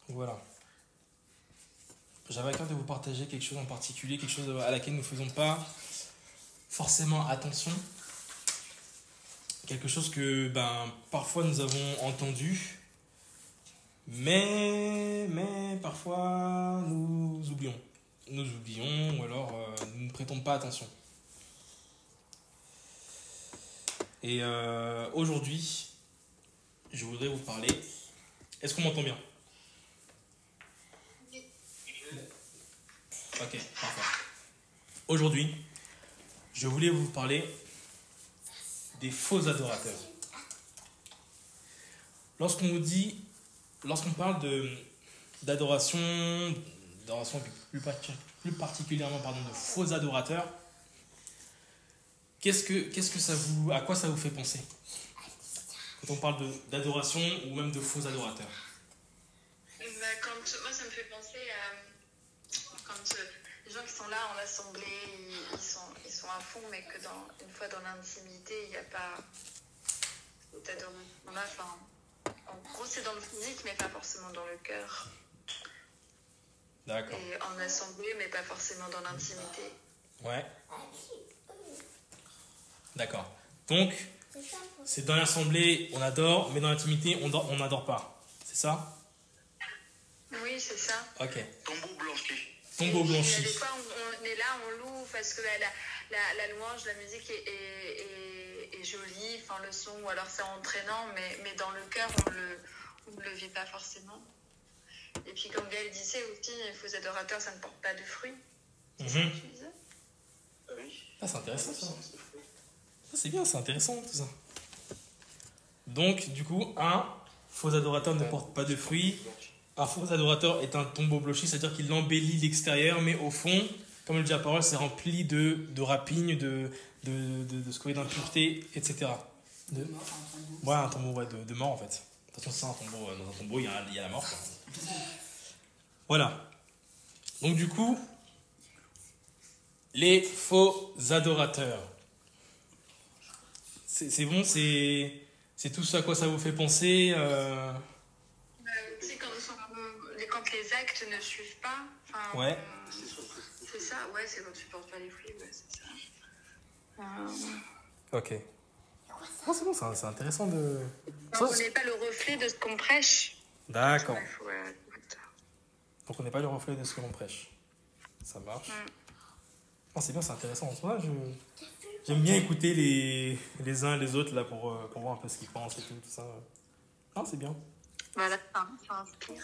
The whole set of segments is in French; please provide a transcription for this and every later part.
Voilà. J'avais à cœur de vous partager quelque chose en particulier, quelque chose à laquelle nous ne faisons pas forcément attention. Quelque chose que parfois nous avons entendu, mais parfois nous oublions. Nous oublions ou alors nous ne prêtons pas attention. Et aujourd'hui, je voudrais vous parler. Est-ce qu'on m'entend bien? Ok, parfait. Aujourd'hui, je voulais vous parler des faux adorateurs. Lorsqu'on parle d'adoration plus particulièrement de faux adorateurs, à quoi ça vous fait penser quand on parle d'adoration ou même de faux adorateurs? Moi, ça me fait penser à quand les gens qui sont là en assemblée, ils sont à fond, mais que une fois dans l'intimité, il n'y a pas d'adoration. En gros, c'est dans le physique, mais pas forcément dans le cœur. D'accord. Et en assemblée, mais pas forcément dans l'intimité. Ouais. D'accord. Donc, c'est dans l'assemblée, on adore, mais dans l'intimité, on n'adore pas. C'est ça? Oui, c'est ça. Ok. Tombeau blanchi. Tombeau blanchi. Des fois, on est là, on loue parce que la louange, la musique est jolie, enfin le son, ou alors c'est entraînant, mais dans le cœur, on ne le vit pas forcément. Et puis, comme Gaël disait aussi, les faux adorateurs, ça ne porte pas de fruits. C'est ça que tu disais? Oui. Ah, c'est intéressant ça. C'est bien, c'est intéressant tout ça. Donc, du coup, un faux adorateur ne porte pas de fruits. Un faux adorateur est un tombeau blanchi, c'est-à-dire qu'il embellit l'extérieur, mais au fond, comme le dit la parole, c'est rempli de rapines, de scories d'impureté, etc. Ouais, un tombeau de mort en fait. De toute façon, c'est un tombeau. Dans un tombeau, il y a la mort. Voilà. Donc, du coup, les faux adorateurs. C'est bon, c'est tout ce à quoi ça vous fait penser. Tu sais, quand les actes ne suivent pas, Ouais. C'est ça, ouais, c'est quand tu portes pas les fruits, ouais, c'est ça. Ok. Oh, c'est bon, c'est intéressant de... On n'est pas le reflet de ce qu'on prêche. D'accord. Donc on n'est pas le reflet de ce que l'on prêche. Ça marche. Oh, c'est bien, c'est intéressant. Moi, j'aime bien écouter les uns et les autres là, pour voir un peu ce qu'ils pensent et tout ça. Non, c'est bien. Voilà, ça inspire.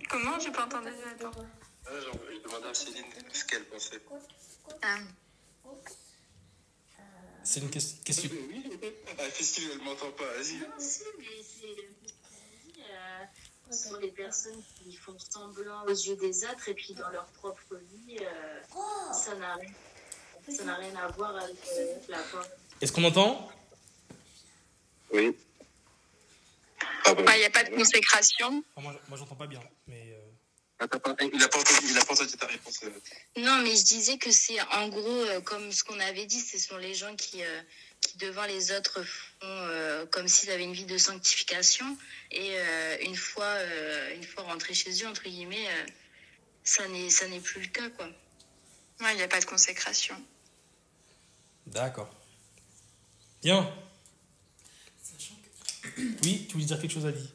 Comment? J'ai pas entendu. Attends. Je demandais à Céline ce qu'elle pensait. C'est une question. Oui, Christine, elle m'entend pas, vas-y. Non, si, mais c'est sur les personnes qui font semblant aux yeux des autres et puis dans leur propre vie, ça n'a rien à voir avec la foi. Est-ce qu'on entend? Oui. Il n'y a pas de consécration. Moi, j'entends pas bien, mais... Il n'a pas entendu ta réponse. Non, mais je disais que c'est en gros, comme ce qu'on avait dit, ce sont les gens qui devant les autres font comme s'ils avaient une vie de sanctification. Et une fois rentrés chez eux, entre guillemets, ça n'est plus le cas, quoi. Ouais, il n'y a pas de consécration. D'accord. Bien. Sachant que... Oui, tu voulais dire quelque chose, Ali?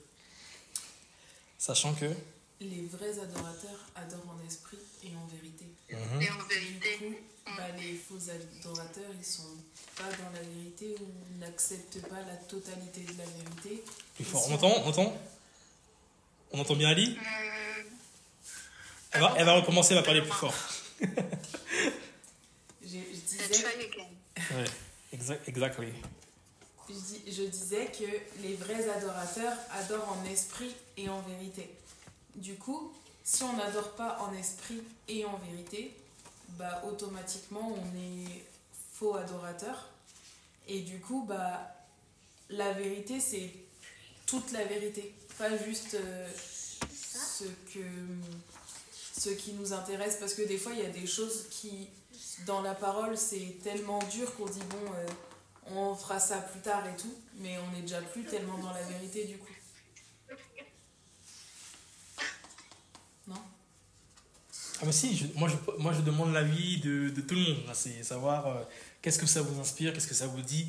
Sachant que... Les vrais adorateurs adorent en esprit et en vérité. Et en vérité. Du coup, les faux adorateurs, ils sont pas dans la vérité ou n'acceptent pas la totalité de la vérité. On entend? On entend bien Ali? Elle va recommencer, elle va parler plus fort. Je disais... Ouais, exactly. Je disais que les vrais adorateurs adorent en esprit et en vérité. Du coup, si on n'adore pas en esprit et en vérité, automatiquement on est faux adorateur. Et du coup, la vérité, c'est toute la vérité. Pas juste ce qui nous intéresse. Parce que des fois, il y a des choses qui, dans la parole, c'est tellement dur qu'on dit, on fera ça plus tard et tout, mais on n'est déjà plus tellement dans la vérité du coup. Non? Ah bah si, moi je demande l'avis de tout le monde. Là, c'est savoir qu'est-ce que ça vous inspire, qu'est-ce que ça vous dit.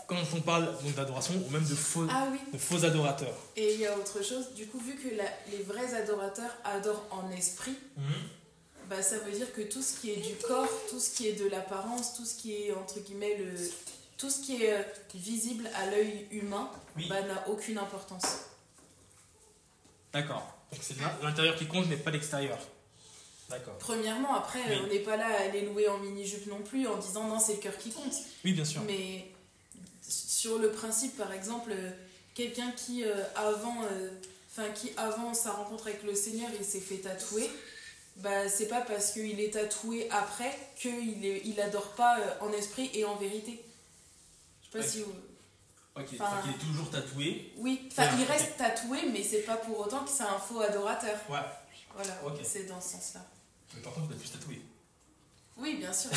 Quand on parle donc d'adoration ou même de Ah oui. faux adorateurs. Et il y a autre chose, du coup, vu que les vrais adorateurs adorent en esprit, bah, ça veut dire que tout ce qui est du corps, tout ce qui est de l'apparence, tout ce qui est, entre guillemets, tout ce qui est visible à l'œil humain, Oui. bah, n'a aucune importance. D'accord. Donc c'est l'intérieur qui compte, mais pas l'extérieur. D'accord. Premièrement, après, Oui. on n'est pas là à aller louer en mini-jupe non plus en disant non, c'est le cœur qui compte. Oui, bien sûr. Mais sur le principe, par exemple, quelqu'un qui avant sa rencontre avec le Seigneur, il s'est fait tatouer, bah, c'est pas parce qu'il est tatoué après qu'il adore pas en esprit et en vérité. Je sais pas Ouais. si vous... Ok, Enfin, il est toujours tatoué. Oui, Ouais, il ok. reste tatoué, mais c'est pas pour autant que c'est un faux adorateur. Ouais. Voilà, Ok. c'est dans ce sens-là. Mais par contre, vous êtes plus tatoué. Oui, bien sûr.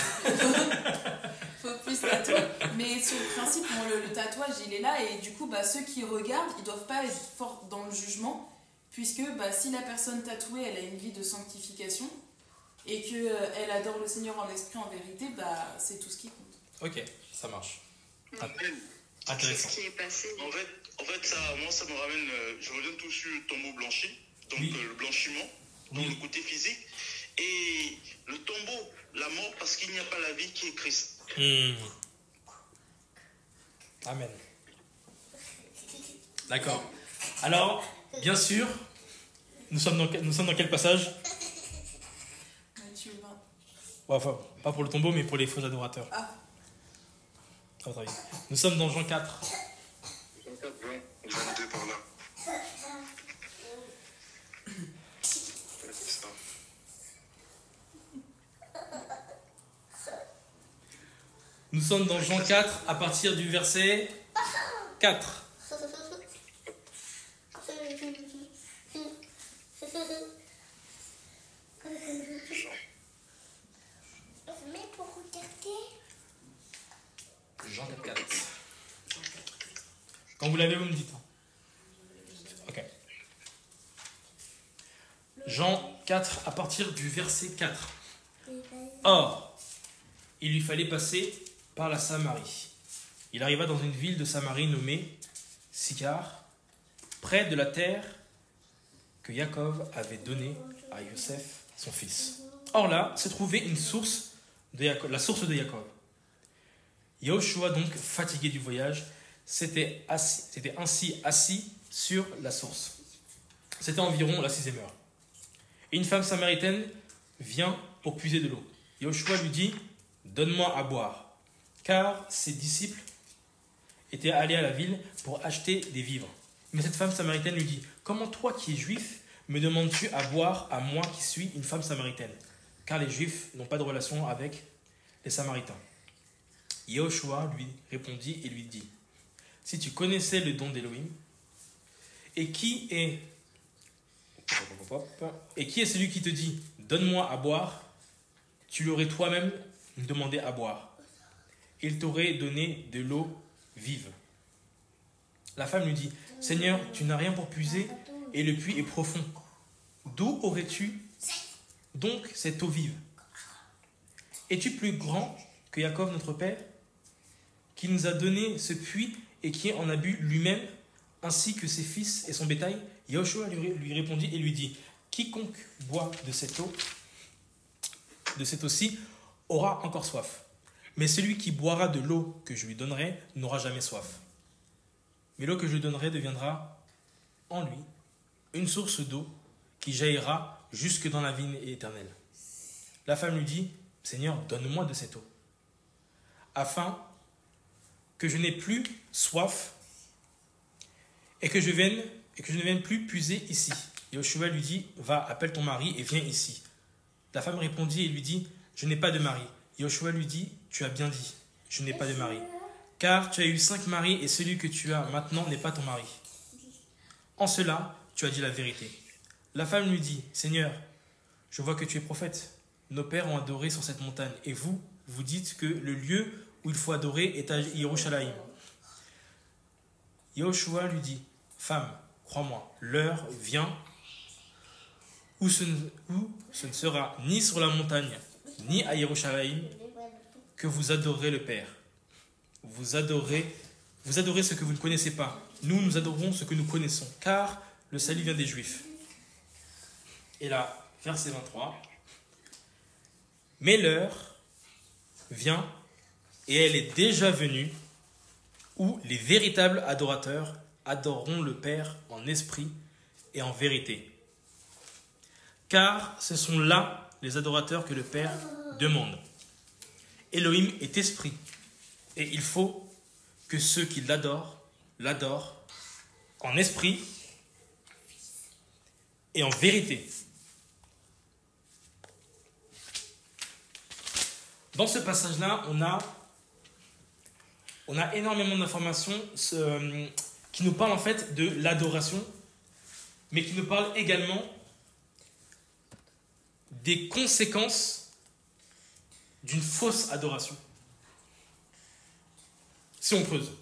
Faut plus tatouer. Mais sur le principe, le tatouage, il est là. Et du coup, bah, ceux qui regardent, ils doivent pas être forts dans le jugement. Puisque bah, si la personne tatouée, elle a une vie de sanctification et qu'elle adore le Seigneur en esprit, en vérité, bah, c'est tout ce qui compte. Ok, ça marche. C'est Intéressant. ce qui est passé. En fait moi, ça me ramène. Je reviens tout sur le tombeau blanchi, donc Oui. le blanchiment, donc Oui. le côté physique. Et le tombeau, la mort, parce qu'il n'y a pas la vie qui est Christ. Amen. D'accord. Alors, bien sûr, nous sommes dans quel passage? Matthieu 20. Ouais, enfin, pas pour le tombeau, mais pour les faux adorateurs. Ah, À votre avis. Nous sommes dans Jean 4. 24, 22 par là. C'est ça. Nous sommes dans Jean 4 à partir du verset 4. Mais pour regarder. Jean 4. Quand vous l'avez, vous me dites. Ok. Jean 4 à partir du verset 4. Or, il lui fallait passer par la Samarie. Il arriva dans une ville de Samarie nommée Sychar, près de la terre que Jacob avait donnée à Joseph, son fils. Or là se trouvait une source de Jacob, la source de Jacob. Yahushua, donc fatigué du voyage, s'était ainsi assis sur la source. C'était environ la 6e heure. Et une femme samaritaine vient pour puiser de l'eau. Yahushua lui dit « Donne-moi à boire », car ses disciples étaient allés à la ville pour acheter des vivres. Mais cette femme samaritaine lui dit « Comment toi qui es juif, me demandes-tu à boire à moi qui suis une femme samaritaine ?» Car les juifs n'ont pas de relation avec les samaritains. Yahushua lui répondit et lui dit « Si tu connaissais le don d'Élohim, et qui est celui qui te dit « Donne-moi à boire », tu l'aurais toi-même demandé à boire. Il t'aurait donné de l'eau vive. La femme lui dit « Seigneur, tu n'as rien pour puiser, et le puits est profond. D'où aurais-tu donc cette eau vive? Es-tu plus grand que Jacob notre père, qui nous a donné ce puits et qui en a bu lui-même, ainsi que ses fils et son bétail ?» Yahushua lui répondit et lui dit « Quiconque boit de cette eau-ci, aura encore soif. Mais celui qui boira de l'eau que je lui donnerai n'aura jamais soif. Mais l'eau que je lui donnerai deviendra en lui une source d'eau qui jaillira jusque dans la vie éternelle. » La femme lui dit « Seigneur, donne-moi de cette eau, afin que je n'ai plus soif et que je ne vienne plus puiser ici. » Yahushua lui dit « Va, appelle ton mari et viens ici. » La femme répondit et lui dit « Je n'ai pas de mari. » Yahushua lui dit « Tu as bien dit, je n'ai pas de mari. Car tu as eu 5 maris et celui que tu as maintenant n'est pas ton mari. En cela, tu as dit la vérité. » La femme lui dit « Seigneur, je vois que tu es prophète. Nos pères ont adoré sur cette montagne et vous dites que le lieu où il faut adorer est à Yerushalayim. Yahushua lui dit, femme, crois-moi, l'heure vient où ce ne sera ni sur la montagne, ni à Yerushalayim, que vous adorerez le Père. Vous adorez ce que vous ne connaissez pas. Nous adorons ce que nous connaissons, car le salut vient des Juifs. Et là, verset 23. Mais l'heure vient, et elle est déjà venue, où les véritables adorateurs adoreront le Père en esprit et en vérité. Car ce sont là les adorateurs que le Père demande. Elohim est esprit, et il faut que ceux qui l'adorent en esprit et en vérité. Dans ce passage-là, on a énormément d'informations qui nous parlent en fait de l'adoration, mais qui nous parlent également des conséquences d'une fausse adoration. Si on creuse.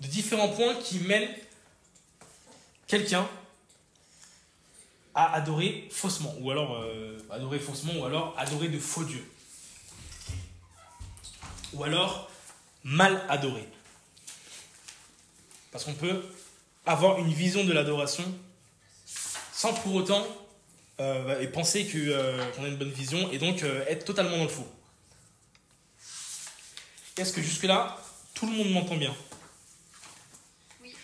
De différents points qui mènent quelqu'un à adorer faussement, ou alors adorer de faux dieux. Ou alors mal adorer. Parce qu'on peut avoir une vision de l'adoration sans pour autant et penser qu'on a une bonne vision et donc être totalement dans le faux. Est-ce que jusque-là, tout le monde m'entend bien? Oui.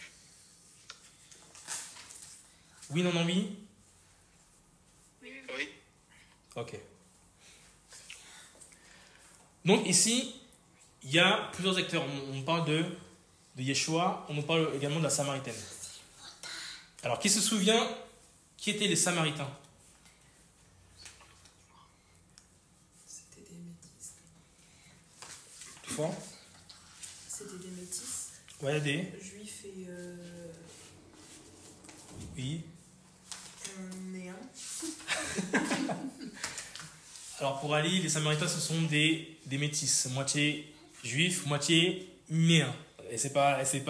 Oui, non, oui? Oui. Ok. Donc ici, il y a plusieurs acteurs. On parle de Yeshua, on nous parle également de la Samaritaine. Alors, qui se souvient qui étaient les Samaritains? C'était des métis. Tout fort? C'était des métis. Ouais, des. Juifs et Oui. néants. Alors, pour Ali, les Samaritains, ce sont des métis, moitié juifs, moitié néens. Et c'est pas Moitié,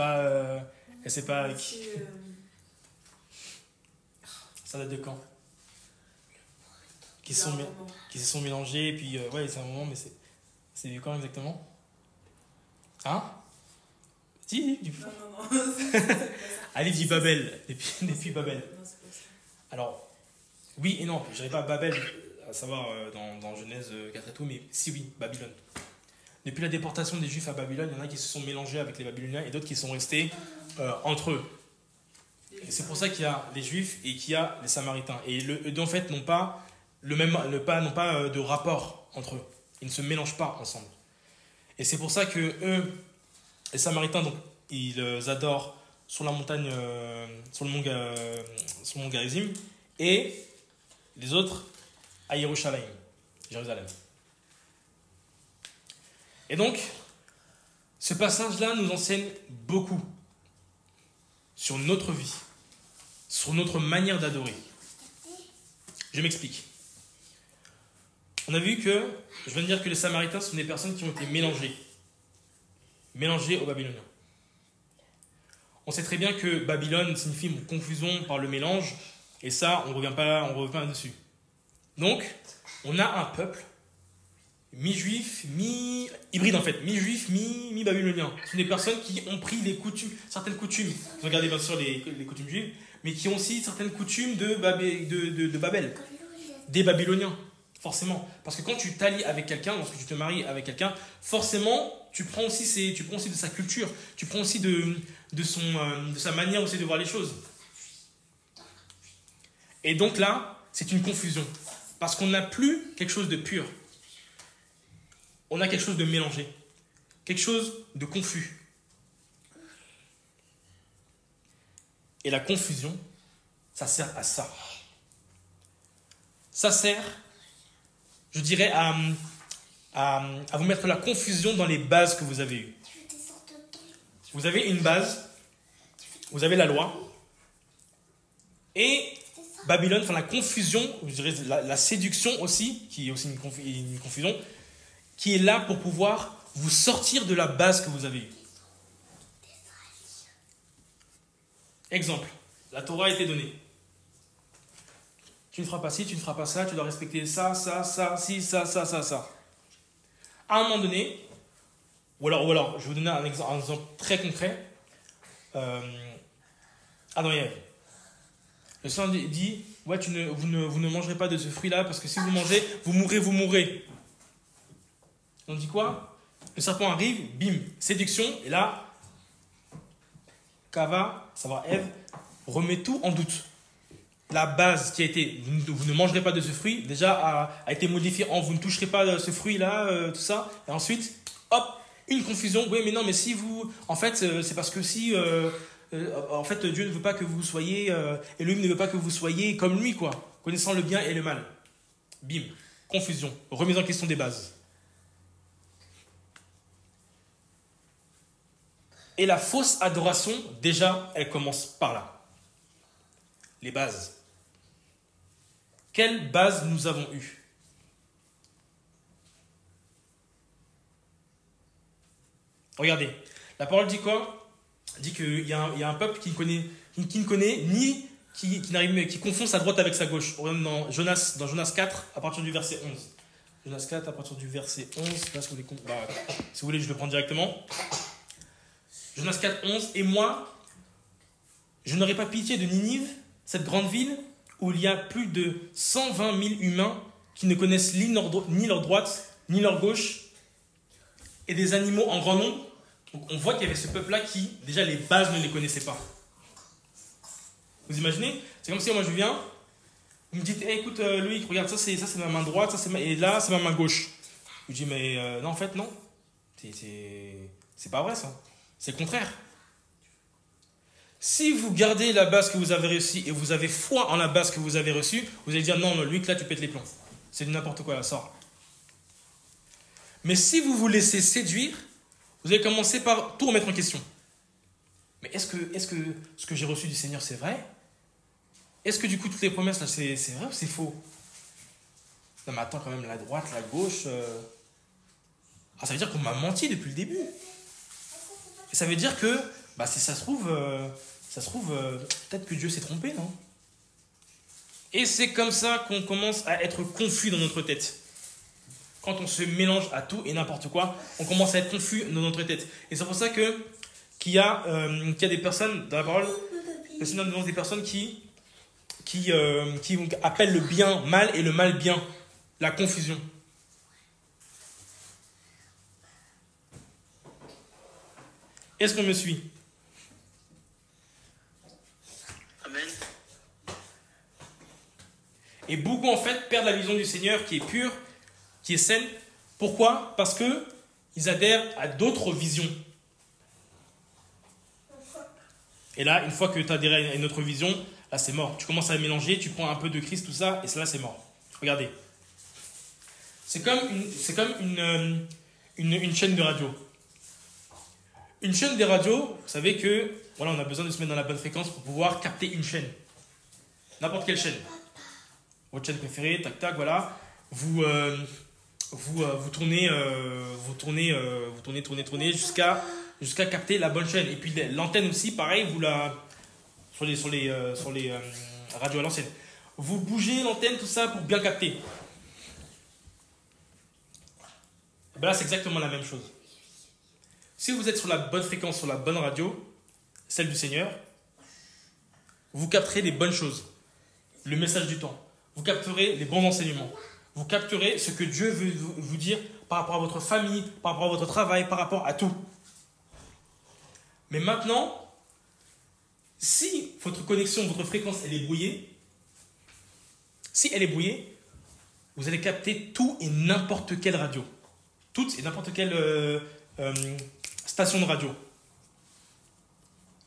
ça date de quand? Qui se sont mélangés, et puis ouais, c'est un moment, mais c'est du quand exactement? Hein? Si, du Non. C'est pas ça. Ali dit Babel, depuis Babel. Non, c'est pas ça. Alors, oui et non, je dirais pas Babel, à savoir dans Genèse 4 et tout, mais si oui, Babylone. Depuis la déportation des Juifs à Babylone, il y en a qui se sont mélangés avec les Babyloniens et d'autres qui sont restés entre eux. Et c'est pour ça qu'il y a les Juifs et qu'il y a les Samaritains. Et eux, en fait, n'ont pas de rapport entre eux. Ils ne se mélangent pas ensemble. Et c'est pour ça que eux, les Samaritains, donc, ils adorent sur la montagne, sur le mont Garizim, et les autres à Jérusalem. Et donc, ce passage-là nous enseigne beaucoup sur notre vie, sur notre manière d'adorer. Je m'explique. On a vu que, je viens de dire que les Samaritains sont des personnes qui ont été mélangées aux Babyloniens. On sait très bien que Babylone signifie une confusion par le mélange, et ça, on ne revient pas dessus. Donc, on a un peuple mi-juif, mi-hybride en fait, mi-juif, mi-babylonien. Ce sont des personnes qui ont pris certaines coutumes. Vous regardez bien sûr les coutumes juives, mais qui ont aussi certaines coutumes de Babel, des Babyloniens, forcément. Parce que quand tu t'allies avec quelqu'un, lorsque tu te maries avec quelqu'un, forcément, tu prends aussi de sa culture, tu prends aussi de sa manière aussi de voir les choses. Et donc là, c'est une confusion. Parce qu'on n'a plus quelque chose de pur. On a quelque chose de mélangé. Quelque chose de confus. Et la confusion, ça sert à ça. Ça sert, je dirais, à vous mettre la confusion dans les bases que vous avez eues. Vous avez une base, vous avez la loi, et Babylone, enfin la confusion, je dirais la séduction aussi, qui est aussi une confusion, qui est là pour pouvoir vous sortir de la base que vous avez eue. Exemple, la Torah a été donnée. Tu ne feras pas ci, tu ne feras pas ça, tu dois respecter ça, ça, ça, ci, ça, ça, ça, ça. À un moment donné, ou alors, je vais vous donner un exemple très concret. Adam et Ève. Le Seigneur dit, ouais, vous ne mangerez pas de ce fruit-là, parce que si vous mangez, vous mourrez. On dit quoi? Le serpent arrive, bim, séduction, et là, Kava, savoir Ève, remet tout en doute. La base qui a été, vous ne mangerez pas de ce fruit, déjà a été modifiée en vous ne toucherez pas de ce fruit-là, tout ça, et ensuite, hop, une confusion, oui mais non, mais si vous, en fait, c'est parce que si, en fait, Dieu ne veut pas que vous soyez, Elohim ne veut pas que vous soyez comme lui, quoi, connaissant le bien et le mal. Bim, confusion, remise en question des bases. Et la fausse adoration, déjà, elle commence par là. Les bases. Quelles bases nous avons eues? Regardez, la parole dit quoi? Elle dit qu'il y a un peuple qui ne connaît ni qui confond sa droite avec sa gauche. On regarde dans Jonas 4, à partir du verset 11. Jonas 4, à partir du verset 11, là, si vous voulez, je le prends directement. Jonas 4, 11. Et moi, je n'aurai pas pitié de Ninive, cette grande ville où il y a plus de 120 000 humains qui ne connaissent ni leur droite, ni leur gauche, et des animaux en grand nombre. Donc on voit qu'il y avait ce peuple-là qui, déjà, les bases ne les connaissait pas. Vous imaginez? C'est comme si moi je viens, vous me dites, hey, écoute Loïc, regarde, ça c'est ma main droite, et là c'est ma main gauche. Je dis, mais non, en fait, non. C'est pas vrai ça. C'est le contraire. Si vous gardez la base que vous avez reçue et vous avez foi en la base que vous avez reçue, vous allez dire non, Loïc, là tu pètes les plombs. C'est n'importe quoi, là, sort. Mais si vous vous laissez séduire, vous allez commencer par tout remettre en question. Mais est-ce que ce que j'ai reçu du Seigneur c'est vrai? Est-ce que du coup toutes les promesses là c'est vrai ou c'est faux? Non mais attends quand même, la droite, la gauche... Ah, ça veut dire qu'on m'a menti depuis le début. Et ça veut dire que, si ça se trouve, peut-être que Dieu s'est trompé, non? Et c'est comme ça qu'on commence à être confus dans notre tête. Quand on se mélange à tout et n'importe quoi, on commence à être confus dans notre tête. Et c'est pour ça qu'il y a des personnes, dans la parole, le Seigneur nous demande des personnes qui appellent le bien mal et le mal bien. La confusion. Est-ce qu'on me suit? Amen. Et beaucoup, en fait, perdent la vision du Seigneur qui est pure, qui est saine. Pourquoi? Parce qu'ils adhèrent à d'autres visions. Et là, une fois que tu adhères à une autre vision, là, c'est mort. Tu commences à mélanger, tu prends un peu de Christ, tout ça, et là, c'est mort. Regardez. C'est comme une chaîne de radio. Une chaîne de radio, vous savez que voilà, on a besoin de se mettre dans la bonne fréquence pour pouvoir capter une chaîne. N'importe quelle chaîne. Votre chaîne préférée, tac tac, voilà. Vous tournez jusqu'à capter la bonne chaîne. Et puis l'antenne aussi, pareil, sur les radios à l'ancienne. Vous bougez l'antenne, tout ça, pour bien capter. Et là, c'est exactement la même chose. Si vous êtes sur la bonne fréquence, sur la bonne radio, celle du Seigneur, vous capterez les bonnes choses, le message du temps. Vous capterez les bons enseignements. Vous capterez ce que Dieu veut vous dire par rapport à votre famille, par rapport à votre travail, par rapport à tout. Mais maintenant, si votre connexion, votre fréquence, elle est brouillée, vous allez capter tout et n'importe quelle radio. Toute et n'importe quelle station de radio.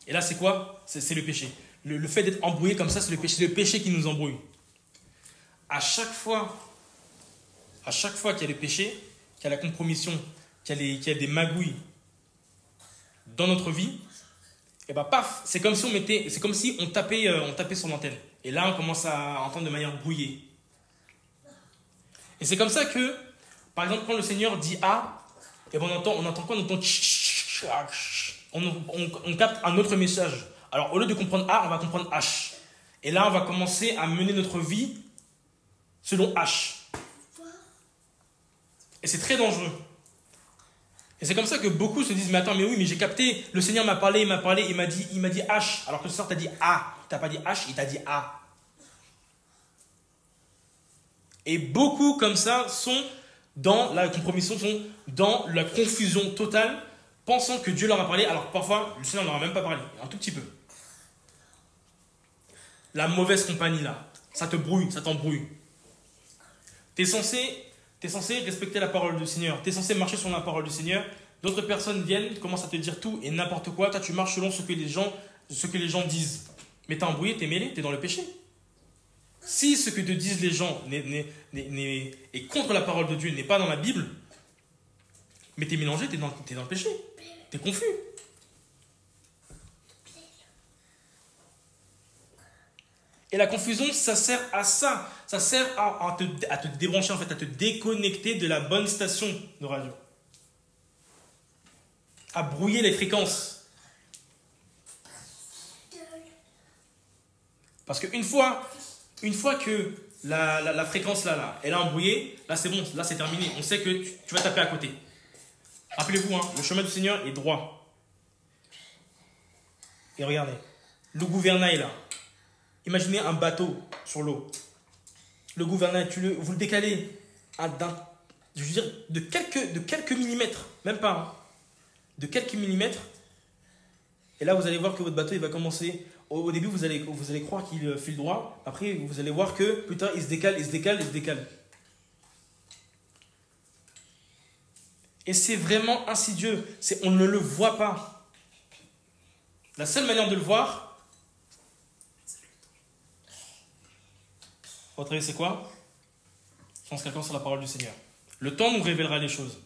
Et là, c'est quoi? C'est le péché. Le fait d'être embrouillé comme ça, c'est le péché. C'est le péché qui nous embrouille. À chaque fois qu'il y a le péché, qu'il y a la compromission, qu'il y a des magouilles dans notre vie, et paf, c'est comme si on tapait sur l'antenne. Et là, on commence à entendre de manière brouillée. Et c'est comme ça que, par Par exemple, quand le Seigneur dit A, et ben on entend quoi? On entend on capte un autre message. Alors, au lieu de comprendre A, on va comprendre H. Et là, on va commencer à mener notre vie selon H. Et c'est très dangereux. Et c'est comme ça que beaucoup se disent, mais attends, mais oui, mais j'ai capté, le Seigneur m'a parlé, il m'a dit H, alors que le Seigneur t'a dit A. Tu n'as pas dit H, il t'a dit A. Et beaucoup comme ça sont dans la compromission, sont dans la confusion totale, pensant que Dieu leur a parlé, alors que parfois, le Seigneur ne leur a même pas parlé, un tout petit peu. La mauvaise compagnie là, ça te brouille, ça t'embrouille. T'es censé respecter la parole du Seigneur, t'es censé marcher sur la parole du Seigneur. D'autres personnes viennent, commencent à te dire tout et n'importe quoi. Toi, tu marches selon ce que les gens disent. Mais t'es embrouillé, t'es mêlé, t'es dans le péché. Si ce que te disent les gens est contre la parole de Dieu, n'est pas dans la Bible, mais t'es mélangé, t'es dans le péché. T'es confus. Et la confusion, ça sert à ça. Ça sert à te débrancher, en fait, à te déconnecter de la bonne station de radio. À brouiller les fréquences. Parce qu'une fois que la fréquence là, elle a embrouillé, là c'est bon, là c'est terminé. On sait que tu vas taper à côté. Rappelez-vous, hein, le chemin du Seigneur est droit. Et regardez, le gouvernail là. Imaginez un bateau sur l'eau. Le gouvernail, vous le décalez je veux dire, de quelques millimètres, même pas, hein, de quelques millimètres. Et là, vous allez voir que votre bateau, il va commencer. Au début, vous allez croire qu'il file droit. Après, vous allez voir que plus tard, il se décale. Et c'est vraiment insidieux. On ne le voit pas. La seule manière de le voir, votre avis, c'est quoi? Sans quelqu'un sur la parole du Seigneur. Le temps nous révélera les choses.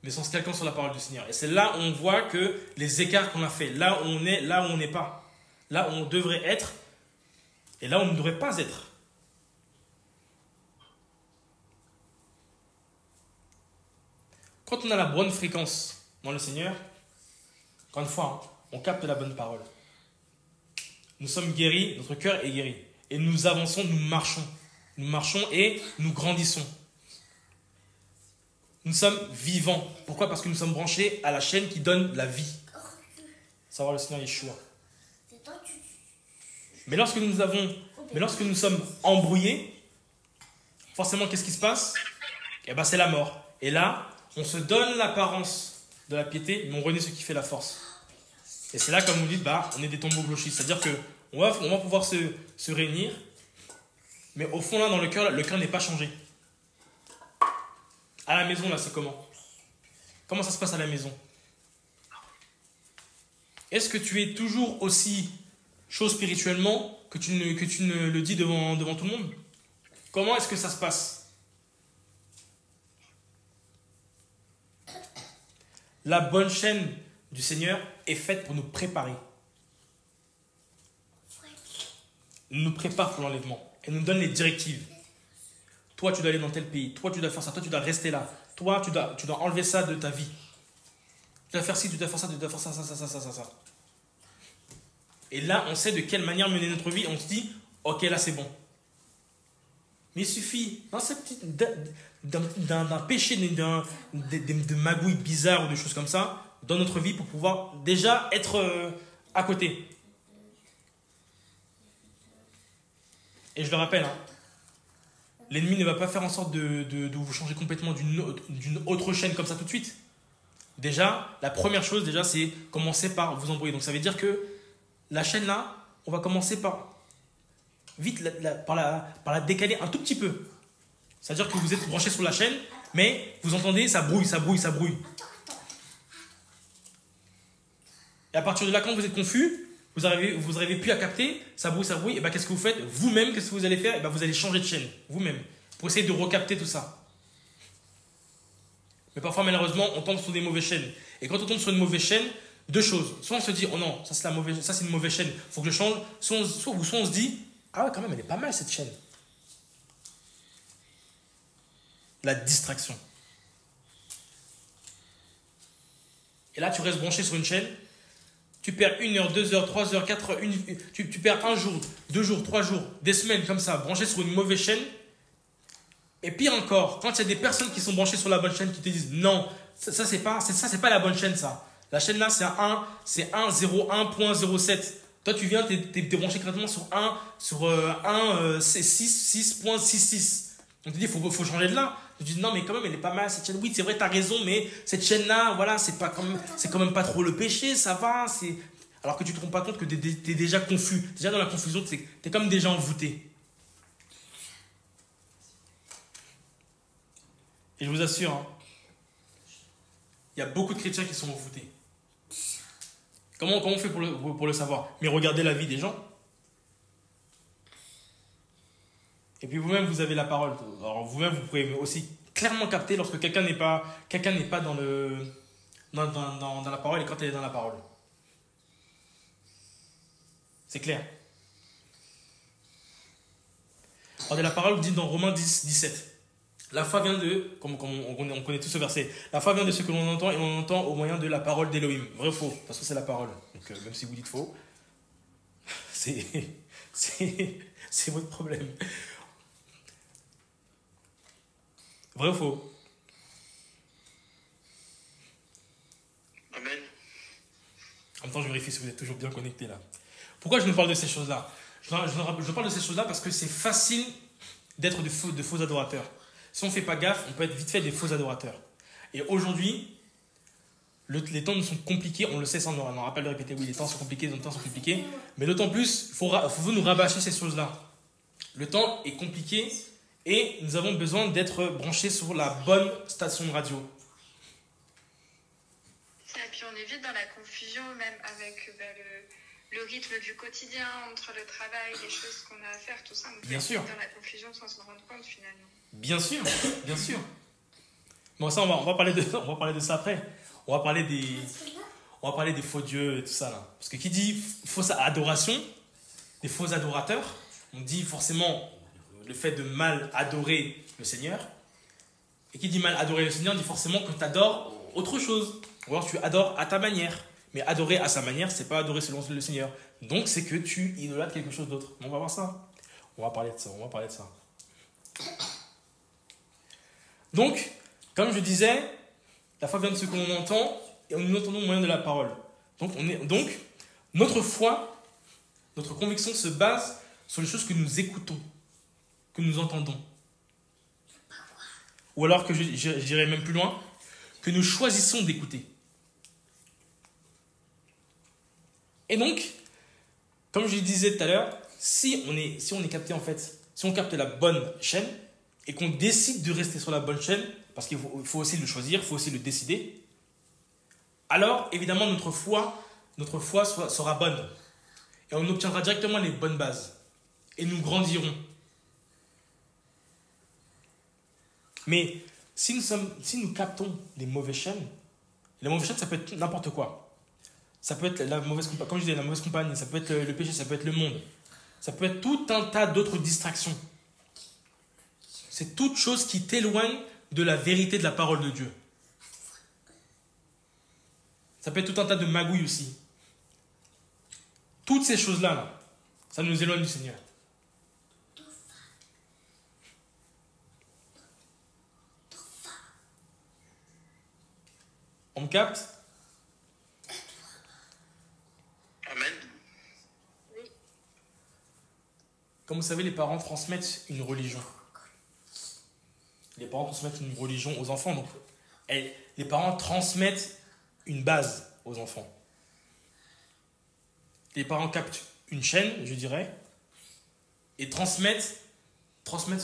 Mais sans quelqu'un sur la parole du Seigneur. Et c'est là où on voit que les écarts qu'on a fait, là où on est, là où on n'est pas, là où on devrait être, et là où on ne devrait pas être. Quand on a la bonne fréquence dans le Seigneur, encore une fois, hein, on capte la bonne parole. Nous sommes guéris, notre cœur est guéri. Et nous avançons, nous marchons. Nous marchons et nous grandissons. Nous sommes vivants. Pourquoi? Parce que nous sommes branchés à la chaîne qui donne la vie. Savoir le Seigneur Yeshua. Mais lorsque nous sommes embrouillés, forcément, qu'est-ce qui se passe? Eh bien, c'est la mort. Et là, on se donne l'apparence de la piété, mais on renie ce qui fait la force. Et c'est là, comme vous dites, on est des tombeaux blochis. C'est-à-dire qu'on va pouvoir se réunir, mais au fond, là, dans le cœur n'est pas changé. À la maison, là, c'est comment? Comment ça se passe à la maison? Est-ce que tu es toujours aussi chaud spirituellement que tu ne le dis devant tout le monde? Comment est-ce que ça se passe? La bonne chaîne du Seigneur est faite pour nous préparer. Elle nous prépare pour l'enlèvement. Elle nous donne les directives. Toi, tu dois aller dans tel pays. Toi, tu dois faire ça. Toi, tu dois rester là. Toi, tu dois enlever ça de ta vie. Tu dois faire ci, tu dois faire ça, tu dois faire ça. Et là, on sait de quelle manière mener notre vie. On se dit, ok, là, c'est bon. Mais il suffit d'un péché, de magouilles bizarres ou de choses comme ça dans notre vie pour pouvoir déjà être à côté. Et je le rappelle, hein, l'ennemi ne va pas faire en sorte de vous changer complètement d'une autre chaîne comme ça tout de suite. Déjà, la première chose, c'est commencer par vous embrouiller. Donc ça veut dire que la chaîne là, on va commencer par la décaler un tout petit peu. C'est-à-dire que vous êtes branché sur la chaîne, mais vous entendez, ça brouille. Et à partir de là, quand vous êtes confus, vous n'arrivez plus à capter, ça brouille, et bien qu'est-ce que vous faites? Vous-même, qu'est-ce que vous allez faire? Et bien vous allez changer de chaîne, vous-même, pour essayer de recapter tout ça. Mais parfois, malheureusement, on tombe sur des mauvaises chaînes. Et quand on tombe sur une mauvaise chaîne, deux choses. Soit on se dit, oh non, ça c'est une mauvaise chaîne, il faut que je change. Soit on se dit, ah ouais, quand même, elle est pas mal cette chaîne. la distraction. Et là, tu restes branché sur une chaîne, tu perds 1 heure, 2 heures, 3 heures, 4 heures, tu perds 1 jour, 2 jours, 3 jours, des semaines comme ça, branché sur une mauvaise chaîne. Et pire encore, quand il y a des personnes qui sont branchées sur la bonne chaîne qui te disent non, ça c'est pas la bonne chaîne ça. La chaîne là c'est 1.01.07. Toi tu viens, t'es branché correctement sur 6.66. On te dit faut changer de là. Tu dis non mais quand même elle est pas mal cette chaîne. Oui c'est vrai t'as raison mais cette chaîne là voilà c'est quand même pas trop le péché, ça va. Alors que tu te rends pas compte que t'es déjà confus. Déjà dans la confusion t'es comme déjà envoûté. Et je vous assure, hein, il y a beaucoup de chrétiens qui sont envoûtés. Comment on fait pour le savoir? Mais regardez la vie des gens. Et puis vous-même, vous avez la parole. Alors vous-même, vous pouvez aussi clairement capter lorsque quelqu'un n'est pas dans la parole et quand elle est dans la parole. C'est clair. Regardez la parole, vous dites dans Romains 10, 17. La foi vient de, comme on connaît tous ce verset, la foi vient de ce que l'on entend et on entend au moyen de la parole d'Élohim. Vrai ou faux? Parce que c'est la parole. Donc même si vous dites faux, c'est votre problème. Vrai ou faux? Amen. En même temps, je vérifie si vous êtes toujours bien connectés là. Pourquoi je nous parle de ces choses-là? Je parle de ces choses-là parce que c'est facile d'être de faux adorateurs. Si on ne fait pas gaffe, on peut être vite fait des faux adorateurs. Et aujourd'hui, les temps nous sont compliqués, on le sait sans nous rappelle de répéter, oui, les temps sont compliqués, mais d'autant plus, il faut nous rabâcher ces choses-là. Le temps est compliqué et nous avons besoin d'être branchés sur la bonne station de radio. Et puis on est vite dans la confusion, même avec le rythme du quotidien, entre le travail, les choses qu'on a à faire, tout ça. On Bien sûr. dans la confusion sans s'en rendre compte finalement. Bien sûr, bien sûr. Bon, ça, on va parler de ça après. On va parler des faux dieux et tout ça là. Parce que qui dit fausse adoration, des faux adorateurs, on dit forcément le fait de mal adorer le Seigneur. Et qui dit mal adorer le Seigneur dit forcément que tu adores autre chose. Ou alors tu adores à ta manière. Mais adorer à sa manière, c'est pas adorer selon le Seigneur. Donc c'est que tu idolâtres quelque chose d'autre. On va voir ça. On va parler de ça. Donc, comme je disais, la foi vient de ce que l'on entend et nous entendons au moyen de la parole. Donc, notre foi, notre conviction se base sur les choses que nous écoutons, que nous entendons. Ou alors que j'irai même plus loin, que nous choisissons d'écouter. Et donc, comme je le disais tout à l'heure, si on est capté en fait, si on capte la bonne chaîne, et qu'on décide de rester sur la bonne chaîne, parce qu'il faut aussi le choisir, il faut aussi le décider, alors évidemment notre foi sera bonne. Et on obtiendra directement les bonnes bases. Et nous grandirons. Mais si nous captons les mauvaises chaînes ça peut être n'importe quoi. Ça peut être la mauvaise compagnie, comme je disais, la mauvaise compagnie, ça peut être le péché, ça peut être le monde. Ça peut être tout un tas d'autres distractions. C'est toute chose qui t'éloigne de la vérité de la parole de Dieu. Ça peut être tout un tas de magouilles aussi. Toutes ces choses-là, là, ça nous éloigne du Seigneur. On me capte? Amen. Comme vous savez, les parents transmettent une religion. Les parents transmettent une religion aux enfants. Donc, les parents transmettent une base aux enfants. Les parents captent une chaîne, je dirais, et transmettent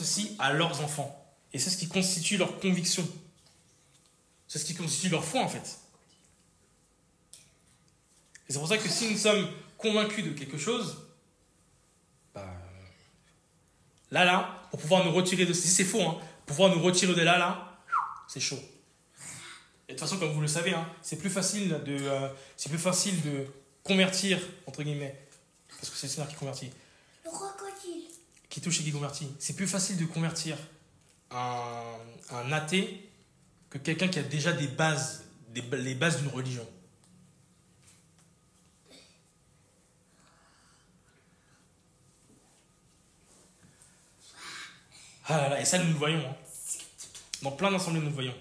aussi à leurs enfants. Et c'est ce qui constitue leur conviction. C'est ce qui constitue leur foi, en fait. Et c'est pour ça que si nous sommes convaincus de quelque chose, là, pour pouvoir nous retirer de... Si c'est faux, hein, pour pouvoir nous retirer de là, c'est chaud. Et de toute façon, comme vous le savez, hein, c'est plus facile de convertir, entre guillemets, parce que c'est le Seigneur qui convertit. Le crocodile. Qui touche et qui convertit. C'est plus facile de convertir un athée que quelqu'un qui a déjà des bases, les bases d'une religion. Ah là là, et ça nous le voyons. Hein. Dans plein d'assemblées, nous le voyons.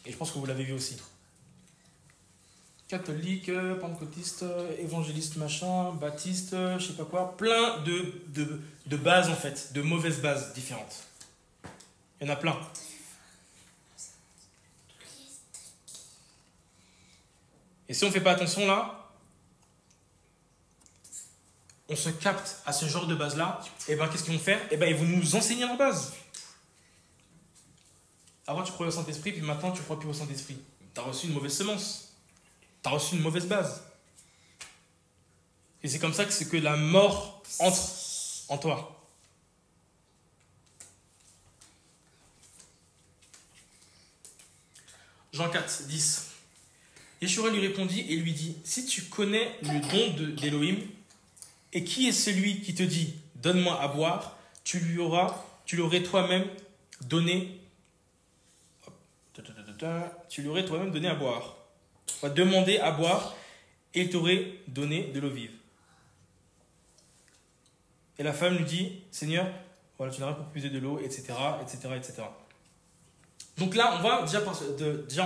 Et je pense que vous l'avez vu aussi. Catholique, pentecôtiste, évangéliste, machin, baptiste, je sais pas quoi. Plein de bases en fait, de mauvaises bases différentes. Il y en a plein. Et si on ne fait pas attention là, on se capte à ce genre de base-là, et bien qu'est-ce qu'ils vont faire? Et bien ils vont nous enseigner leur base. Avant tu croyais au Saint-Esprit, puis maintenant tu ne crois plus au Saint-Esprit. Tu as reçu une mauvaise semence. Tu as reçu une mauvaise base. Et c'est comme ça que c'est que la mort entre en toi. Jean 4, 10. Yeshua lui répondit et lui dit, si tu connais le don d'Élohim, et qui est celui qui te dit, donne-moi à boire, tu l'aurais toi-même donné, à boire. Va demander à boire, et il t'aurait donné de l'eau vive. Et la femme lui dit, Seigneur, voilà, tu n'as rien pour puiser de l'eau, etc., etc., etc. Donc là, on voit déjà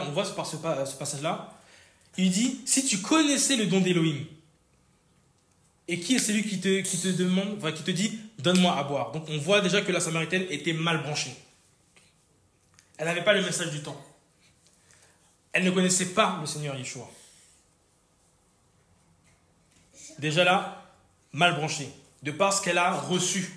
on voit par ce passage-là, il dit, si tu connaissais le don d'Élohim, et qui est celui qui te demande, enfin, qui te dit, donne-moi à boire. Donc on voit déjà que la Samaritaine était mal branchée. Elle n'avait pas le message du temps. Elle ne connaissait pas le Seigneur Yeshua. Déjà là, mal branchée. De par ce qu'elle a reçu.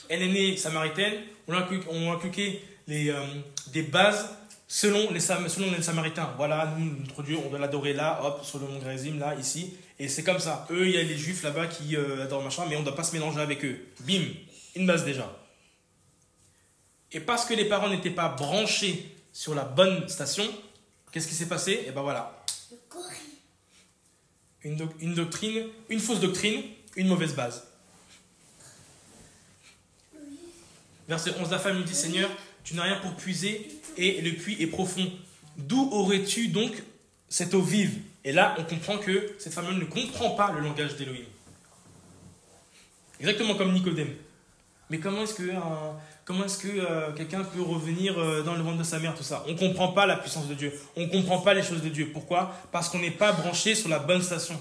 Elle est née Samaritaine, on a inculqué des bases selon les Samaritains. Voilà, nous, notre Dieu, on doit l'adorer là, hop, sur le mont Grézim, là, ici. Et c'est comme ça. Eux, il y a les Juifs là-bas qui adorent machin, mais on ne doit pas se mélanger avec eux. Bim, une base déjà. Et parce que les parents n'étaient pas branchés sur la bonne station, qu'est-ce qui s'est passé? Et ben voilà. Une doctrine, une fausse doctrine, une mauvaise base. Verset 11, la femme lui dit, Seigneur, tu n'as rien pour puiser et le puits est profond. D'où aurais-tu donc cette eau vive? Et là, on comprend que cette femme ne comprend pas le langage d'Élohim. Exactement comme Nicodème. Mais comment est-ce que quelqu'un peut revenir dans le ventre de sa mère, tout ça? On ne comprend pas la puissance de Dieu. On ne comprend pas les choses de Dieu. Pourquoi? Parce qu'on n'est pas branché sur la bonne station.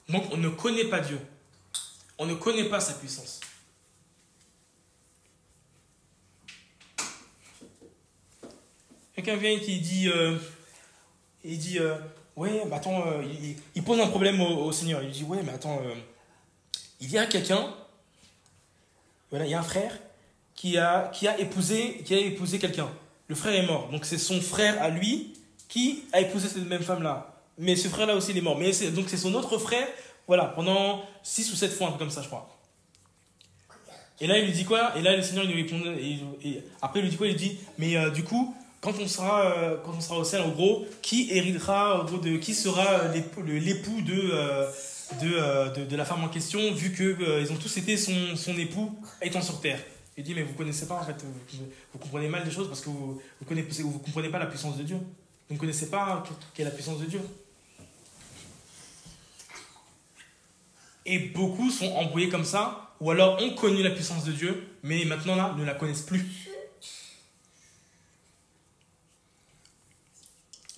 Donc, on ne connaît pas Dieu. On ne connaît pas sa puissance. Quelqu'un vient et qui dit, ouais, mais attends, il pose un problème au Seigneur. Il dit, ouais, mais attends, il y a quelqu'un, voilà, il y a un frère qui a épousé quelqu'un. Le frère est mort. Donc c'est son frère à lui qui a épousé cette même femme-là. Mais ce frère-là aussi, il est mort. Donc c'est son autre frère, voilà, pendant 6 ou 7 fois, un peu comme ça, je crois. Et là, il lui dit quoi? Et là, le Seigneur, il lui répond, et après, il lui dit quoi? Il lui dit, mais du coup, quand on sera au ciel, en gros, qui héritera, qui sera l'époux de la femme en question, vu qu'ils ont tous été son époux étant sur terre. Il dit, mais vous ne connaissez pas, en fait, vous comprenez mal les choses parce que vous ne comprenez pas la puissance de Dieu. Vous ne connaissez pas quelle est la puissance de Dieu. Et beaucoup sont embrouillés comme ça, ou alors ont connu la puissance de Dieu, mais maintenant là, ne la connaissent plus.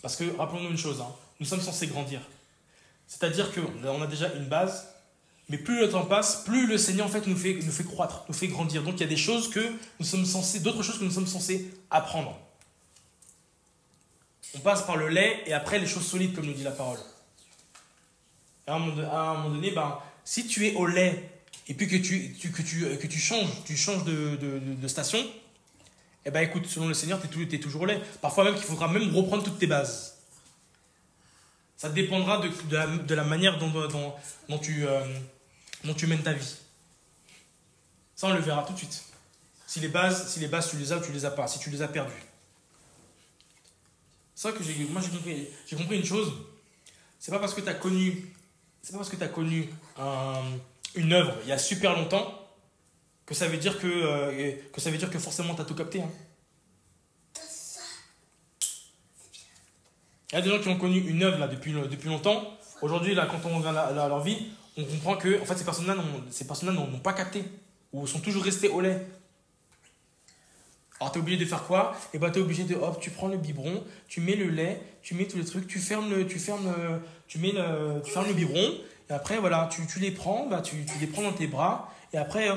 Parce que, rappelons-nous une chose, hein, nous sommes censés grandir. C'est-à-dire qu'on a déjà une base, mais plus le temps passe, plus le Seigneur en fait, nous fait croître, nous fait grandir. Donc il y a des choses d'autres choses que nous sommes censés apprendre. On passe par le lait et après les choses solides, comme nous dit la parole. Et à un moment donné, si tu es au lait et puis que tu changes de station, eh bien écoute, selon le Seigneur, tu es toujours au lait. Parfois même qu'il faudra même reprendre toutes tes bases. Ça dépendra de la manière dont tu mènes ta vie. Ça, on le verra tout de suite. Si les bases tu les as ou tu les as pas, si tu les as perdues. C'est ça que j'ai compris une chose. C'est pas parce que tu as connu une œuvre il y a super longtemps que ça veut dire que forcément tu as tout capté. Hein. Il y a des gens qui ont connu une œuvre là, depuis longtemps. Aujourd'hui, là, quand on regarde leur vie, on comprend que en fait, ces personnes-là n'ont pas capté ou sont toujours restées au lait. Alors, tu es obligé de faire quoi? Et bah, tu es obligé de, hop, tu prends le biberon, tu mets le lait, tu mets tous les trucs, tu fermes le biberon. Et après, voilà, tu les prends, bah, tu les prends dans tes bras. Et après,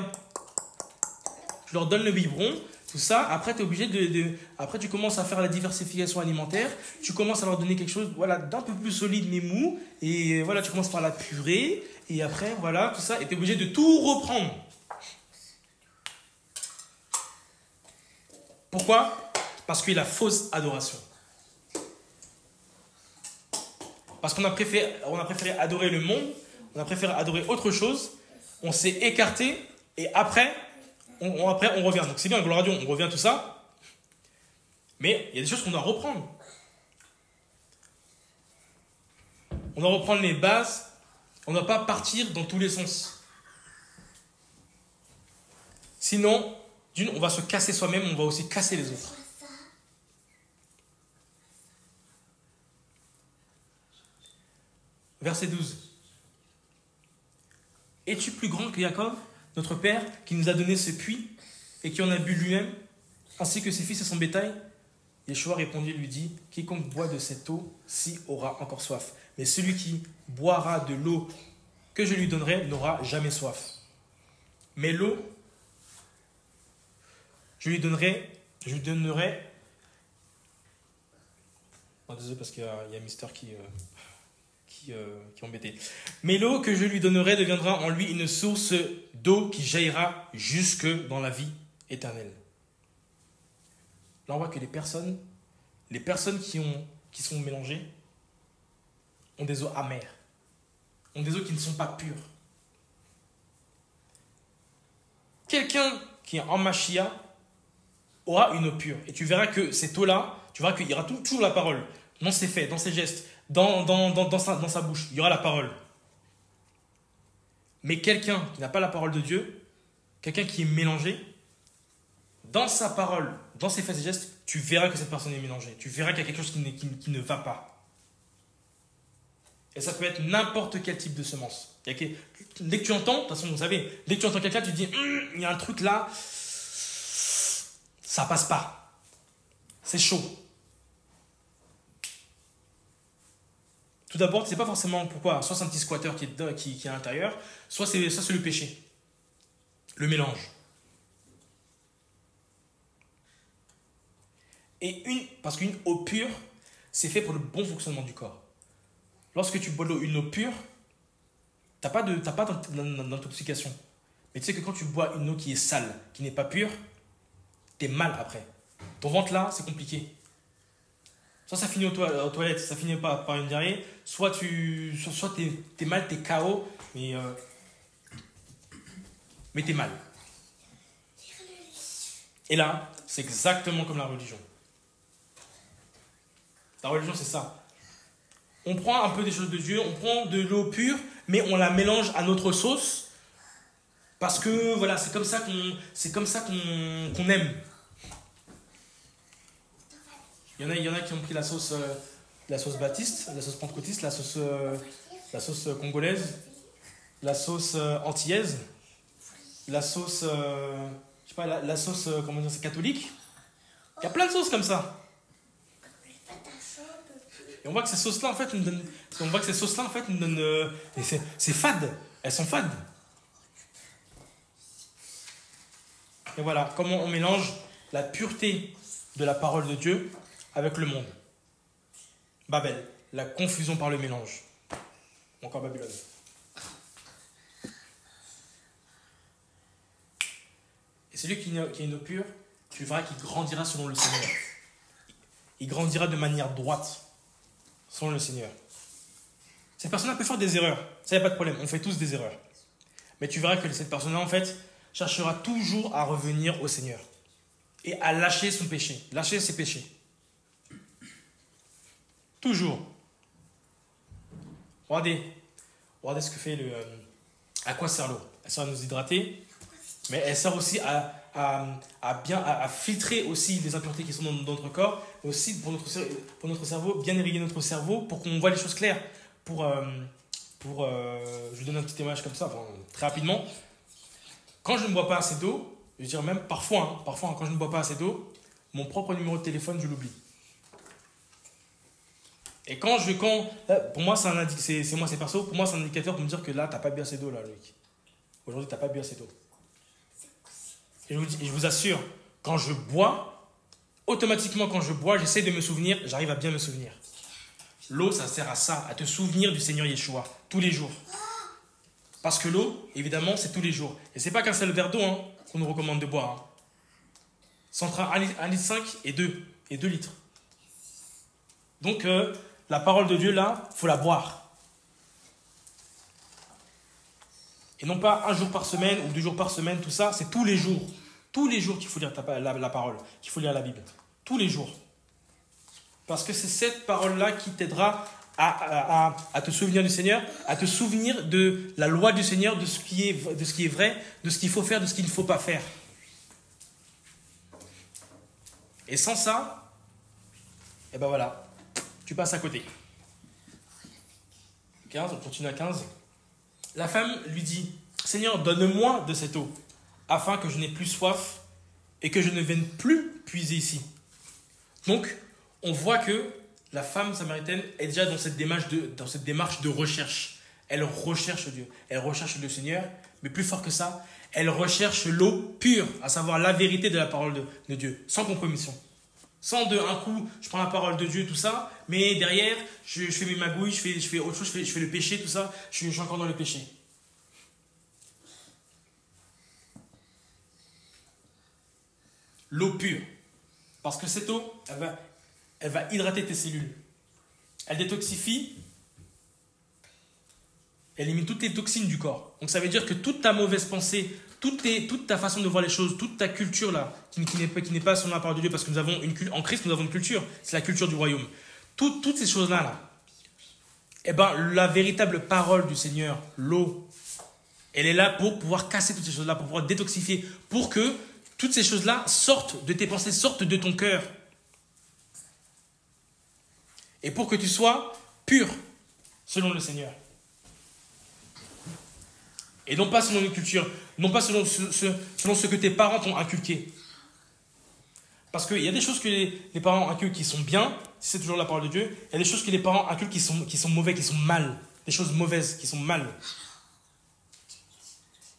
tu leur donnes le biberon. Tout ça, après, tu es obligé après, tu commences à faire la diversification alimentaire. Tu commences à leur donner quelque chose voilà, d'un peu plus solide mais mou. Et voilà, tu commences par la purée. Et après, voilà, tout ça. Et tu es obligé de tout reprendre. Pourquoi? Parce qu'il y a la fausse adoration. Parce qu'on a préféré adorer le monde. On a préféré adorer autre chose. On s'est écarté. Et après on revient. Donc c'est bien, Gloire à Dieu, on revient tout ça. Mais il y a des choses qu'on doit reprendre. On doit reprendre les bases. On ne doit pas partir dans tous les sens. Sinon, on va se casser soi-même, on va aussi casser les autres. Verset 12. Es-tu plus grand que Jacob, notre père, qui nous a donné ce puits et qui en a bu lui-même, ainsi que ses fils et son bétail? Yeshua répondit et lui dit, quiconque boit de cette eau-ci aura encore soif. Mais celui qui boira de l'eau que je lui donnerai n'aura jamais soif. Mais l'eau, je lui donnerai. Oh, désolé parce qu'il y a Mister qui est embêté. Mais l'eau que je lui donnerai deviendra en lui une source d'eau qui jaillira jusque dans la vie éternelle. Là, on voit que les personnes qui sont mélangées ont des eaux amères, ont des eaux qui ne sont pas pures. Quelqu'un qui est en Mashiach aura une eau pure. Et tu verras que cette eau-là, tu verras qu'il y aura toujours la parole, dans ses faits, dans ses gestes, dans sa bouche. Il y aura la parole. Mais quelqu'un qui n'a pas la parole de Dieu, quelqu'un qui est mélangé, dans sa parole, dans ses faits et gestes, tu verras que cette personne est mélangée. Tu verras qu'il y a quelque chose qui ne va pas. Et ça peut être n'importe quel type de semence. Dès que tu entends, de toute façon, vous savez, dès que tu entends quelqu'un, tu te dis, il y a un truc là, ça passe pas. C'est chaud. Tout d'abord, c'est pas forcément pourquoi. Soit c'est un petit squatter qui est à l'intérieur, soit c'est le péché. Le mélange. Parce qu'une eau pure, c'est fait pour le bon fonctionnement du corps. Lorsque tu bois une eau pure, tu n'as pas d'intoxication. Mais tu sais que quand tu bois une eau qui est sale, qui n'est pas pure, tu es mal après. Ton ventre là, c'est compliqué. Soit ça finit aux toilettes, ça finit par une diarrhée, soit tu es mal, tu es KO, mais tu es mal. Et là, c'est exactement comme la religion. La religion, c'est ça. On prend un peu des choses de Dieu, on prend de l'eau pure, mais on la mélange à notre sauce, parce que voilà, c'est comme ça qu'on aime. Il y en a qui ont pris la sauce baptiste, la sauce pentecôtiste, la sauce congolaise, la sauce antillaise, la sauce, je sais pas, la sauce, comment dire, c'est catholique. Il y a plein de sauces comme ça. Et on voit que ces sauces-là, en fait, nous donnent, c'est fade. Elles sont fades. Et voilà, comment on mélange la pureté de la parole de Dieu avec le monde. Babel, la confusion par le mélange. Encore Babylone. Et celui qui a une eau pure, tu verras qu'il grandira selon le Seigneur. Il grandira de manière droite selon le Seigneur. Cette personne-là peut faire des erreurs. Ça, il n'y a pas de problème. On fait tous des erreurs. Mais tu verras que cette personne-là, en fait, cherchera toujours à revenir au Seigneur. Et à lâcher son péché. Lâcher ses péchés. Toujours. Regardez ce que fait à quoi sert l'eau. Elle sert à nous hydrater. Mais elle sert aussi à filtrer aussi les impuretés qui sont dans notre corps, et aussi pour notre cerveau, bien irriguer notre cerveau pour qu'on voit les choses claires. Je vous donne un petit témoignage comme ça, très rapidement. Quand je ne bois pas assez d'eau, je veux dire même parfois, quand je ne bois pas assez d'eau, mon propre numéro de téléphone, je l'oublie. Et pour moi, c'est perso, pour moi, c'est un indicateur pour me dire que là, tu n'as pas bu assez d'eau, là, Loïc. Aujourd'hui, tu n'as pas bu assez d'eau. Et je vous assure, quand je bois, automatiquement, quand je bois, j'essaie de me souvenir, j'arrive à bien me souvenir. L'eau, ça sert à ça, à te souvenir du Seigneur Yeshua, tous les jours. Parce que l'eau, évidemment, c'est tous les jours. Et c'est pas qu'un seul verre d'eau qu'on nous recommande de boire. C'est entre 1,5 litre et 2 litres. Donc, la parole de Dieu, là, il faut la boire. Et non pas un jour par semaine ou 2 jours par semaine, tout ça, c'est tous les jours. Tous les jours qu'il faut lire la parole, qu'il faut lire la Bible. Tous les jours. Parce que c'est cette parole-là qui t'aidera à te souvenir du Seigneur, à te souvenir de la loi du Seigneur, de ce qui est vrai, de ce qu'il faut faire, de ce qu'il ne faut pas faire. Et sans ça, et ben voilà, tu passes à côté. 15, on continue à 15. La femme lui dit, « Seigneur, donne-moi de cette eau, afin que je n'ai plus soif et que je ne vienne plus puiser ici. » Donc, on voit que la femme samaritaine est déjà dans cette démarche de recherche. Elle recherche Dieu, elle recherche le Seigneur, mais plus fort que ça, elle recherche l'eau pure, à savoir la vérité de la parole de Dieu, sans compromission. Sans un coup, je prends la parole de Dieu, tout ça, mais derrière, je fais mes magouilles, je fais autre chose, je fais le péché, tout ça, je suis encore dans le péché. L'eau pure. Parce que cette eau, elle va hydrater tes cellules. Elle détoxifie, elle élimine toutes les toxines du corps. Donc ça veut dire que toute ta mauvaise pensée, toute ta façon de voir les choses, toute ta culture là, qui n'est pas selon la parole de Dieu, parce que en Christ, nous avons une culture, c'est la culture du royaume. Toutes ces choses-là, eh ben, la véritable parole du Seigneur, l'eau, elle est là pour pouvoir casser toutes ces choses-là, pour pouvoir détoxifier, pour que toutes ces choses-là sortent de tes pensées, sortent de ton cœur. Et pour que tu sois pur, selon le Seigneur. Et non pas selon une culture, non pas selon ce que tes parents t'ont inculqué. Parce qu'il y a des choses que les parents inculquent qui sont bien, si c'est toujours la parole de Dieu, il y a des choses que les parents inculquent qui sont mauvais, qui sont mal. Des choses mauvaises, qui sont mal.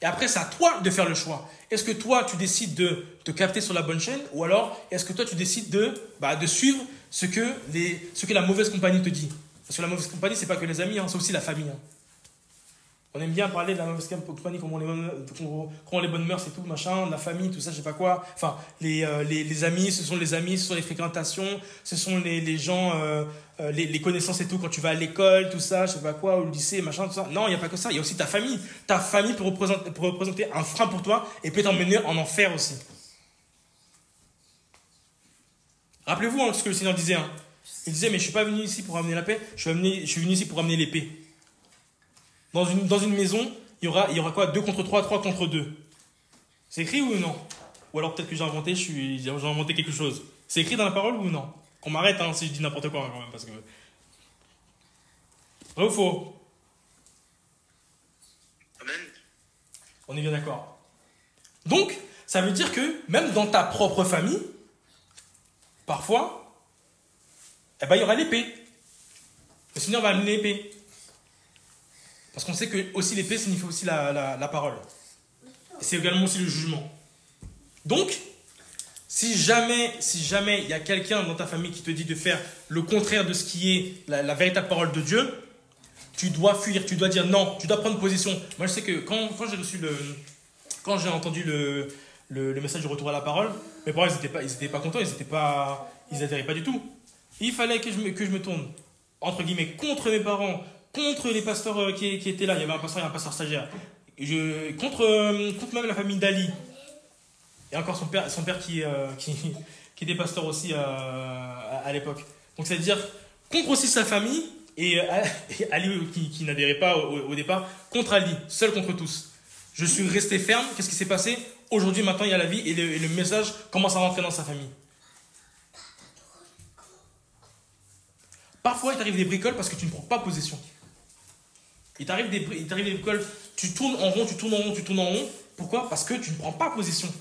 Et après, c'est à toi de faire le choix. Est-ce que toi, tu décides de te capter sur la bonne chaîne, ou alors est-ce que toi, tu décides de suivre ce que la mauvaise compagnie te dit? Parce que la mauvaise compagnie, c'est pas que les amis, c'est aussi la famille. On aime bien parler de la mauvaise compagnie, comment les bonnes mœurs et tout, machin, la famille, tout ça, je sais pas quoi. Enfin, les amis, ce sont les fréquentations, ce sont les gens, les connaissances et tout, quand tu vas à l'école, tout ça, je sais pas quoi, au lycée, machin, tout ça. Non, il n'y a pas que ça, il y a aussi ta famille. Ta famille peut représenter un frein pour toi et peut t'emmener en enfer aussi. Rappelez-vous ce que le Seigneur disait. Il disait, mais je ne suis pas venu ici pour amener la paix, je suis venu ici pour amener l'épée. Dans une maison, il y aura quoi? 2 contre 3, 3 contre 2. C'est écrit ou non? Ou alors peut-être que j'ai inventé quelque chose. C'est écrit dans la parole ou non? Qu'on m'arrête si je dis n'importe quoi quand même. Parce que... Vrai ou faux? Amen. On est bien d'accord. Donc, ça veut dire que même dans ta propre famille, parfois, il y aura l'épée. Le Seigneur va amener l'épée. Parce qu'on sait que aussi l'épée signifie aussi la parole. Et c'est également aussi le jugement. Donc, si jamais il y a quelqu'un dans ta famille qui te dit de faire le contraire de ce qui est la véritable parole de Dieu, tu dois fuir, tu dois dire non, tu dois prendre position. Moi, je sais que quand j'ai entendu le message du retour à la parole, mes parents, ils étaient pas contents, ils adhéraient pas du tout. Il fallait que je me tourne, entre guillemets, contre mes parents, contre les pasteurs qui étaient là. Il y avait un pasteur stagiaire. Contre même la famille d'Ali. Et encore son père qui était pasteur aussi à l'époque. Donc c'est-à-dire contre aussi sa famille et Ali qui n'adhérait pas au départ, contre Ali, seul contre tous. Je suis resté ferme. Qu'est-ce qui s'est passé? aujourd'hui, maintenant, il y a la vie et le message commence à rentrer dans sa famille. Parfois, il t'arrive des bricoles parce que tu ne prends pas possession. Il t'arrive des bricoles, tu tournes en rond, tu tournes en rond, tu tournes en rond. Pourquoi? Parce que tu ne prends pas possession.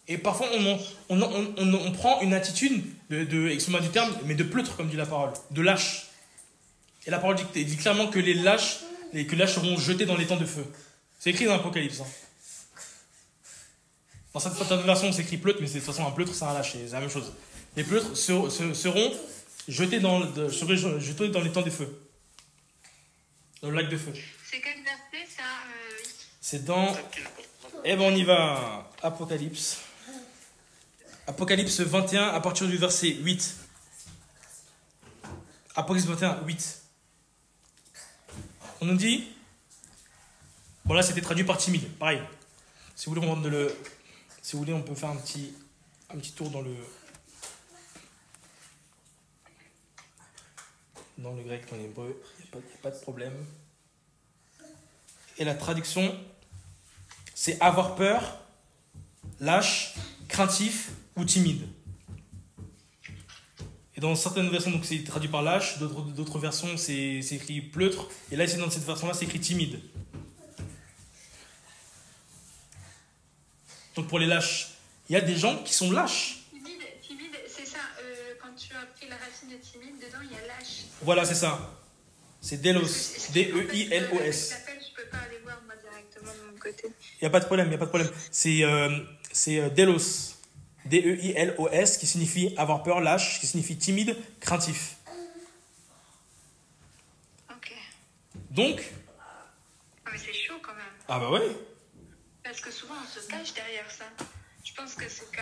Et parfois, on prend une attitude excuse-moi du terme, mais de pleutre, comme dit la parole, de lâche. Et la parole dit clairement que les lâches seront jetés dans les temps de feu. C'est écrit dans l'Apocalypse. Hein. Dans cette version, c'est écrit pleutre, mais de toute façon, un pleutre, c'est un lâche, c'est la même chose. Les pleutres seront jetés dans les temps de feu. Dans le lac de feu. C'est quel verset ça C'est dans... Eh ben, on y va. Apocalypse. Apocalypse 21, à partir du verset 8. Apocalypse 21, 8. On nous dit... Bon, là, c'était traduit par timide. Pareil. Si vous voulez, si vous voulez, on peut faire un petit tour dans le grec, dans l'hébreu. Il n'y a pas de problème. Et la traduction, c'est avoir peur, lâche, craintif ou timide. Et dans certaines versions, donc c'est traduit par lâche, d'autres versions, c'est écrit pleutre. Et là, dans cette version-là, c'est écrit timide. Donc pour les lâches, il y a des gens qui sont lâches. Timide, c'est ça. Quand tu as pris la racine de timide, dedans, il y a lâche. Voilà, c'est ça. C'est Delos. D-E-I-L-O-S. Je peux pas aller voir moi directement de mon côté. Il n'y a pas de problème. C'est Delos. D-E-I-L-O-S, qui signifie avoir peur, lâche, qui signifie timide, craintif. Ok. Donc... Ah mais c'est chaud quand même. Ah bah ouais. Parce que souvent on se cache derrière ça. Je pense que c'est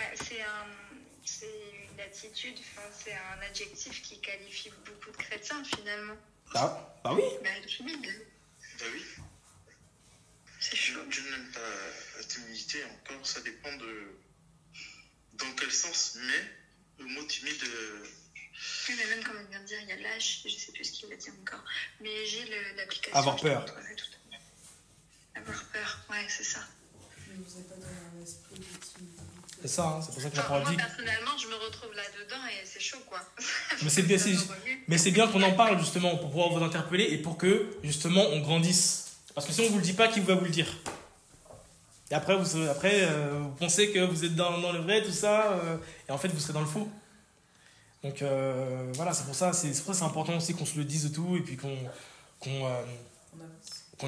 une attitude, c'est un adjectif qui qualifie beaucoup de chrétiens finalement. Bah oui. Bah timide. Bah oui. C'est chaud. Je n'aime pas la timidité, encore ça dépend de dans quel sens, mais le mot timide... Oui, mais même comme on vient de dire, il y a lâche, je sais plus ce qu'il a dit encore. Mais j'ai l'application. Avoir peur. Avoir peur, ouais, c'est ça. Je ne vous ai pas donné un esprit de timidité. C'est ça, hein, c'est pour ça que la Enfin, parole moi, dit... personnellement, je me retrouve là-dedans et c'est chaud, quoi. Mais c'est bien qu'on en parle, justement, pour pouvoir vous interpeller et pour que, justement, on grandisse. Parce que si on ne vous le dit pas, qui va vous le dire? Et après, vous pensez que vous êtes dans le vrai, tout ça, et en fait, vous serez dans le faux. Donc, voilà, c'est pour ça c'est important aussi qu'on se le dise tout, et puis qu'on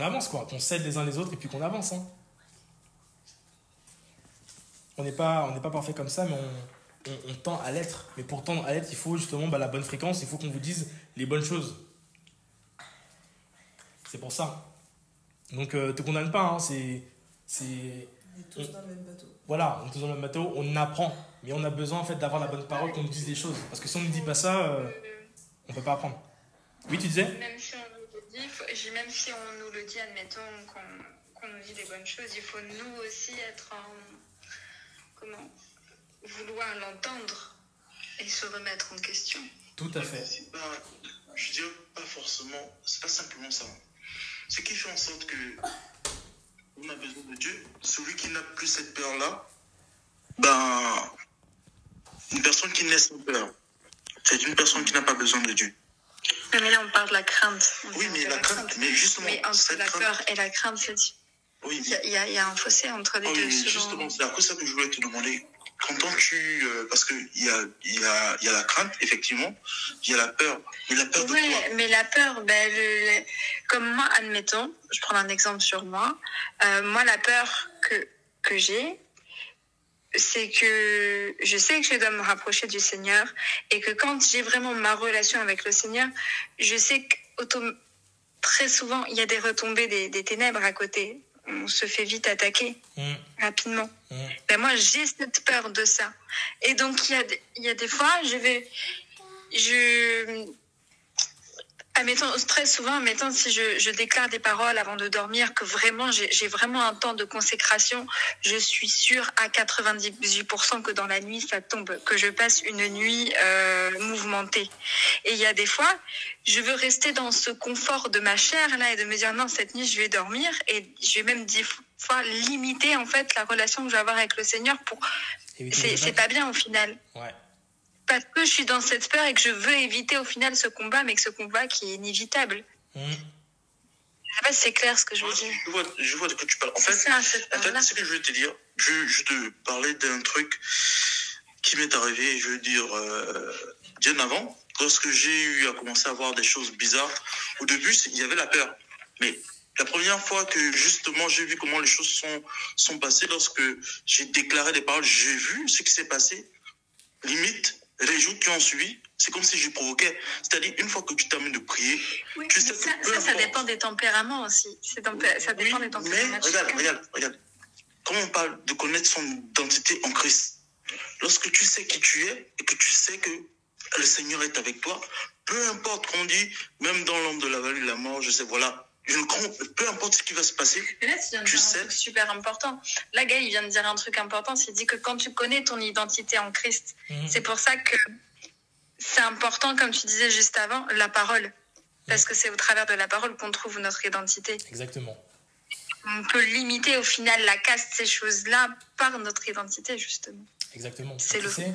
avance, quoi. Qu'on s'aide les uns les autres, et puis qu'on avance. Hein. On n'est pas parfait comme ça, mais on tend à l'être. Mais pour tendre à l'être, il faut justement la bonne fréquence, il faut qu'on vous dise les bonnes choses. C'est pour ça. Donc, te condamne pas, hein, On est tous dans le même bateau. Voilà, on est tous dans le même bateau, on apprend. Mais on a besoin en fait d'avoir la bonne parole, qu'on nous dise les choses. Parce que si on ne dit pas ça, on ne peut pas apprendre. Oui, tu disais? Même si on nous le dit, admettons qu'on nous dit des bonnes choses, il faut nous aussi être vouloir l'entendre et se remettre en question. Tout à fait. Je dirais pas forcément, c'est pas simplement ça. Ce qui fait en sorte que on a besoin de Dieu, celui qui n'a plus cette peur-là, une personne qui naît sans peur, c'est une personne qui n'a pas besoin de Dieu. Mais là, on parle de la crainte. Oui, mais la crainte, mais justement... Mais entre la peur et la crainte, c'est... Oui, il y a un fossé entre les deux. Justement, c'est à cause de ça que je voulais te demander. Qu'entends-tu, parce qu'il y a la crainte, effectivement, il y a la peur. Mais la peur de quoi? Mais la peur, comme moi, admettons, je prends un exemple sur moi. Moi, la peur que j'ai, c'est que je sais que je dois me rapprocher du Seigneur et que quand j'ai vraiment ma relation avec le Seigneur, je sais que très souvent, il y a des retombées des ténèbres à côté. On se fait vite attaquer rapidement. Moi, j'ai cette peur de ça. Et donc, il y a des fois, Admettons, très souvent, admettons, si je déclare des paroles avant de dormir, que vraiment, j'ai vraiment un temps de consécration, je suis sûre à 98% que dans la nuit, ça tombe, que je passe une nuit mouvementée. Et il y a des fois, je veux rester dans ce confort de ma chair, là, et de me dire, non, cette nuit, je vais dormir, et je vais même 10 fois limiter, en fait, la relation que je vais avoir avec le Seigneur pour... C'est pas bien, au final. Ouais. Parce que je suis dans cette peur et que je veux éviter au final ce combat, mais que ce combat qui est inévitable. Je sais pas si c'est clair ce que je veux dire. Je vois de quoi tu parles. En fait, ce que je veux te dire, je te parlais d'un truc qui m'est arrivé, je veux dire, bien avant, lorsque j'ai eu à commencer à voir des choses bizarres. Au début, il y avait la peur. Mais la première fois que justement j'ai vu comment les choses sont passées, lorsque j'ai déclaré des paroles, j'ai vu ce qui s'est passé. Limite, les jours qui ont suivi, c'est comme si je provoquais. C'est-à-dire, une fois que tu termines de prier, oui, tu sais que ça dépend des tempéraments aussi. Ça dépend des tempéraments. Mais regarde. Quand on parle de connaître son identité en Christ, lorsque tu sais qui tu es et que tu sais que le Seigneur est avec toi, peu importe qu'on dit, même dans l'ombre de la vallée de la mort, je sais, voilà, peu importe ce qui va se passer. Mais là, tu viens de dire un truc super important. Là, Gaël, il vient de dire un truc important. Il dit que quand tu connais ton identité en Christ, c'est pour ça que c'est important, comme tu disais juste avant, la parole. Parce que c'est au travers de la parole qu'on trouve notre identité. Exactement. On peut limiter au final la caste, ces choses-là, par notre identité, justement. Exactement. C'est le sais,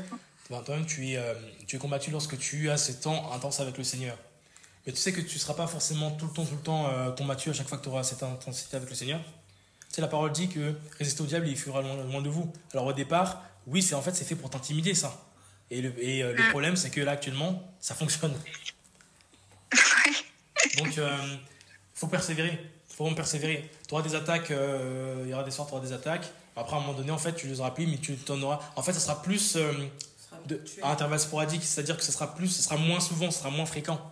toi-même, tu es combattu lorsque tu as ces temps intenses avec le Seigneur. Mais tu sais que tu ne seras pas forcément tout le temps combattu à chaque fois que tu auras cette intensité avec le Seigneur. Tu sais, la parole dit que résister au diable, il fuira loin de vous. Alors au départ, oui, c'est fait pour t'intimider, ça. Et le problème, c'est que là, actuellement, ça fonctionne. Donc, faut persévérer. Faut vraiment persévérer. Tu auras des attaques, il y aura des soirs, tu auras des attaques. Après, à un moment donné, en fait, tu les auras plus, mais tu t'en auras... En fait, ça sera plus à intervalles sporadiques, c'est-à-dire que ça sera moins souvent, ça sera moins fréquent.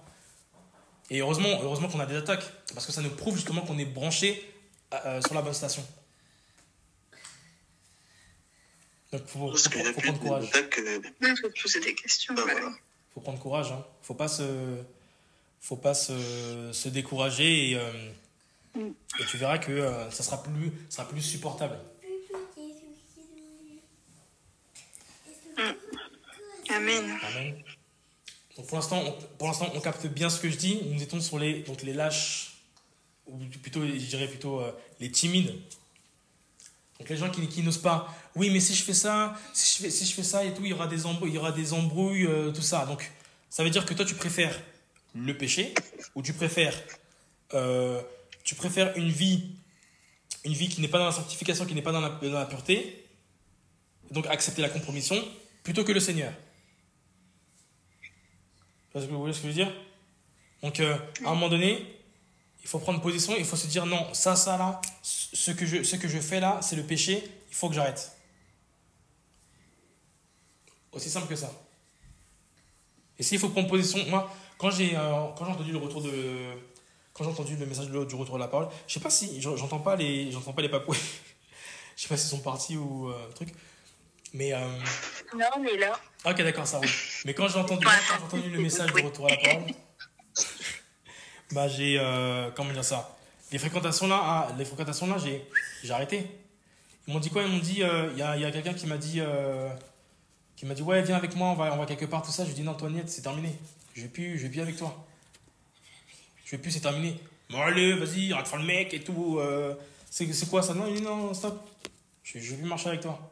Et heureusement qu'on a des attaques, parce que ça nous prouve justement qu'on est branché sur la bonne station. Donc faut prendre courage. Il faut te poser des questions. Faut prendre courage, hein. Faut pas se décourager et tu verras que ça sera plus supportable. Amen. Donc pour l'instant, on capte bien ce que je dis. Nous étions sur les lâches, ou plutôt, je dirais plutôt les timides. Donc les gens qui n'osent pas. Oui, mais si je fais ça et tout, il y aura des embrouilles, tout ça. Donc ça veut dire que toi, tu préfères le péché, ou tu préfères une vie qui n'est pas dans la sanctification, qui n'est pas dans la pureté, donc accepter la compromission, plutôt que le Seigneur. Vous voyez ce que je veux dire? Donc, à un moment donné, il faut prendre position, il faut se dire non, ça là, ce que je fais là, c'est le péché, il faut que j'arrête. Aussi simple que ça. Et s'il faut prendre position, moi, quand j'ai entendu le message du retour de la parole, je sais pas si, j'entends pas les papouets. Je sais pas s'ils sont partis ou truc. Mais non, on est là. Ok, d'accord, ça roule. Mais quand j'ai entendu le message du retour à la parole, bah j'ai comment dire ça, les fréquentations là, j'ai arrêté. Ils m'ont dit quoi? Ils m'ont dit il y a quelqu'un qui m'a dit ouais, viens avec moi, on va quelque part, tout ça. Je lui ai dit non, Antoinette, c'est terminé. Je vais plus avec toi. C'est terminé. Bon allez, vas-y, arrête de faire le mec et tout. C'est quoi ça? Non, il dit non, stop. Je vais plus marcher avec toi.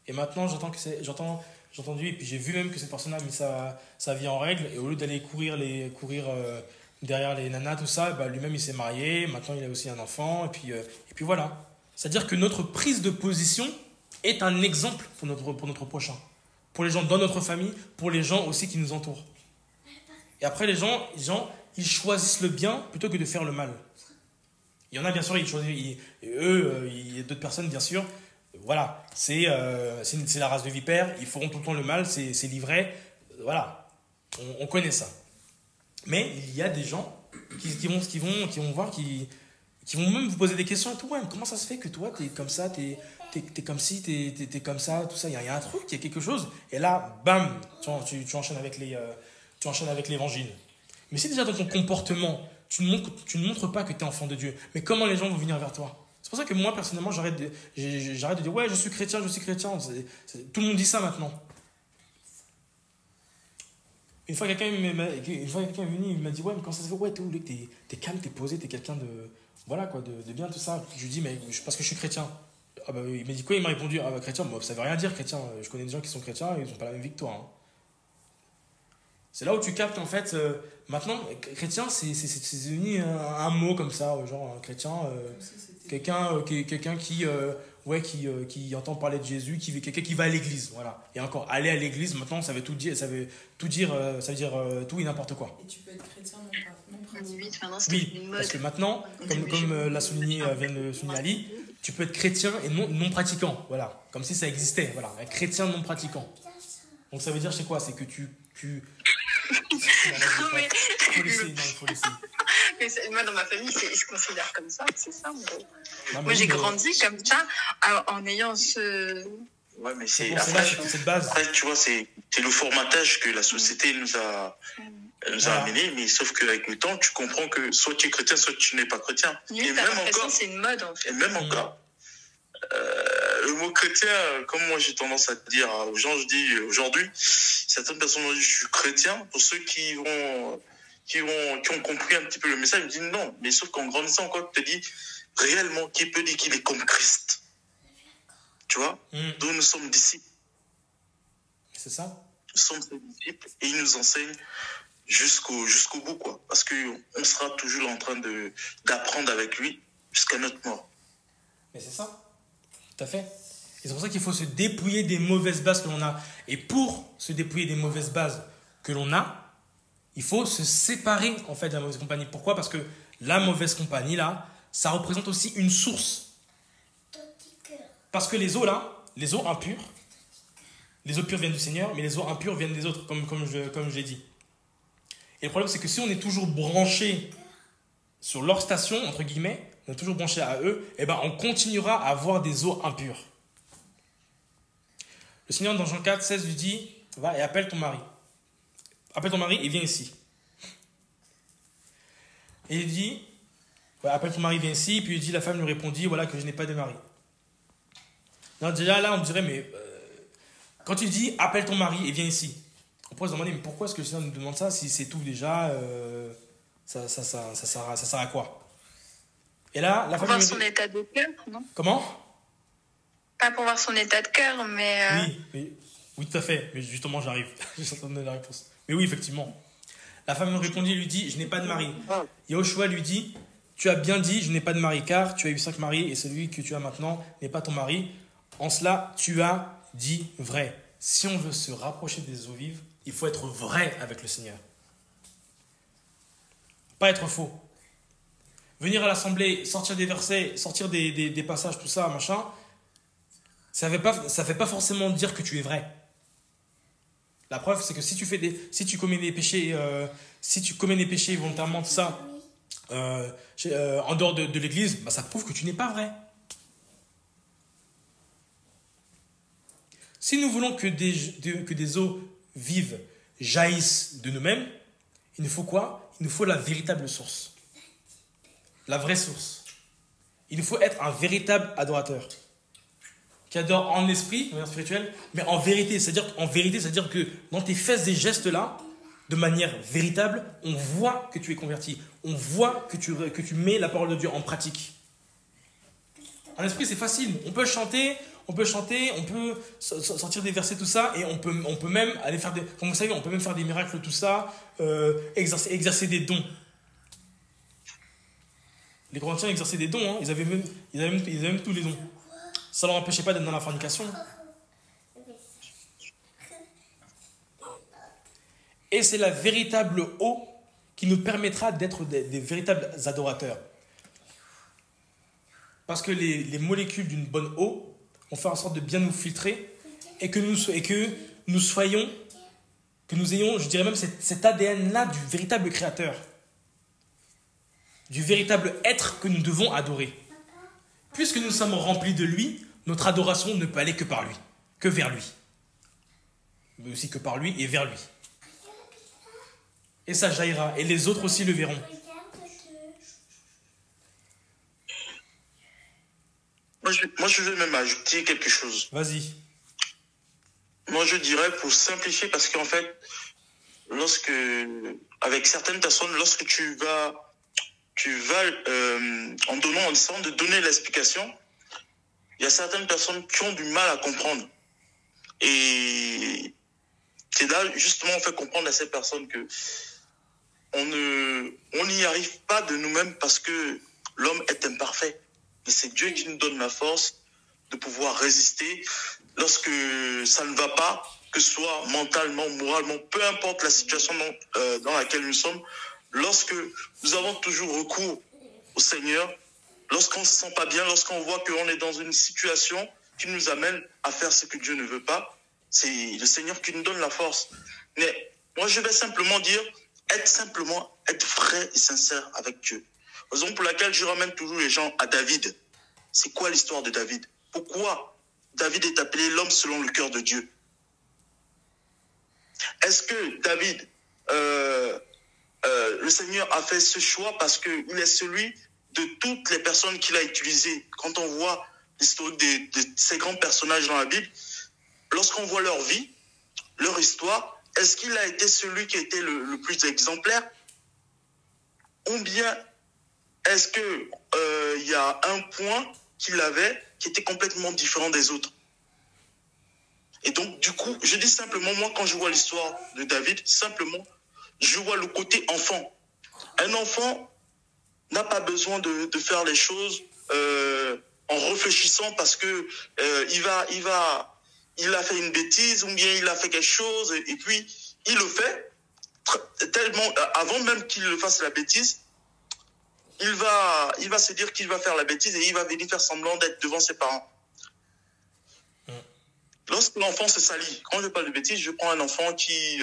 Et maintenant, j'ai entendu, et puis j'ai vu même que cette personne a mis sa vie en règle, et au lieu d'aller courir derrière les nanas, tout ça, bah, lui-même il s'est marié, maintenant il a aussi un enfant, et puis voilà. C'est-à-dire que notre prise de position est un exemple pour notre prochain, pour les gens dans notre famille, pour les gens aussi qui nous entourent. Et après, les gens ils choisissent le bien plutôt que de faire le mal. Il y en a bien sûr, il y a d'autres personnes bien sûr. Voilà, c'est la race de vipères, ils feront tout le temps le mal, c'est livré, voilà, on connaît ça. Mais il y a des gens qui vont voir, qui vont même vous poser des questions et tout, ouais, comment ça se fait que toi, t'es comme ça, t'es comme ci, t'es comme ça, tout ça, il y a un truc, il y a quelque chose, et là, bam, tu enchaînes avec l'évangile. Mais si déjà dans ton comportement, tu ne montres pas que tu es enfant de Dieu, mais comment les gens vont venir vers toi? C'est pour ça que moi, personnellement, j'arrête de dire ouais, je suis chrétien. Tout le monde dit ça maintenant. Une fois, quelqu'un est venu, il m'a dit ouais, mais quand ça se fait, ouais, t'es calme, t'es posé, t'es quelqu'un de. Voilà quoi, de bien, tout ça. Je lui dis, mais parce que je suis chrétien. Ah bah, il m'a dit quoi? Il m'a répondu, ah bah chrétien, bah, ça veut rien dire chrétien. Je connais des gens qui sont chrétiens et ils n'ont pas la même vie que toi. Hein. C'est là où tu captes en fait, maintenant, chrétien, c'est devenu un mot comme ça, genre un chrétien, quelqu'un qui entend parler de Jésus, quelqu'un qui va à l'église, voilà. Et encore, aller à l'église, maintenant, ça veut tout dire, ça veut dire tout et n'importe quoi. Et tu peux être chrétien non pratiquant. Oui, parce que maintenant, comme l'a souligné, vient de souligner Ali, tu peux être chrétien et non pratiquant, voilà. Comme si ça existait, voilà. Un chrétien non pratiquant. Donc ça veut dire, c'est quoi? C'est que tu... Non, mais... Il faut laisser. Mais moi, dans ma famille, ils se considèrent comme ça, c'est ça. Moi, j'ai grandi comme ça, en ayant ce... Ouais, mais c'est cette base. Après, tu vois, c'est le formatage que la société nous a amené, mais sauf qu'avec le temps, tu comprends que soit tu es chrétien, soit tu n'es pas chrétien. Et même encore, c'est une mode, en fait. Et même encore, le mot chrétien, comme moi j'ai tendance à dire aux gens, je dis aujourd'hui, certaines personnes ont dit je suis chrétien. Pour ceux qui ont compris un petit peu le message, ils me disent non. Mais sauf qu'en grandissant encore, tu te dis réellement qui peut dire qu'il est comme Christ. Tu vois, d'où nous sommes disciples. C'est ça. Nous sommes ses disciples et il nous enseigne jusqu'au bout, quoi. Parce qu'on sera toujours en train d'apprendre avec lui jusqu'à notre mort. Mais c'est ça. Tout à fait. Et c'est pour ça qu'il faut se dépouiller des mauvaises bases que l'on a. Et pour se dépouiller des mauvaises bases que l'on a, il faut se séparer en fait de la mauvaise compagnie. Pourquoi? Parce que la mauvaise compagnie, là, ça représente aussi une source. Parce que les eaux, là, les eaux impures, les eaux pures viennent du Seigneur, mais les eaux impures viennent des autres, comme je l'ai dit. Et le problème, c'est que si on est toujours branché sur leur station, entre guillemets, on est toujours branché à eux, et ben on continuera à avoir des eaux impures. Le Seigneur, dans Jean 4, 16, lui dit, va et appelle ton mari. Appelle ton mari et viens ici. Et il dit, ouais, appelle ton mari, viens ici. Puis il dit, la femme lui répondit, voilà que je n'ai pas de mari. Non, déjà là, on dirait, mais quand il dit, appelle ton mari et viens ici, on pourrait se demander, mais pourquoi est-ce que le Seigneur nous demande ça si c'est tout déjà, ça sert à quoi? Et là, la pour femme voir son état de cœur, non? Comment? Pas pour voir son état de cœur, mais... Oui, tout à fait. Mais justement, j'arrive. Je suis en train de donner la réponse. Mais oui, effectivement. La femme lui répondit et lui dit, je n'ai pas de mari. Yahushua lui dit, tu as bien dit, je n'ai pas de mari, car tu as eu 5 maris et celui que tu as maintenant n'est pas ton mari. En cela, tu as dit vrai. Si on veut se rapprocher des eaux vives, il faut être vrai avec le Seigneur. Pas être faux. Venir à l'assemblée, sortir des versets, sortir des passages, tout ça, machin, ça fait pas forcément dire que tu es vrai. La preuve, c'est que si tu commets des péchés, volontairement, tout ça, en dehors de l'église, bah, ça prouve que tu n'es pas vrai. Si nous voulons que des eaux vives jaillissent de nous-mêmes, il nous faut quoi? Il nous faut la véritable source. La vraie source. Il nous faut être un véritable adorateur. Qui adore en esprit, de manière spirituelle, mais en vérité. C'est-à-dire que dans tes faits et gestes-là, de manière véritable, on voit que tu es converti. On voit que tu mets la parole de Dieu en pratique. En esprit, c'est facile. On peut chanter, on peut sortir des versets, tout ça, et on peut même aller faire des... Comme vous savez, on peut même faire des miracles, tout ça, exercer des dons. Les Corinthiens exerçaient des dons, hein. Ils avaient même tous les dons. Ça ne leur empêchait pas d'être dans la fornication. Et c'est la véritable eau qui nous permettra d'être des véritables adorateurs. Parce que les molécules d'une bonne eau vont faire en sorte de bien nous filtrer et que nous ayons, je dirais même, cet ADN-là du véritable créateur. Du véritable être que nous devons adorer. Puisque nous sommes remplis de lui, notre adoration ne peut aller que par lui, que vers lui. Mais aussi que par lui et vers lui. et ça jaillira, et les autres aussi le verront. Moi, je veux même ajouter quelque chose. Vas-y. Moi, je dirais pour simplifier, parce qu'en fait, avec certaines personnes, lorsque tu vas en essayant de donner l'explication, il y a certaines personnes qui ont du mal à comprendre. Et c'est là, justement, on fait comprendre à ces personnes que on n'y arrive pas de nous-mêmes parce que l'homme est imparfait. Mais c'est Dieu qui nous donne la force de pouvoir résister lorsque ça ne va pas, que ce soit mentalement, moralement, peu importe la situation dans laquelle nous sommes. Lorsque nous avons toujours recours au Seigneur, lorsqu'on ne se sent pas bien, lorsqu'on voit qu'on est dans une situation qui nous amène à faire ce que Dieu ne veut pas, c'est le Seigneur qui nous donne la force. Mais moi, je vais simplement dire, être vrai et sincère avec Dieu. Raison pour laquelle je ramène toujours les gens à David. C'est quoi l'histoire de David? Pourquoi David est appelé l'homme selon le cœur de Dieu? Est-ce que David, le Seigneur a fait ce choix parce qu'il est celui de toutes les personnes qu'il a utilisées? Quand on voit l'historique de ces grands personnages dans la Bible, lorsqu'on voit leur vie, leur histoire, est-ce qu'il a été celui qui a été le plus exemplaire? Ou bien est-ce que il y a un point qu'il avait qui était complètement différent des autres? Et donc, du coup, je dis simplement, moi, quand je vois l'histoire de David, simplement, je vois le côté enfant. Un enfant n'a pas besoin de faire les choses en réfléchissant parce que il a fait une bêtise ou bien il a fait quelque chose et puis il le fait tellement avant même qu'il le fasse la bêtise. Il va se dire qu'il va faire la bêtise et il va venir faire semblant d'être devant ses parents. Lorsque l'enfant se salit, quand je parle de bêtises, je prends un enfant qui,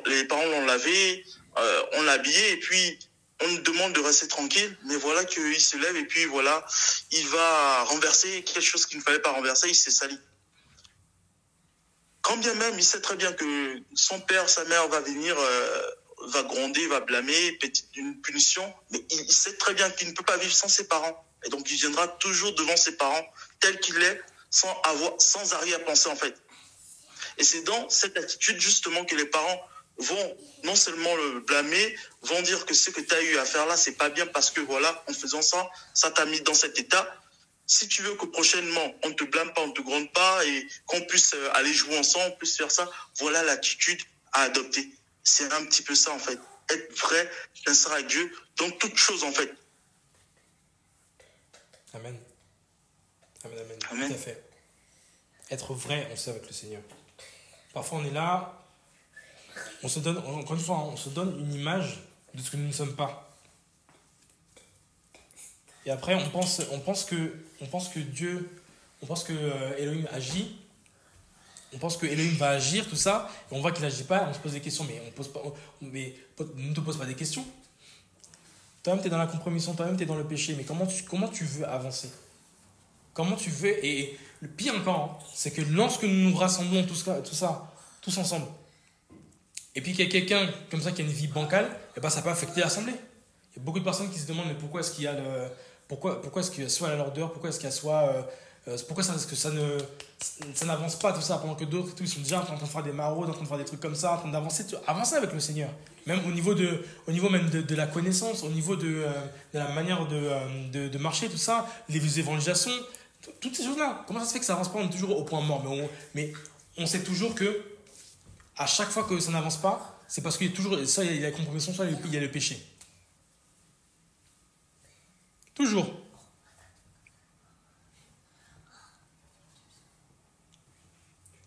les parents l'ont lavé, on l'a habillé et puis on lui demande de rester tranquille, mais voilà qu'il se lève et puis voilà, il va renverser quelque chose qu'il ne fallait pas renverser, il s'est sali. Quand bien même, il sait très bien que son père, sa mère va venir, va gronder, va blâmer, une punition, mais il sait très bien qu'il ne peut pas vivre sans ses parents. Et donc, il viendra toujours devant ses parents, tel qu'il est, sans arrière-pensée, en fait. Et c'est dans cette attitude, justement, que les parents vont non seulement le blâmer, vont dire que ce que tu as eu à faire là, c'est pas bien parce que voilà, en faisant ça, ça t'a mis dans cet état. Si tu veux que prochainement, on ne te blâme pas, on ne te gronde pas et qu'on puisse aller jouer ensemble, on puisse faire ça, voilà l'attitude à adopter. C'est un petit peu ça, en fait. Être vrai, sincère avec Dieu, dans toute chose, en fait. Amen. Amen, amen. Amen. Tout à fait. Être vrai, on sait, avec le Seigneur. Parfois, on est là, on se donne, encore une fois, on se donne une image de ce que nous ne sommes pas. Et après, on pense que Dieu, on pense que Elohim agit, on pense que Elohim va agir, tout ça, et on voit qu'il n'agit pas, on se pose des questions, mais ne te pose pas des questions. Toi-même, tu es dans la compromission, toi-même, tu es dans le péché, mais comment tu veux avancer? Comment tu veux, et le pire encore, hein, c'est que lorsque nous nous rassemblons tous ensemble, et puis qu'il y a quelqu'un comme ça qui a une vie bancale, et ben ça peut affecter l'assemblée. Il y a beaucoup de personnes qui se demandent mais pourquoi est-ce qu'il y a pourquoi est-ce qu'il y a soit la lourdeur, pourquoi est-ce qu'il y a pourquoi est-ce que ça n'avance pas tout ça, pendant que d'autres ils sont déjà en train de faire des maraudes, en train de faire des trucs comme ça, en train d'avancer avec le Seigneur, même au niveau même de la connaissance, au niveau de la manière de marcher, tout ça, les évangélisations, toutes ces choses-là. Comment ça se fait que ça avance pas? On est toujours au point mort, mais on sait toujours que à chaque fois que ça n'avance pas, c'est parce qu'il y a toujours soit il y a la compromission, soit il y a le péché. Toujours.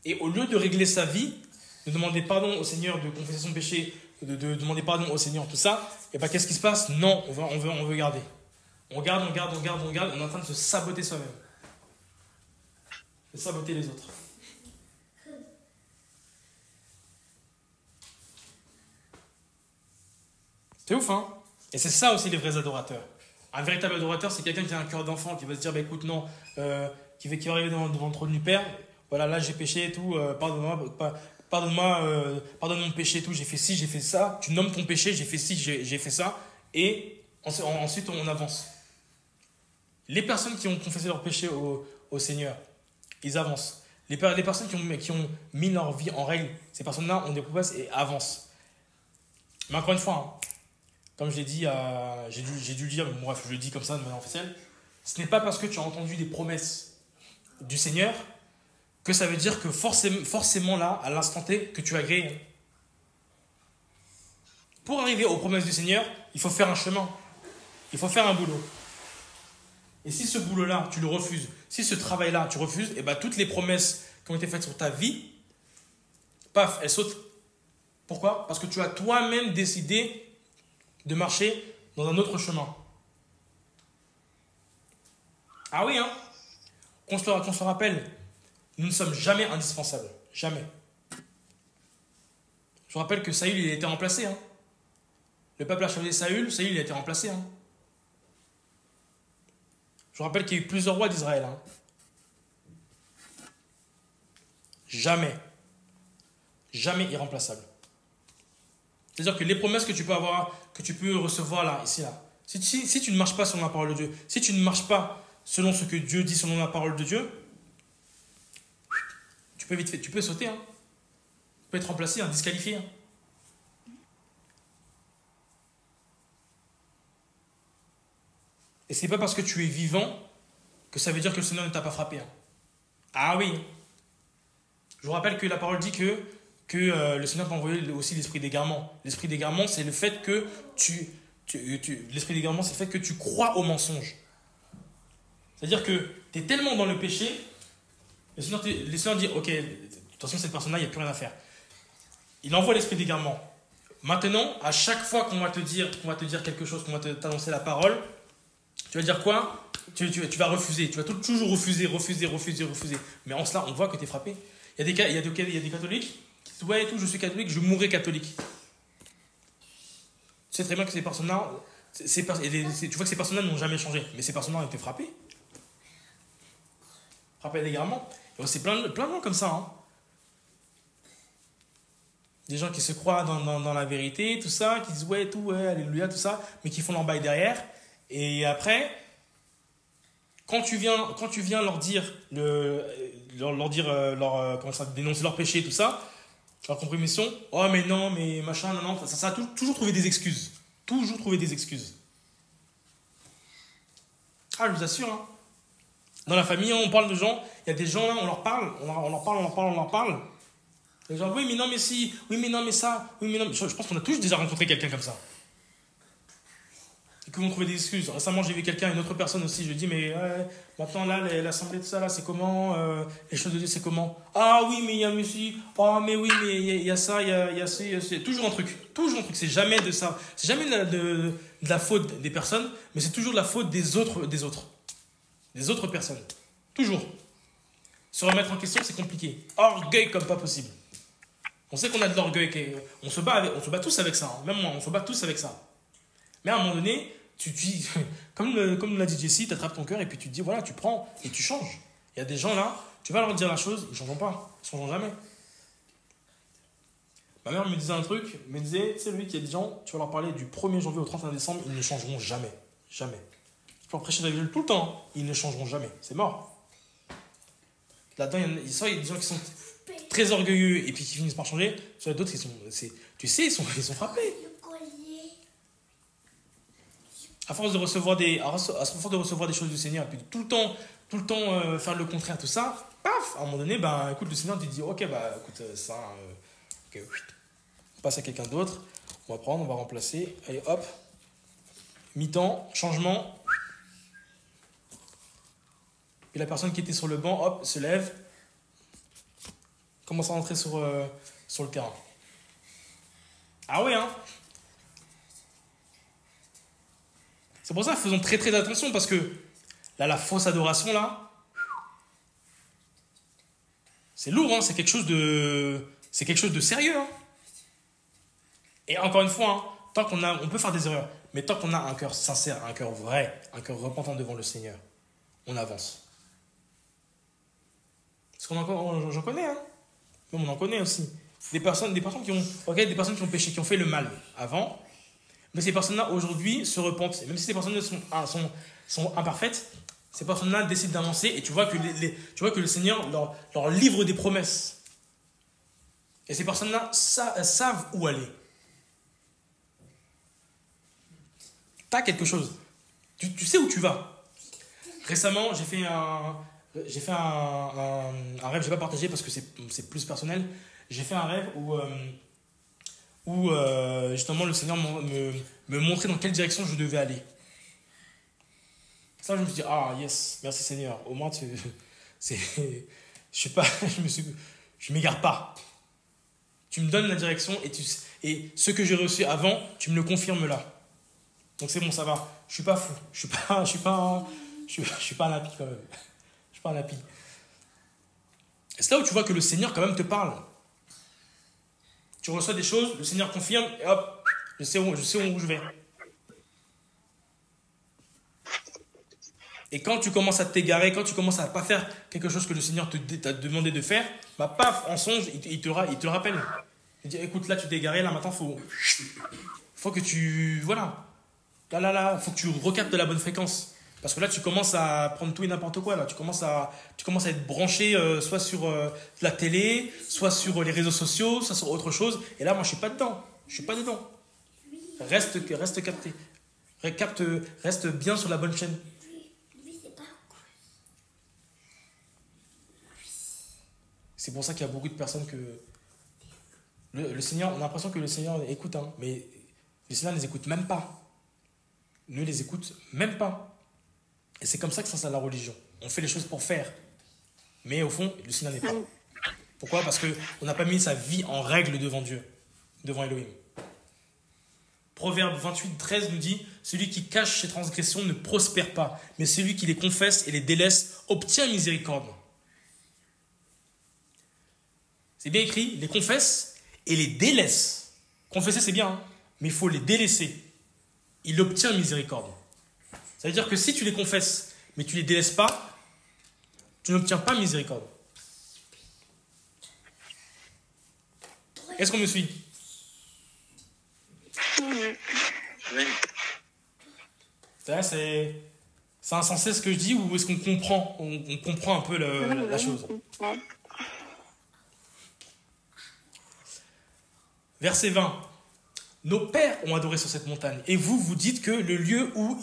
Et au lieu de régler sa vie, de demander pardon au Seigneur, de confesser son péché, de demander pardon au Seigneur, tout ça, et bien qu'est-ce qui se passe? Non, on veut garder. On garde, on est en train de se saboter soi-même. De saboter les autres. C'est ouf, hein? Et c'est ça aussi les vrais adorateurs. Un véritable adorateur, c'est quelqu'un qui a un cœur d'enfant, qui va se dire, bah écoute, non, qui va arriver devant le trône du Père, voilà, là j'ai péché et tout, pardonne-moi, pardonne-moi, pardonne mon péché et tout, j'ai fait ci, j'ai fait ça. Tu nommes ton péché, j'ai fait ci, j'ai fait ça. Et ensuite, on avance. Les personnes qui ont confessé leur péché au Seigneur, ils avancent. Les personnes qui ont mis leur vie en règle, ces personnes-là ont des promesses et avancent. Mais encore une fois, hein, comme je l'ai dit, j'ai dû le dire, mais bref, je le dis comme ça de manière officielle, ce n'est pas parce que tu as entendu des promesses du Seigneur que ça veut dire que forcément là, à l'instant T, que tu as agréé. Pour arriver aux promesses du Seigneur, il faut faire un chemin. Il faut faire un boulot. Et si ce boulot-là, tu le refuses, si ce travail-là, tu refuses, et bien toutes les promesses qui ont été faites sur ta vie, paf, elles sautent. Pourquoi? Parce que tu as toi-même décidé de marcher dans un autre chemin. Ah oui, hein? Qu'on se le rappelle, nous ne sommes jamais indispensables. Jamais. Je vous rappelle que Saül, il a été remplacé. Hein? Le peuple a choisi Saül, il a été remplacé. Hein? Je vous rappelle qu'il y a eu plusieurs rois d'Israël. Hein? Jamais. Jamais irremplaçable. C'est-à-dire que les promesses que tu peux avoir, que tu peux recevoir là, ici, là, si tu ne marches pas selon la parole de Dieu, si tu ne marches pas selon ce que Dieu dit, selon la parole de Dieu, tu peux sauter. Hein? Tu peux être remplacé, hein, disqualifié. Hein? Et c'est pas parce que tu es vivant que ça veut dire que le Seigneur ne t'a pas frappé. Hein. Ah oui. Je vous rappelle que la parole dit que le Seigneur t'a envoyé aussi l'esprit d'égarement. L'esprit d'égarement, c'est le fait que l'esprit d'égarement, c'est le fait que tu crois au mensonge. C'est-à-dire que tu es tellement dans le péché, le Seigneur dit, ok, de toute façon, cette personne-là, il n'y a plus rien à faire. Il envoie l'esprit d'égarement. Maintenant, à chaque fois qu'on va te dire quelque chose, qu'on va t'annoncer la parole, tu vas dire quoi? Tu vas refuser. Tu vas toujours refuser. Mais en cela, on voit que tu es frappé. Il y a des catholiques qui disent, ouais, et tout, je suis catholique, je mourrai catholique. Tu sais très bien que ces personnes-là, tu vois que ces personnes-là n'ont jamais changé. Mais ces personnes-là ont été frappées. Frappées également. C'est plein de gens comme ça. Hein. Des gens qui se croient dans la vérité, tout ça, qui disent ouais, tout, ouais, alléluia, tout ça, mais qui font leur bail derrière. Et après, quand tu viens leur dire, dénoncer leur péché, tout ça, leur compromission, oh mais non, mais machin, non, ça a toujours trouvé des excuses. Toujours trouvé des excuses. Ah, je vous assure, hein. Dans la famille, on parle de gens, il y a des gens là, on leur parle. Les gens, oui, mais non, mais si, oui, mais non, mais ça, oui, mais non. Je pense qu'on a tous déjà rencontré quelqu'un comme ça. Et que vont trouver des excuses. Récemment, j'ai vu quelqu'un, une autre personne aussi, je lui dis, mais ouais, maintenant là, l'assemblée de ça, là, c'est comment les choses de Dieu, c'est comment? Ah oui, mais il y a aussi, ah mais oui, mais il y a ça, il y a c'est toujours un truc. C'est jamais de ça. C'est jamais de la faute des personnes, mais c'est toujours de la faute des autres personnes. Toujours. Se remettre en question, c'est compliqué. Orgueil comme pas possible. On sait qu'on a de l'orgueil, on se bat tous avec ça. Hein. Même moi, on se bat tous avec ça. Mais à un moment donné, tu dis, comme l'a dit Jessie, tu attrapes ton cœur et puis tu te dis, voilà, tu prends et tu changes. Il y a des gens là, tu vas leur dire la chose, ils ne changeront pas, ils ne changeront jamais. Ma mère me disait un truc, me disait, tu sais, lui, qu'il y a des gens, tu vas leur parler du 1er janvier au 31 décembre, ils ne changeront jamais. Jamais. Tu peux leur prêcher l'évangile tout le temps, ils ne changeront jamais. C'est mort. Là-dedans, il y a des gens qui sont très orgueilleux et puis qui finissent par changer. Soit il y a d'autres qui sont, tu sais, ils sont frappés. À force de recevoir des choses du Seigneur, et puis tout le temps faire le contraire, tout ça, paf, à un moment donné, ben, écoute, le Seigneur te dit, ok, bah, écoute, ça, ok, on passe à quelqu'un d'autre, on va prendre, on va remplacer, allez, hop, mi-temps, changement, puis la personne qui était sur le banc, hop, se lève, commence à rentrer sur le terrain. Ah oui, hein. C'est pour ça, faisons très très attention, parce que là, la fausse adoration, là, c'est lourd, hein, c'est quelque chose de sérieux. Hein. Et encore une fois, hein, tant on peut faire des erreurs, mais tant qu'on a un cœur sincère, un cœur vrai, un cœur repentant devant le Seigneur, on avance. Parce j'en connais, hein. Même on en connaît aussi. des personnes qui ont, ok, des personnes qui ont péché, qui ont fait le mal avant, mais ces personnes-là aujourd'hui se repentent. Et même si ces personnes sont imparfaites, ces personnes-là décident d'avancer et tu vois que, tu vois que le Seigneur leur livre des promesses. Et ces personnes-là savent où aller. Tu as quelque chose. Tu sais où tu vas. Récemment, j'ai fait un rêve, je ne vais pas partager parce que c'est plus personnel. J'ai fait un rêve où justement le Seigneur me montrait dans quelle direction je devais aller. Ça, je me suis dit, ah yes, merci Seigneur. Au moins, je m'égare pas. Tu me donnes la direction et ce que j'ai reçu avant, tu me le confirmes là. Donc c'est bon, ça va. Je suis pas fou. Je suis pas un lapis quand même. Je suis pas un lapis. C'est là où tu vois que le Seigneur quand même te parle. Tu reçois des choses, le Seigneur confirme et hop, je sais où je vais. Et quand tu commences à t'égarer, quand tu commences à pas faire quelque chose que le Seigneur t'a demandé de faire, bah paf, en songe, il te rappelle. Il dit, écoute, là tu t'es égaré, là maintenant faut que tu... Voilà. Là, faut que tu recaptes la bonne fréquence. Parce que là tu commences à prendre tout et n'importe quoi. Là. Tu commences à être branché soit sur la télé, soit sur les réseaux sociaux, soit sur autre chose. Et là, moi je suis pas dedans. Je suis pas dedans. Reste capté. Reste bien sur la bonne chaîne. C'est pour ça qu'il y a beaucoup de personnes que... Le Seigneur, on a l'impression que le Seigneur écoute, hein, mais le Seigneur ne les écoute même pas. Ne les écoute même pas. Et c'est comme ça que ça sert la religion. On fait les choses pour faire. Mais au fond, le Seigneur n'est pas. Pourquoi ? Parce qu'on n'a pas mis sa vie en règle devant Dieu, devant Elohim. Proverbe 28, 13 nous dit « Celui qui cache ses transgressions ne prospère pas, mais celui qui les confesse et les délaisse obtient miséricorde. » C'est bien écrit, les confesse et les délaisse. Confesser, c'est bien, hein, mais il faut les délaisser. Il obtient miséricorde. Ça veut dire que si tu les confesses, mais tu ne les délaisses pas, tu n'obtiens pas miséricorde. Est-ce qu'on me suit ? Oui. C'est insensé ce que je dis ou est-ce qu'on comprend ? On comprend un peu la chose. Verset 20. Nos pères ont adoré sur cette montagne. Et vous dites que le lieu où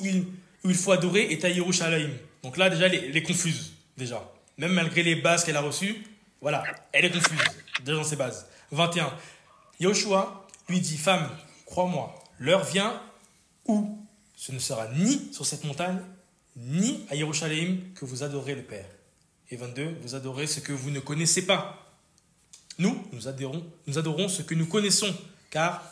il faut adorer est à Yerushalayim. Donc là, déjà, elle est confuse. Déjà. Même malgré les bases qu'elle a reçues, voilà, elle est confuse. Déjà dans ses bases. 21. Yoshua lui dit, femme, crois-moi, l'heure vient où ce ne sera ni sur cette montagne, ni à Yerushalayim que vous adorez le Père. Et 22. Vous adorez ce que vous ne connaissez pas. Nous adorons ce que nous connaissons, car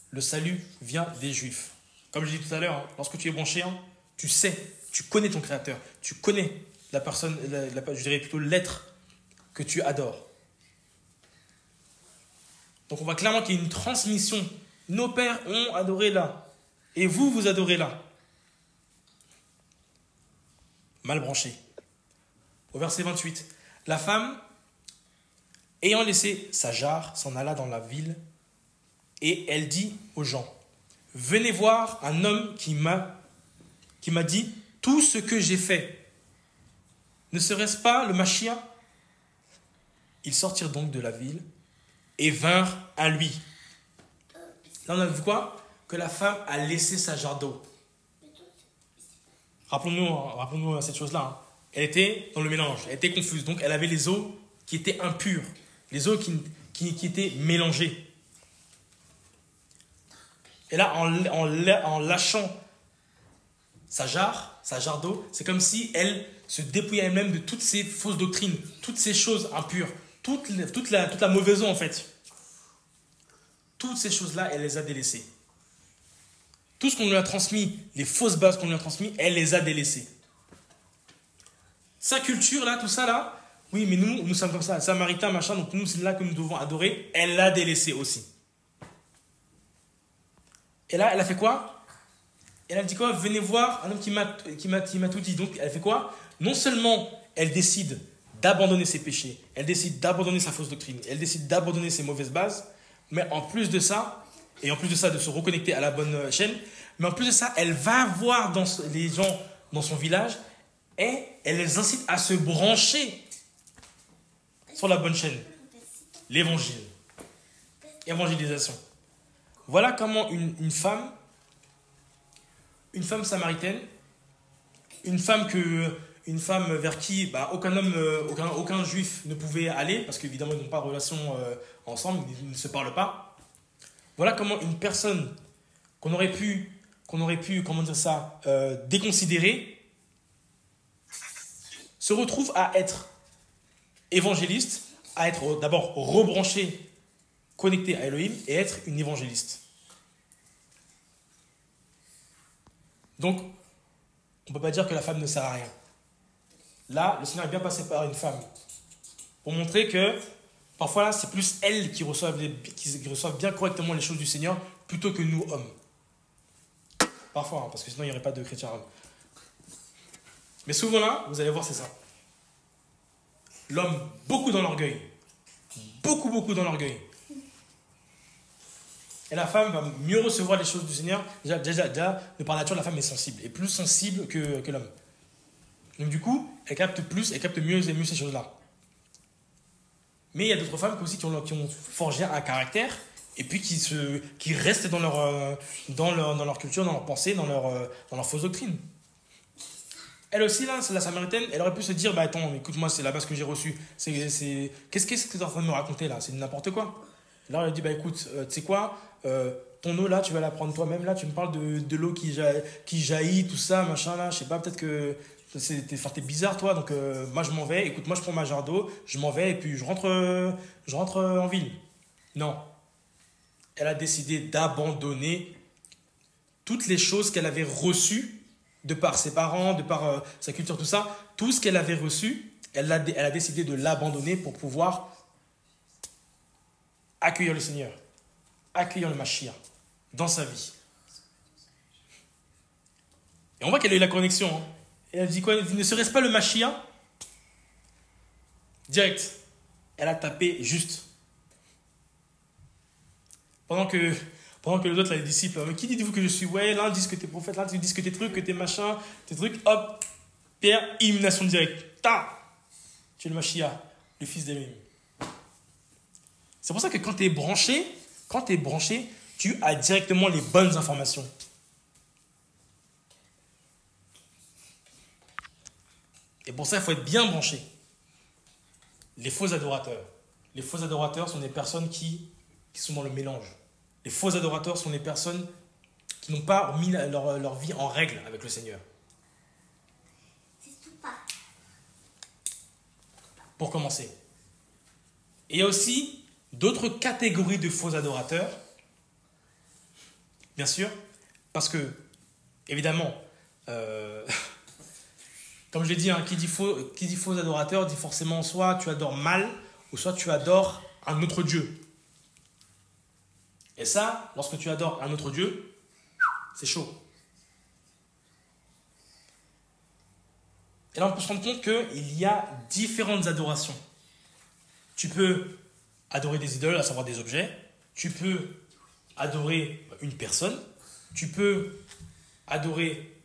le salut vient des Juifs. Comme je l'ai dit tout à l'heure, hein, lorsque tu es branché, hein, tu sais, tu connais ton Créateur, tu connais la personne, je dirais plutôt l'être que tu adores. Donc on voit clairement qu'il y a une transmission. Nos pères ont adoré là, et vous adorez là. Mal branché. Au verset 28, la femme, ayant laissé sa jarre, s'en alla dans la ville et elle dit aux gens, « Venez voir un homme qui m'a dit tout ce que j'ai fait. Ne serait-ce pas le Mashiach ?» Ils sortirent donc de la ville et vinrent à lui. Là, on a vu quoi ? Que la femme a laissé sa jarre d'eau. Rappelons-nous cette chose-là. Hein. Elle était dans le mélange, elle était confuse. Donc, elle avait les eaux qui étaient impures. Les eaux qui étaient mélangées. Et là, en lâchant sa jarre d'eau, c'est comme si elle se dépouillait elle-même de toutes ces fausses doctrines, toutes ces choses impures, toute la mauvaise eau en fait. Toutes ces choses-là, elle les a délaissées. Tout ce qu'on lui a transmis, les fausses bases qu'on lui a transmises, elle les a délaissées. Sa culture là, tout ça là, oui, mais nous sommes comme ça, Samaritains, machin, donc nous, c'est là que nous devons adorer. Elle l'a délaissé aussi. Et là, elle a fait quoi ? Elle a dit quoi ? Venez voir un homme qui m'a tout dit. Donc, elle fait quoi ? Non seulement elle décide d'abandonner ses péchés, elle décide d'abandonner sa fausse doctrine, elle décide d'abandonner ses mauvaises bases, mais en plus de ça, et en plus de ça, de se reconnecter à la bonne chaîne, mais en plus de ça, elle va voir les gens dans son village et elle les incite à se brancher sur la bonne chaîne. L'évangile. Évangélisation. Voilà comment une femme samaritaine, une femme vers qui aucun juif ne pouvait aller, parce qu'évidemment ils n'ont pas de relation ensemble, ils ne se parlent pas. Voilà comment une personne qu'on aurait pu déconsidérer, se retrouve à être évangéliste, à être d'abord rebranché, connecté à Elohim, et être une évangéliste. Donc, on ne peut pas dire que la femme ne sert à rien. Là, le Seigneur est bien passé par une femme pour montrer que parfois là, c'est plus elles qui reçoivent bien correctement les choses du Seigneur plutôt que nous, hommes. Parfois, parce que sinon il n'y aurait pas de chrétiens hommes. Mais souvent là, vous allez voir, c'est ça. L'homme, beaucoup dans l'orgueil. Beaucoup dans l'orgueil. Et la femme va mieux recevoir les choses du Seigneur. Déjà, de par nature, la femme est sensible. Et plus sensible que l'homme. Donc du coup, elle capte mieux et mieux ces choses-là. Mais il y a d'autres femmes aussi qui ont forgé un caractère et puis qui restent dans leur culture, dans leur pensée, dans leur fausse doctrine. Elle aussi, là, la Samaritaine, elle aurait pu se dire, bah attends, écoute-moi, c'est la base que j'ai reçue. Qu'est-ce que tu es en train de me raconter là? C'est n'importe quoi. Là, elle dit, bah écoute, tu sais quoi, ton eau là, tu vas la prendre toi-même. Là, tu me parles de l'eau qui jaillit, tout ça, machin là. Je sais pas, peut-être que t'es bizarre toi. Donc moi, je m'en vais. Écoute, moi, je prends ma jarre d'eau, je m'en vais et puis je rentre en ville. Non. Elle a décidé d'abandonner toutes les choses qu'elle avait reçues de par ses parents, de par sa culture, tout ça. Tout ce qu'elle avait reçu, elle a décidé de l'abandonner pour pouvoir accueillir le Seigneur, accueillir le Mashiach dans sa vie. Et on voit qu'elle a eu la connexion. Hein. Et elle dit quoi? Ne serait-ce pas le Mashiach? Direct. Elle a tapé juste. Pendant que les autres, là, les disciples, mais qui dites-vous que je suis? Ouais, l'un dit que t'es prophète, l'un dit que t'es trucs, que t'es machin, tes trucs, hop, Pierre, illumination directe. Ta! Tu es le Mashiach, le fils d'Elohim. C'est pour ça que quand tu es branché, tu as directement les bonnes informations. Et pour ça, il faut être bien branché. Les faux adorateurs. Les faux adorateurs sont des personnes qui sont dans le mélange. Les faux adorateurs sont des personnes qui n'ont pas mis leur vie en règle avec le Seigneur. Pour commencer. Et il y a aussi d'autres catégories de faux adorateurs. Bien sûr, parce que, évidemment, comme je l'ai dit, hein, qui dit faux adorateur dit forcément soit tu adores mal, ou soit tu adores un autre Dieu. Et ça, lorsque tu adores un autre Dieu, c'est chaud. Et là, on peut se rendre compte qu'il y a différentes adorations. Tu peux adorer des idoles, à savoir des objets. Tu peux adorer une personne. Tu peux adorer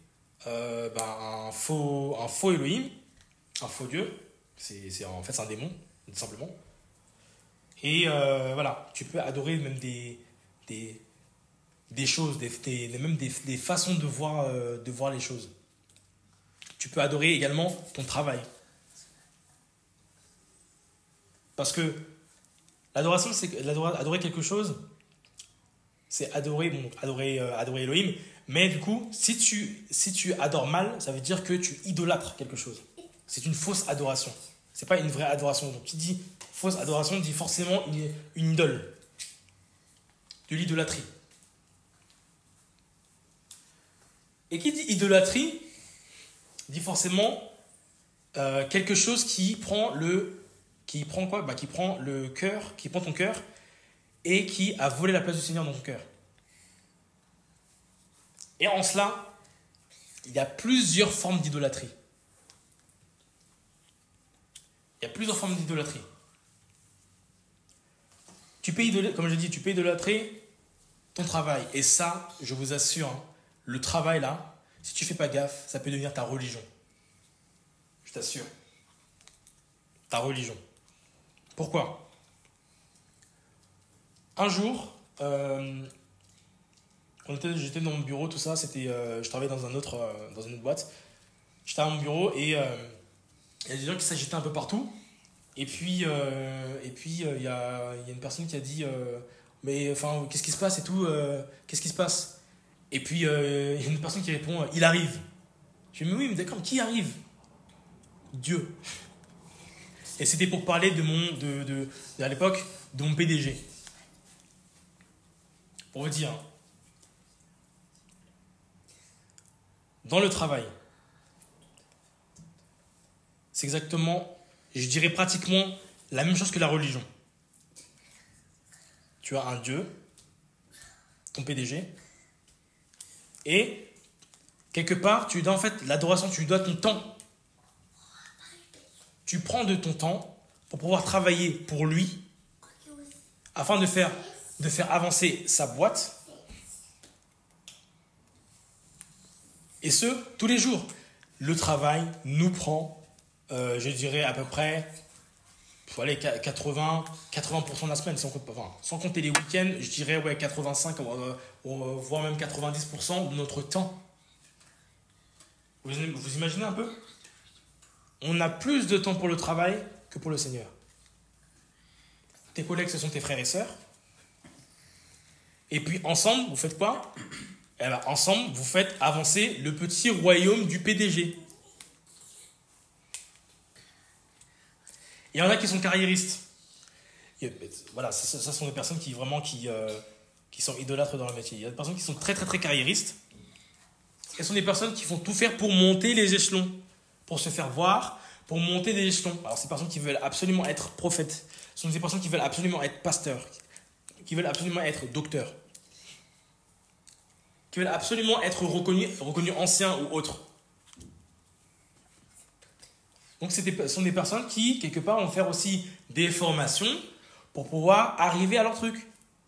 un faux Elohim, un faux Dieu. En fait, c'est un démon, tout simplement. Et voilà, tu peux adorer même des choses, même des façons de voir les choses. Tu peux adorer également ton travail. Parce que l'adoration, c'est adorer quelque chose, c'est adorer Elohim. Mais du coup, si tu adores mal, ça veut dire que tu idolâtres quelque chose. C'est une fausse adoration. C'est pas une vraie adoration. Donc qui dit fausse adoration dit forcément une idole. De l'idolâtrie. Et qui dit idolâtrie dit forcément quelque chose qui prend ton cœur et qui a volé la place du Seigneur dans ton cœur. Et en cela, il y a plusieurs formes d'idolâtrie. Il y a plusieurs formes d'idolâtrie. Comme je dis, tu peux idolâtrer ton travail. Et ça, je vous assure, hein, le travail là, si tu fais pas gaffe, ça peut devenir ta religion. Je t'assure. Ta religion. Pourquoi? Un jour, j'étais dans mon bureau, tout ça, je travaillais dans une autre boîte. J'étais à mon bureau et il y a des gens qui s'agitaient un peu partout. Et puis, il y a une personne qui a dit mais enfin, qu'est-ce qui se passe et tout, qu'est-ce qui se passe? Et puis, il y a une personne qui répond il arrive. Je dis mais oui, mais d'accord, qui arrive? Dieu. Et c'était pour parler à l'époque de mon PDG. Pour vous dire, dans le travail, c'est exactement, je dirais pratiquement la même chose que la religion. Tu as un Dieu, ton PDG, et quelque part, tu dois en fait, l'adoration, tu lui dois ton temps. Tu prends de ton temps pour pouvoir travailler pour lui, afin de faire avancer sa boîte. Et ce, tous les jours. Le travail nous prend, je dirais à peu près, 80% de la semaine, sans compter les week-ends, je dirais ouais, 85, voire même 90% de notre temps. Vous imaginez un peu? On a plus de temps pour le travail que pour le Seigneur. Tes collègues, ce sont tes frères et sœurs. Et puis ensemble, vous faites quoi? Eh bien, ensemble, vous faites avancer le petit royaume du PDG. Il y en a qui sont carriéristes. Voilà, ce sont des personnes qui sont idolâtres dans leur métier. Il y a des personnes qui sont très très très carriéristes. Ce sont des personnes qui vont tout faire pour monter les échelons, pour se faire voir, pour monter des échelons. Alors, ces personnes qui veulent absolument être prophètes. Ce sont des personnes qui veulent absolument être pasteurs, qui veulent absolument être docteurs, qui veulent absolument être reconnus anciens ou autres. Donc, ce sont des personnes qui, quelque part, vont faire aussi des formations pour pouvoir arriver à leur truc,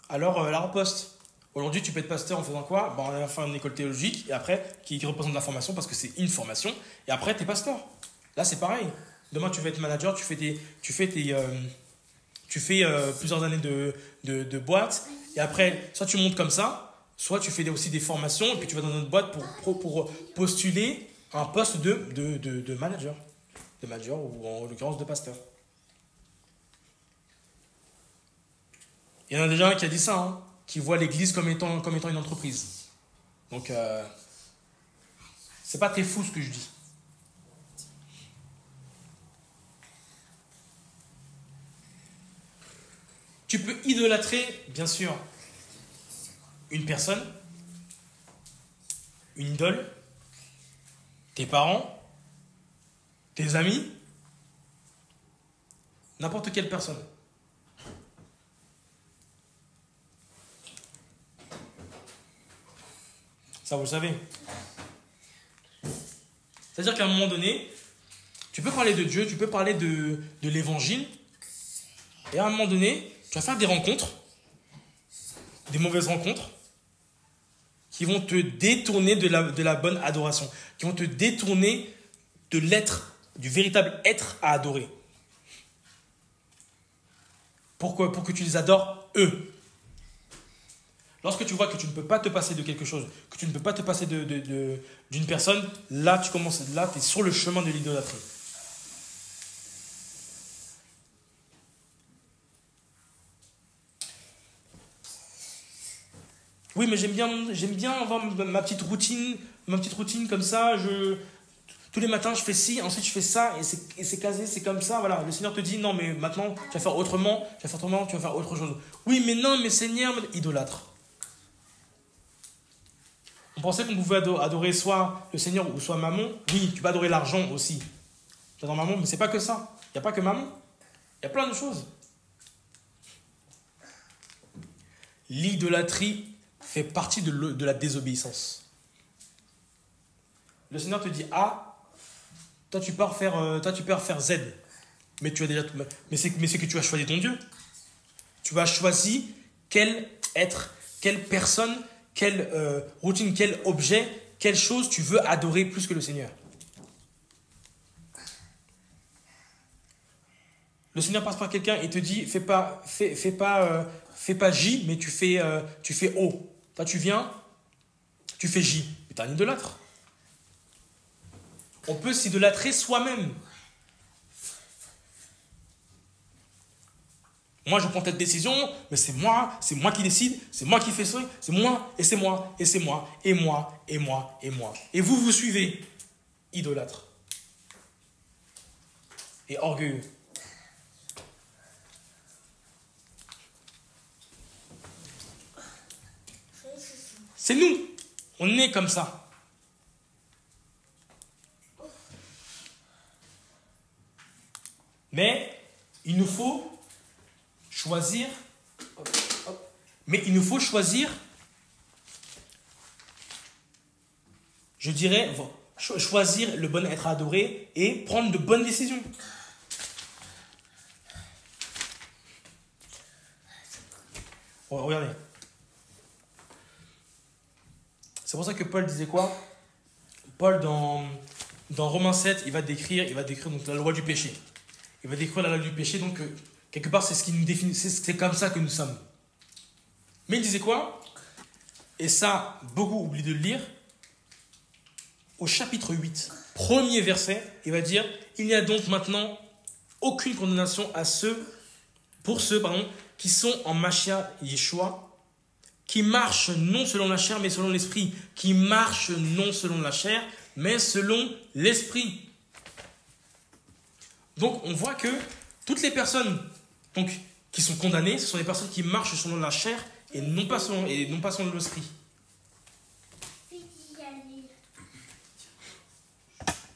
à leur poste. Aujourd'hui, tu peux être pasteur en faisant quoi? On va faire une école théologique, et après, qui représente la formation, parce que c'est une formation, et après, tu es pasteur. Là, c'est pareil. Demain, tu vas être manager, tu fais plusieurs années de boîte, et après, soit tu montes comme ça, soit tu fais aussi des formations, et puis tu vas dans une boîte pour postuler un poste de manager. De manager, ou en l'occurrence de pasteur. Il y en a déjà un qui a dit ça, hein, qui voit l'église comme étant une entreprise. Donc, c'est pas très fou ce que je dis. Tu peux idolâtrer, bien sûr, une personne, une idole, tes parents, tes amis, n'importe quelle personne. Ça, vous le savez. C'est-à-dire qu'à un moment donné, tu peux parler de Dieu, tu peux parler de l'évangile, et à un moment donné, tu vas faire des rencontres, des mauvaises rencontres, qui vont te détourner de la bonne adoration, qui vont te détourner de l'être, du véritable être à adorer. Pourquoi? Pour que tu les adores, eux. Lorsque tu vois que tu ne peux pas te passer de quelque chose, que tu ne peux pas te passer d'une personne, là, tu es sur le chemin de l'idolâtrie. Oui, mais j'aime bien avoir ma petite routine comme ça. Tous les matins, je fais ci, ensuite je fais ça, et c'est casé, c'est comme ça. Voilà. Le Seigneur te dit, non, mais maintenant, tu vas faire autrement, tu vas faire autre chose. Oui, mais non, mais Seigneur, idolâtre. On pensait qu'on pouvait adorer soit le Seigneur ou soit Mammon. Oui, tu peux adorer l'argent aussi. Tu adores Mammon, mais c'est pas que ça. Il n'y a pas que Mammon. Il y a plein de choses. L'idolâtrie fait partie de la désobéissance. Le Seigneur te dit A, toi tu pars faire Z. Mais tu as déjà mais c'est que tu as choisi ton Dieu. Tu as choisi quel être, quelle personne, quelle routine, quel objet, quelle chose tu veux adorer plus que le Seigneur. Le Seigneur passe par quelqu'un et te dit fais pas J, mais tu fais O. Toi tu viens, tu fais J. Mais t'es un idolâtre. On peut s'idolâtrer soi-même. Moi, je prends cette décision, mais c'est moi qui décide, c'est moi qui fais ça, c'est moi, et c'est moi, et c'est moi, et moi, et moi, et moi. Et vous suivez, idolâtre. Et orgueilleux. C'est nous, on est comme ça. Mais il nous faut choisir, je dirais, choisir le bon être adoré et prendre de bonnes décisions. Regardez. C'est pour ça que Paul disait quoi? Paul, dans Romains 7, il va décrire donc la loi du péché. Il va décrire la loi du péché, donc quelque part, c'est ce qui nous définit, c'est comme ça que nous sommes. Mais il disait quoi? Et ça, beaucoup oublient de le lire. Au chapitre 8, premier verset, il va dire « Il n'y a donc maintenant aucune condamnation pour ceux qui sont en Mashiach Yeshua, qui marchent non selon la chair, mais selon l'esprit. Qui marchent non selon la chair, mais selon l'esprit. » Donc, on voit que toutes les personnes qui sont condamnées, ce sont les personnes qui marchent selon la chair et non pas selon l'esprit.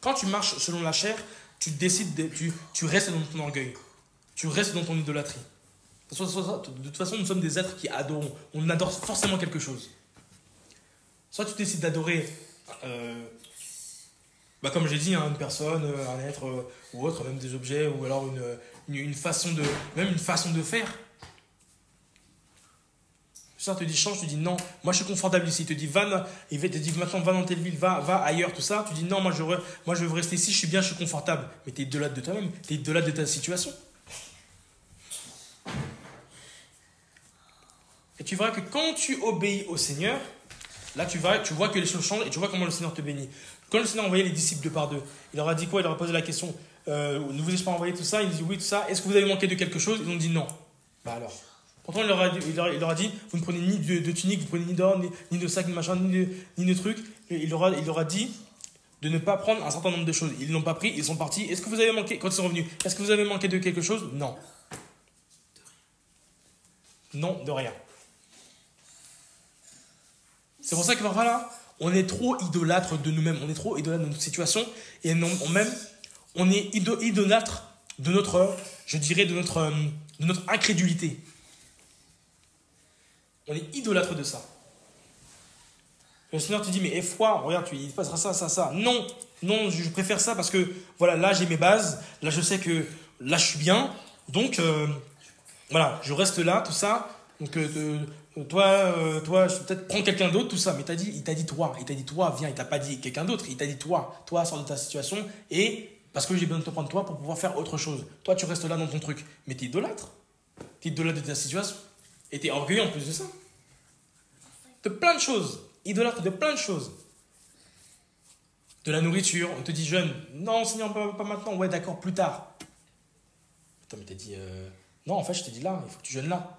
Quand tu marches selon la chair, tu décides, tu restes dans ton orgueil. Tu restes dans ton idolâtrie. De toute façon, nous sommes des êtres qui adorons. On adore forcément quelque chose. Soit tu décides d'adorer, comme j'ai dit, une personne, un être ou autre, même des objets, ou alors une façon de faire. Ça te dit change, tu dis non, moi je suis confortable ici. Il te dit maintenant va dans telle ville, va ailleurs, tout ça. Tu dis non, moi je veux rester ici, je suis bien, je suis confortable. Mais tu es idolâtre de toi-même, tu es idolâtre de ta situation. Et tu verras que quand tu obéis au Seigneur, là tu vois que les choses changent et tu vois comment le Seigneur te bénit. Quand le Seigneur a envoyé les disciples deux par deux, il leur a dit quoi? Il leur a posé la question, ne vous ai-je pas envoyé tout ça? Ils ont dit oui, tout ça. Est-ce que vous avez manqué de quelque chose? Ils ont dit non. Bah alors. Pourtant, il leur a dit, vous ne prenez ni de tunique, vous ne prenez ni d'or, ni de sac, ni de machin, ni de trucs. Il leur a dit de ne pas prendre un certain nombre de choses. Ils ne l'ont pas pris, ils sont partis. Est-ce que vous avez manqué, quand ils sont revenus, est-ce que vous avez manqué de quelque chose? Non. Non, de rien. C'est pour ça que voilà, on est trop idolâtre de nous-mêmes, on est trop idolâtre de notre situation, et on est idolâtre de notre, je dirais, de notre incrédulité. On est idolâtre de ça. Le Seigneur te dit, mais foi, regarde, il passera ça. Non, je préfère ça parce que, voilà, là j'ai mes bases, là je sais que, là je suis bien, donc, voilà, je reste là, tout ça. Donc, toi, je peut-être prends quelqu'un d'autre, tout ça. Mais il t'a dit toi, viens, il t'a pas dit quelqu'un d'autre, il t'a dit toi, sors de ta situation, et parce que j'ai besoin de te prendre toi pour pouvoir faire autre chose. Toi, tu restes là dans ton truc, mais t'es idolâtre. T'es idolâtre de ta situation. Et t'es orgueilleux en plus de ça. De plein de choses. Idolâtre de plein de choses. De la nourriture. On te dit jeûne. Non, Seigneur, pas maintenant. Ouais, d'accord, plus tard. Attends, mais t'as dit... Non, en fait, je t'ai dit là. Il faut que tu jeûnes là.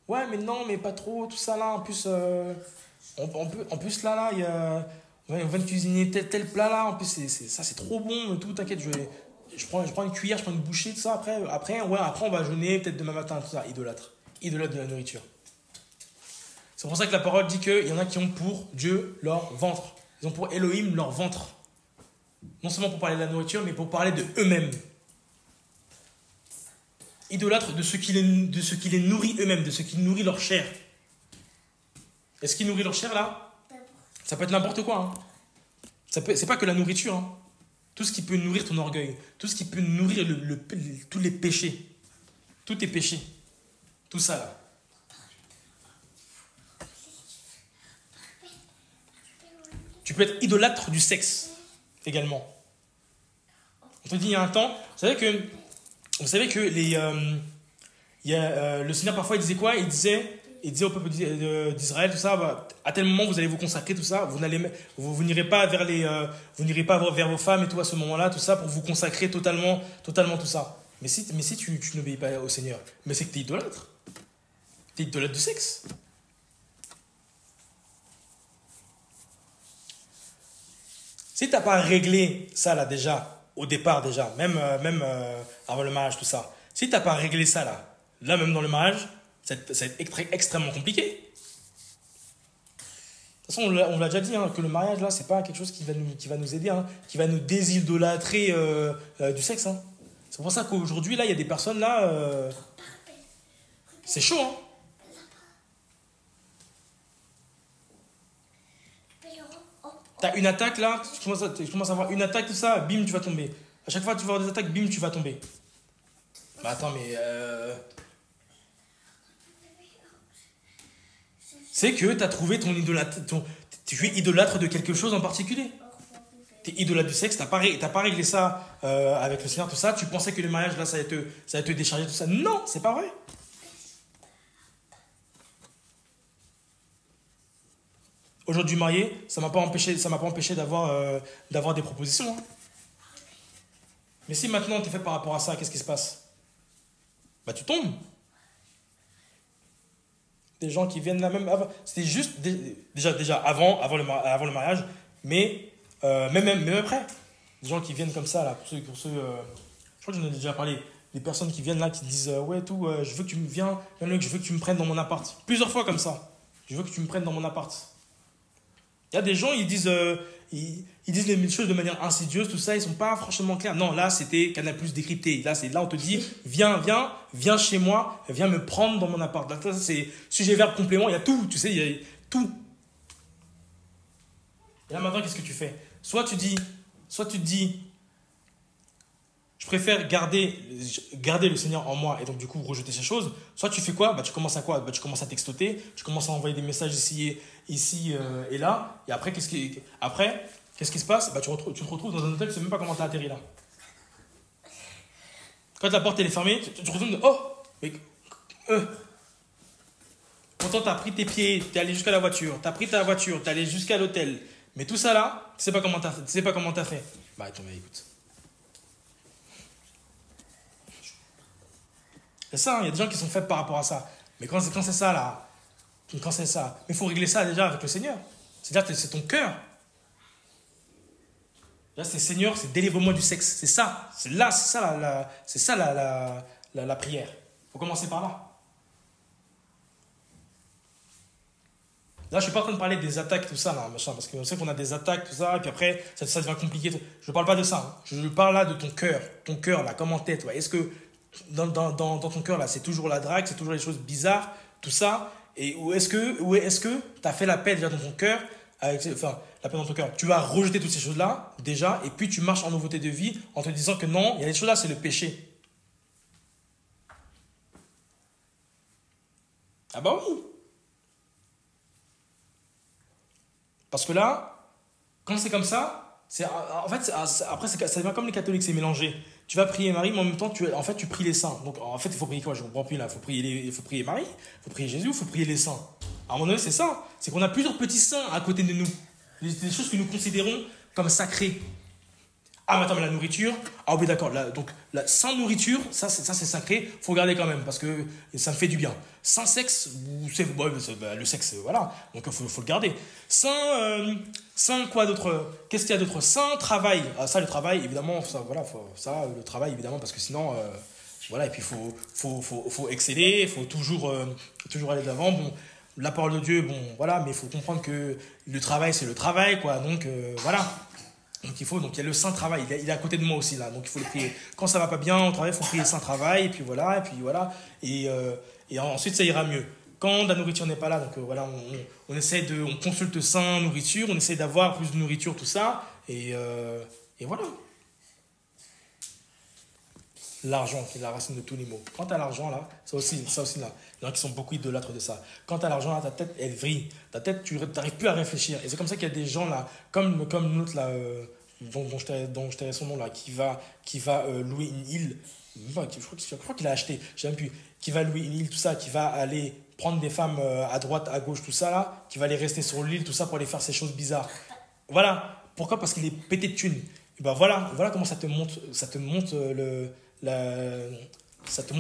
Ouais, mais non, mais pas trop. Tout ça là. En plus, en plus là, il y a... On va cuisiner tel plat là. En plus, ça, c'est trop bon. Tout, t'inquiète, je prends une cuillère, je prends une bouchée, tout ça. Après, on va jeûner, peut-être demain matin, tout ça. Idolâtre de la nourriture. C'est pour ça que la parole dit qu'il y en a qui ont pour Dieu leur ventre. Ils ont pour Elohim leur ventre. Non seulement pour parler de la nourriture, mais pour parler de eux-mêmes. Idolâtres de ce qui les nourrit eux-mêmes, de ce qui nourrit leur chair. Et ce qui nourrit leur chair là, ça peut être n'importe quoi. Hein. C'est pas que la nourriture. Hein. tout ce qui peut nourrir ton orgueil, tout ce qui peut nourrir tous les péchés, tous tes péchés, tout ça là. Tu peux être idolâtre du sexe également. On te dit il y a un temps, vous savez que le Seigneur parfois il disait quoi? Il disait au peuple d'Israël, tout ça, bah, à tel moment vous allez vous consacrer, tout ça, vous n'irez pas vers vos femmes et tout à ce moment-là, tout ça, pour vous consacrer totalement tout ça. Mais si tu n'obéis pas au Seigneur, mais c'est que tu es idolâtre. Tu es idolâtre du sexe. Si tu n'as pas réglé ça là déjà, au départ déjà, même avant le mariage, tout ça, si tu n'as pas réglé ça là même dans le mariage, ça va être extrêmement compliqué. De toute façon, on l'a déjà dit, hein, que le mariage là, c'est pas quelque chose qui va nous aider, hein, qui va nous désidolâtrer du sexe. Hein. C'est pour ça qu'aujourd'hui, là, il y a des personnes là, c'est chaud. Hein. T'as une attaque là, tu commences à avoir une attaque, tout ça, bim, tu vas tomber. À chaque fois que tu vas avoir des attaques, bim, tu vas tomber. Bah attends, mais... C'est que tu as trouvé ton idolâtre, tu es idolâtre de quelque chose en particulier. Tu es idolâtre du sexe, tu n'as pas réglé ça avec le Seigneur, tout ça. Tu pensais que le mariage, là, ça allait te décharger, tout ça. Non, c'est pas vrai. Aujourd'hui marié, ça m'a pas empêché d'avoir des propositions. Hein. Mais si maintenant tu es fait par rapport à ça, qu'est-ce qui se passe? Bah tu tombes. Des gens qui viennent là même avant. C'était juste déjà avant le mariage, mais même après. Des gens qui viennent comme ça là, pour ceux je crois que j'en ai déjà parlé. Des personnes qui viennent là qui disent ouais tout, je veux que tu me viennes, je veux que tu me prennes dans mon appart. Plusieurs fois comme ça. Je veux que tu me prennes dans mon appart. Il y a des gens, ils disent les choses de manière insidieuse, tout ça, ils sont pas franchement clairs. Non, là, c'était Canal+ décrypté. Là, on te dit, viens chez moi, viens me prendre dans mon appart. Là, c'est sujet, verbe, complément, il y a tout, tu sais, il y a tout. Et là, maintenant, qu'est-ce que tu fais? Soit tu te dis, je préfère garder le Seigneur en moi et donc du coup rejeter ces choses. Soit tu fais quoi? Bah, tu commences à quoi? Bah, tu commences à textoter, tu commences à envoyer des messages ici et là. Et après, qu'est-ce qui se passe? Bah, tu te retrouves dans un hôtel, tu ne sais même pas comment tu as atterri là. Quand la porte elle est fermée, tu te retrouves mais pourtant tu as pris tes pieds, tu es allé jusqu'à la voiture, tu as pris ta voiture, tu es allé jusqu'à l'hôtel. Mais tout ça là, tu sais pas comment tu as fait. Bah attends, mais écoute. C'est ça, il y a des gens qui sont faits par rapport à ça. Mais quand c'est ça, là, mais il faut régler ça déjà avec le Seigneur. C'est-à-dire que c'est ton cœur. Là, c'est Seigneur, c'est délivre-moi du sexe. C'est ça. C'est ça la prière. Il faut commencer par là. Là, je ne suis pas en train de parler des attaques, tout ça, là, machin, parce qu'on sait qu'on a des attaques, tout ça, et puis après, ça devient compliqué. Je ne parle pas de ça. Hein. Je parle là de ton cœur. Ton cœur, là, comment t'es, toi? Est-ce que dans ton cœur, là, c'est toujours la drague, c'est toujours les choses bizarres, tout ça? Ou est-ce que tu as fait la paix déjà dans ton cœur, la paix dans ton cœur? Tu vas rejeter toutes ces choses-là, déjà, et puis tu marches en nouveauté de vie en te disant que non, il y a des choses là, c'est le péché. Ah bah oui. Parce que là, quand c'est comme ça, après, ça devient comme les catholiques, c'est mélangé. Tu vas prier Marie, mais en même temps, tu pries les saints. Donc, en fait, il faut prier quoi? Je ne comprends plus là. Il faut prier Marie, il faut prier Jésus, il faut prier les saints. À un moment donné, c'est ça. C'est qu'on a plusieurs petits saints à côté de nous. Des choses que nous considérons comme sacrées. Ah, mais attends, mais la nourriture. Ah oui, d'accord. Donc, sans nourriture, ça c'est sacré. Il faut garder quand même parce que ça me fait du bien. Sans sexe, le sexe, voilà. Donc, il faut le garder. Sans quoi d'autre? Qu'est-ce qu'il y a d'autre? Sans travail. Ah, ça, le travail, évidemment, le travail, évidemment, parce que sinon, voilà. Et puis, faut exceller. Il faut toujours aller de l'avant. Bon, la parole de Dieu, bon, voilà. Mais il faut comprendre que le travail, c'est le travail, quoi. Donc, voilà. Donc il y a le saint travail, il est à côté de moi aussi là, donc il faut le prier. Quand ça va pas bien au travail, il faut prier le saint travail, et puis voilà, et ensuite ça ira mieux. Quand la nourriture n'est pas là, donc voilà, on consulte saint nourriture, on essaie d'avoir plus de nourriture, tout ça, et voilà. l'argent qui est la racine de tous les maux. Quand tu as l'argent, là, ça aussi là, il y en a qui sont beaucoup idolâtres de ça. Quand tu as l'argent, là, ta tête, elle vrille. Ta tête, tu n'arrives plus à réfléchir. Et c'est comme ça qu'il y a des gens, là, comme l'autre, là, dont je t'avais son nom, là, qui va louer une île. Je crois qu'il a acheté, je sais même plus. Qui va louer une île, tout ça, qui va aller prendre des femmes à droite, à gauche, tout ça, là, qui va aller rester sur l'île, tout ça, pour aller faire ces choses bizarres. Voilà. Pourquoi? Parce qu'il est pété de thunes. Et ben voilà comment ça te monte ça te monte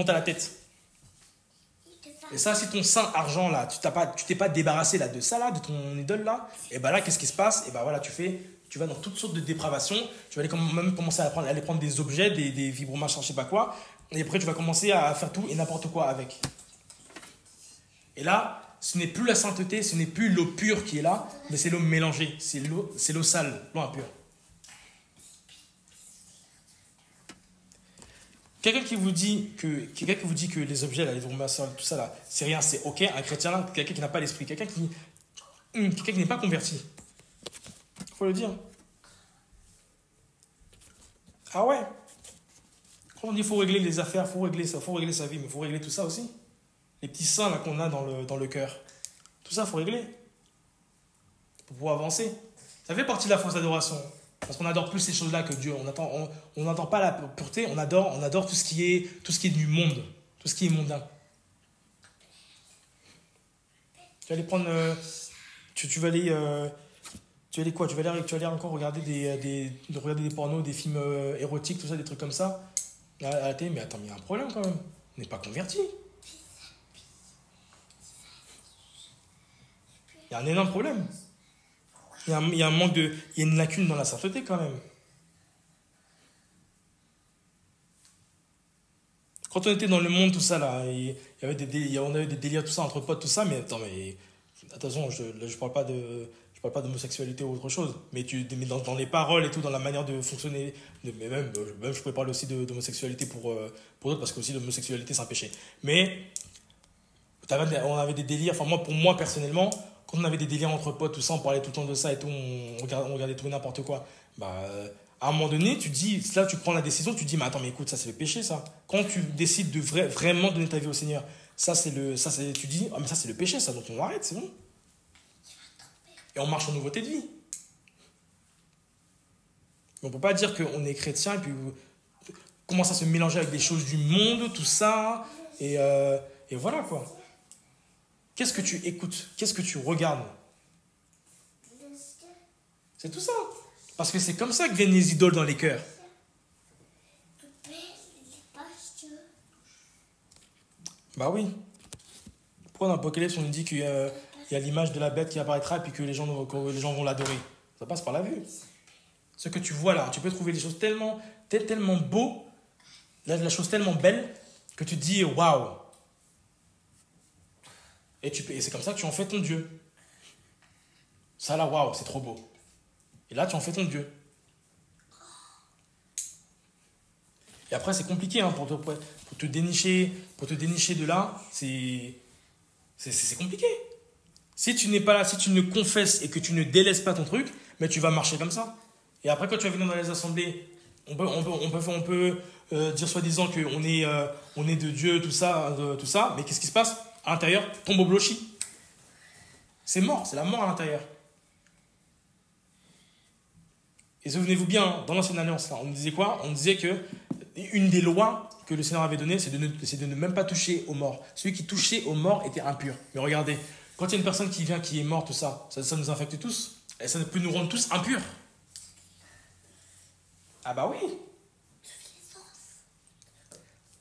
à la tête. Et ça, si ton saint argent là, tu t'es pas débarrassé là de ça là, de ton idole là, et ben là qu'est-ce qui se passe? Et ben voilà, tu vas dans toutes sortes de dépravations, tu vas même commencer à aller prendre des objets, des vibromachins, je sais pas quoi, et après tu vas commencer à faire tout et n'importe quoi avec. Et là, ce n'est plus la sainteté, ce n'est plus l'eau pure qui est là, mais c'est l'eau mélangée, c'est l'eau sale, l'eau impure. Quelqu'un qui vous dit que les objets, là, les vibromasseurs, tout ça, là, c'est rien, c'est ok, un chrétien, là, quelqu'un qui n'a pas l'esprit, quelqu'un qui n'est pas converti. Il faut le dire. Ah ouais. Quand on dit qu'il faut régler les affaires, il faut régler ça, faut régler sa vie, mais il faut régler tout ça aussi. Les petits seins là, qu'on a dans le cœur. Tout ça, il faut régler. Pour pouvoir avancer. Ça fait partie de la fausse adoration. Parce qu'on adore plus ces choses-là que Dieu. On n'entend pas la pureté, on adore tout ce qui est du monde, tout ce qui est mondain. Tu vas aller prendre, tu vas aller quoi? Tu vas aller encore regarder regarder des pornos, des films érotiques, tout ça, des trucs comme ça. À la télé, mais attends, mais il y a un problème quand même. On n'est pas converti. Il y a un énorme problème. Il y a un manque il y a une lacune dans la sainteté quand même. Quand on était dans le monde, tout ça, là, on avait des délires, tout ça, entre potes, tout ça, mais attention, je parle pas d'homosexualité ou autre chose, mais dans les paroles et tout, dans la manière de fonctionner, mais même je pourrais parler aussi d'homosexualité pour d'autres, parce que aussi l'homosexualité c'est un péché. Mais on avait des délires, enfin pour moi personnellement, quand on avait des délires entre potes, tout ça, on parlait tout le temps de ça et tout, on regardait tout et n'importe quoi. À un moment donné, tu dis, là tu prends la décision, tu dis, mais attends, mais écoute, ça c'est le péché, ça. Quand tu décides de vraiment donner ta vie au Seigneur, tu dis, ah mais ça c'est le péché, ça, donc on arrête, c'est bon. Et on marche en nouveauté de vie. Mais on ne peut pas dire qu'on est chrétien et puis commence à se mélanger avec des choses du monde, tout ça, et voilà quoi. Qu'est-ce que tu écoutes? Qu'est-ce que tu regardes? C'est tout ça. Parce que c'est comme ça que viennent les idoles dans les cœurs. Bah oui. Pourquoi dans l'Apocalypse on nous dit qu'il y a l'image de la bête qui apparaîtra et puis que les gens vont l'adorer? Ça passe par la vue. Ce que tu vois là, tu peux trouver des choses tellement beaux, la chose tellement belle que tu te dis waouh. Et c'est comme ça que tu en fais ton Dieu. Ça là, waouh, c'est trop beau. Et là, tu en fais ton Dieu. Et après, c'est compliqué hein, pour te dénicher de là. C'est compliqué. Si tu n'es pas là, si tu ne confesses et que tu ne délaisses pas ton truc, mais tu vas marcher comme ça. Et après, quand tu vas venir dans les assemblées, on peut dire soi-disant qu'on est de Dieu, tout ça, mais qu'est-ce qui se passe? À l'intérieur, tombe au blochi. C'est mort, c'est la mort à l'intérieur. Et souvenez-vous bien, dans l'ancienne alliance, on disait quoi? On disait que une des lois que le Seigneur avait données, c'est de ne même pas toucher aux morts. Celui qui touchait aux morts était impur. Mais regardez, quand il y a une personne qui vient, qui est morte, tout ça, ça nous infecte tous. Et ça peut nous rendre tous impurs. Ah bah oui.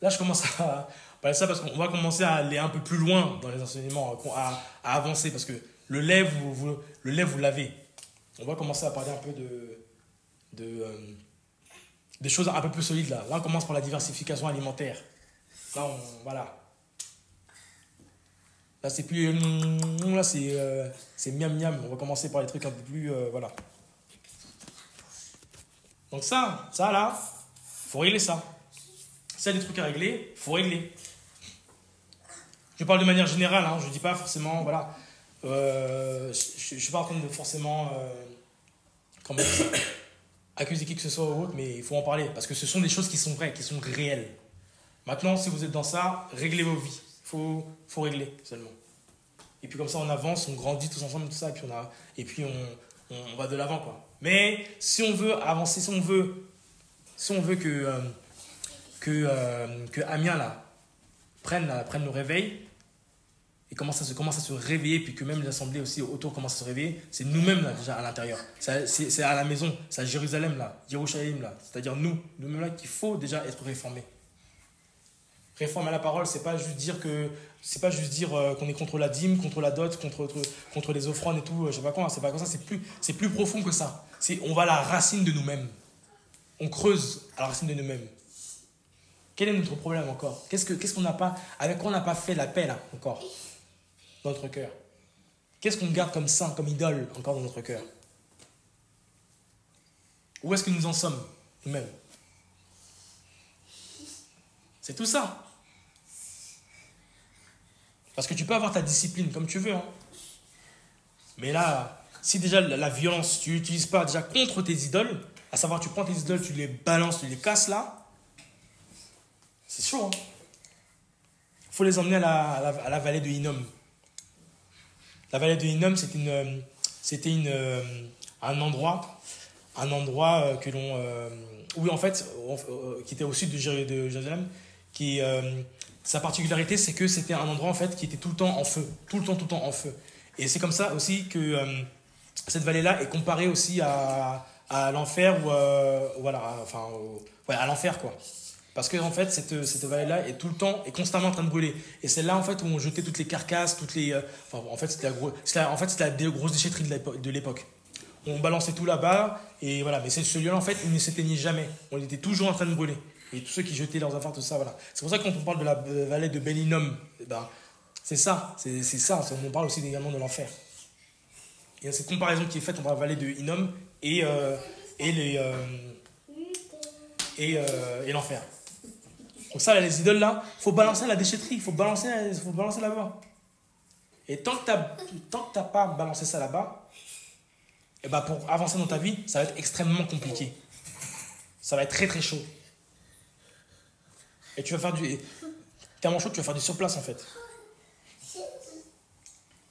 Là, je commence à parler de ça parce qu'on va commencer à aller un peu plus loin dans les enseignements, à avancer, parce que le lait, vous l'avez. On va commencer à parler un peu des choses un peu plus solides là. Là, on commence par la diversification alimentaire. Là, voilà. Là, c'est plus... Là, c'est miam miam. On va commencer par les trucs un peu plus... voilà. Donc ça là, faut régler ça. S'il y a des trucs à régler, faut régler. Je parle de manière générale, hein, je dis pas forcément, voilà. Je suis pas en train de forcément... accuser qui que ce soit ou autre, mais il faut en parler. Parce que ce sont des choses qui sont vraies, qui sont réelles. Maintenant, si vous êtes dans ça, réglez vos vies. Faut régler seulement. Et puis comme ça, on avance, on grandit tous ensemble, tout ça, et puis on va de l'avant, quoi. Mais si on veut avancer, si on veut que Amiens, là, prenne le réveil, et commence à se réveiller, puis que même l'Assemblée aussi autour commence à se réveiller, c'est nous-mêmes, là, déjà, à l'intérieur. C'est à la maison, c'est à Jérusalem, là, Yerushalayim, là. C'est-à-dire nous-mêmes, là, qu'il faut déjà être réformés. Réforme à la parole, c'est pas juste dire qu'on est contre la dîme, contre la dot, contre les offrandes et tout, je sais pas quoi, c'est pas comme ça, c'est plus profond que ça. On va à la racine de nous-mêmes. On creuse à la racine de nous-mêmes. Quel est notre problème encore? Qu'est-ce qu'on n'a pas, avec quoi on n'a pas fait la paix là encore dans notre cœur? Qu'est-ce qu'on garde comme saint, comme idole encore dans notre cœur? Où est-ce que nous en sommes nous-mêmes? C'est tout ça. Parce que tu peux avoir ta discipline comme tu veux. Hein. Mais là, si déjà la violence, tu l'utilises pas déjà contre tes idoles, à savoir tu prends tes idoles, tu les balances, tu les casses là, c'est chaud. Hein. Faut les emmener à la vallée de Hinnom. La vallée de Hinnom, c'était un endroit que l'on... oui, en fait, qui était au sud de Jérusalem, sa particularité, c'est que c'était un endroit en fait qui était tout le temps en feu, tout le temps en feu. Et c'est comme ça aussi que cette vallée-là est comparée aussi à l'enfer ou à l'enfer quoi. Parce que en fait cette vallée-là est tout le temps et constamment en train de brûler. Et c'est là en fait où on jetait toutes les carcasses, c'était la grosse déchetterie de l'époque. On balançait tout là-bas et voilà. Mais ce lieu-là en fait il ne s'éteignait jamais. On était toujours en train de brûler. Et tous ceux qui jetaient leurs affaires, tout ça, voilà. C'est pour ça que quand on parle de la vallée de Ben Hinnom, c'est ça. On parle aussi également de l'enfer. Il y a cette comparaison qui est faite entre la vallée de Hinnom et l'enfer. Donc ça, là, les idoles, là, il faut balancer la déchetterie, il faut balancer là-bas. Et tant que tu n'as pas balancé ça là-bas, et pour avancer dans ta vie, ça va être extrêmement compliqué. Ça va être très très chaud. Et tu vas faire tellement chaud que tu vas faire du surplace en fait.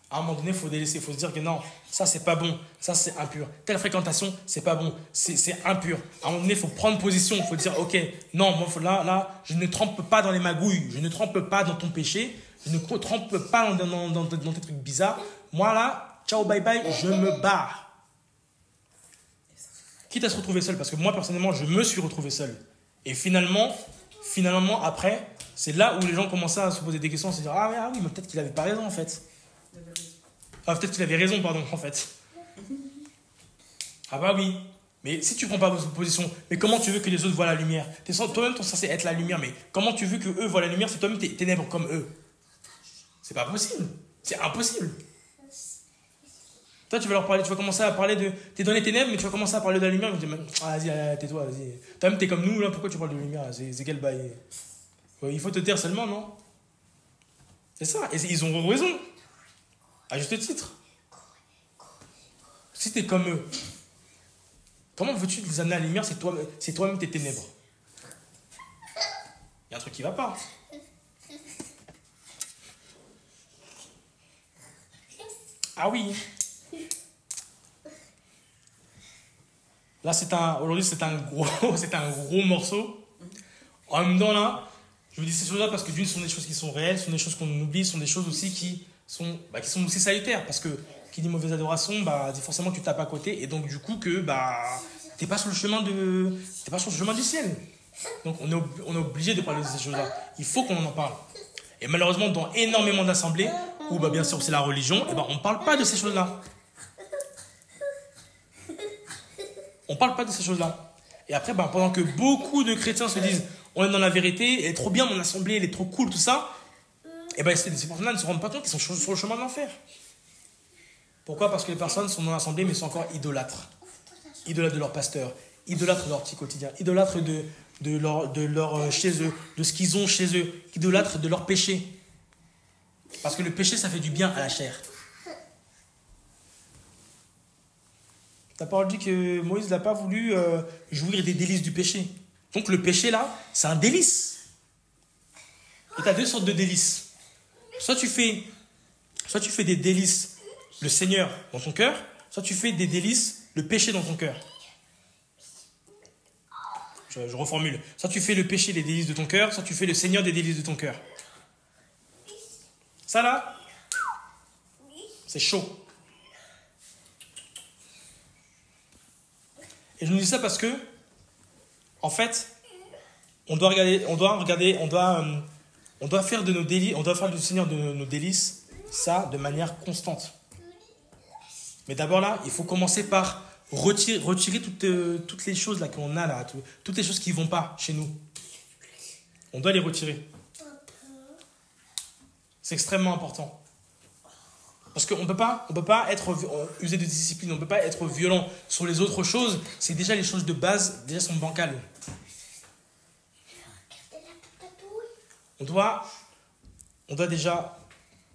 À un moment donné, il faut délaisser, il faut se dire que non, ça c'est pas bon, ça c'est impur. Telle fréquentation, c'est pas bon, c'est impur. À un moment donné, il faut prendre position, il faut dire ok, non, moi là, je ne trempe pas dans les magouilles, je ne trempe pas dans ton péché, je ne trempe pas dans tes trucs bizarres. Moi là, ciao, bye bye, je me barre. Quitte à se retrouver seul, parce que moi personnellement, je me suis retrouvé seul. Et finalement, après, c'est là où les gens commençaient à se poser des questions, à se dire ah oui, mais peut-être qu'il avait pas raison en fait. Peut-être qu'il avait raison, pardon, en fait. Ah bah oui. Mais si tu prends pas votre position, mais comment tu veux que les autres voient la lumière? Toi-même, tu es censé être la lumière, mais comment tu veux que eux voient la lumière si toi-même t'es ténèbres comme eux? C'est pas possible. C'est impossible. Toi, tu vas leur parler, tu vas commencer à parler de... T'es dans les ténèbres, mais tu vas commencer à parler de la lumière. Ils vont dire, vas-y, tais-toi, vas-y. Toi-même, t'es comme nous, là, pourquoi tu parles de lumière? C'est quel bail? Il faut te taire seulement, non? C'est ça. Et ils ont raison. À juste titre. Si t'es comme eux, comment veux-tu les amener à la lumière si toi-même t'es ténèbres? Il y a un truc qui va pas. Ah oui. Là, aujourd'hui, c'est un gros morceau. En même temps, là, je vous dis ces choses-là parce que d'une, ce sont des choses qui sont réelles, ce sont des choses qu'on oublie, ce sont des choses aussi qui sont aussi salutaires. Parce que qui dit mauvaise adoration, dit forcément que tu tapes à côté. Et donc, du coup, que t'es pas sur le chemin du ciel. Donc, on est obligé de parler de ces choses-là. Il faut qu'on en parle. Et malheureusement, dans énormément d'assemblées, où bien sûr c'est la religion, on ne parle pas de ces choses-là. On ne parle pas de ces choses-là. Et après, pendant que beaucoup de chrétiens se disent on est dans la vérité, elle est trop bien mon assemblée, elle est trop cool, tout ça, ces personnes-là ne se rendent pas compte qu'ils sont sur le chemin de l'enfer. Pourquoi? Parce que les personnes sont dans l'assemblée mais sont encore idolâtres. Idolâtres de leur pasteur, idolâtres de leur petit quotidien, idolâtres de leur chez eux, de ce qu'ils ont chez eux, idolâtres de leur péché. Parce que le péché, ça fait du bien à la chair. Ta parole dit que Moïse n'a pas voulu jouir des délices du péché. Donc le péché, là, c'est un délice. Et tu as deux sortes de délices. Soit tu fais des délices, le Seigneur dans ton cœur, soit tu fais des délices, le péché dans ton cœur. Je reformule. Soit tu fais le péché des délices de ton cœur, soit tu fais le Seigneur des délices de ton cœur. Ça là, c'est chaud. Et je nous dis ça parce que, en fait, on doit faire de nos délices, on doit faire du Seigneur de nos délices, ça de manière constante. Mais d'abord là, il faut commencer par retirer toutes les choses là qu'on a là, toutes les choses qui ne vont pas chez nous. On doit les retirer. C'est extrêmement important. Parce qu'on ne peut pas user de discipline, on ne peut pas être violent sur les autres choses. C'est déjà les choses de base, déjà sont bancales. On doit déjà,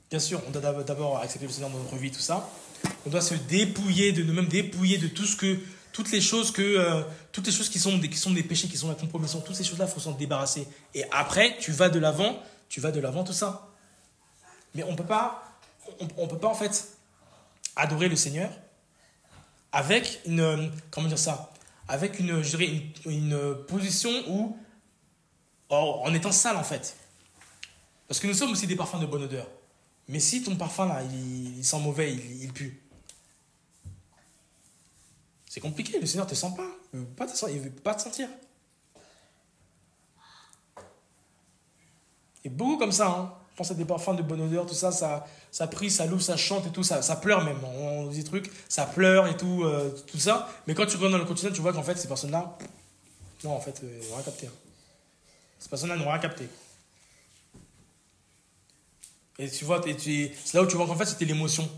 bien sûr, on doit d'abord accepter le Seigneur dans notre vie, tout ça. On doit se dépouiller de nous-mêmes, dépouiller de toutes les choses qui sont des péchés, qui sont la compromission. Toutes ces choses-là, il faut s'en débarrasser. Et après, tu vas de l'avant, tout ça. Mais on peut pas en fait adorer le Seigneur avec une position où en étant sale en fait. Parce que nous sommes aussi des parfums de bonne odeur. Mais si ton parfum là, il sent mauvais, il pue. C'est compliqué, le Seigneur ne te sent pas. Il ne veut pas te sentir. Et beaucoup comme ça, hein. Je pense à des parfums de bonne odeur, tout ça, ça prie, ça loue, ça chante et tout, ça pleure même. On dit des trucs, ça pleure et tout, tout ça. Mais quand tu regardes dans le quotidien, tu vois qu'en fait, ces personnes-là, non, en fait, ils n'ont rien capté. Ces personnes-là n'ont rien capté. Et tu vois, c'est là où tu vois qu'en fait, c'était l'émotion.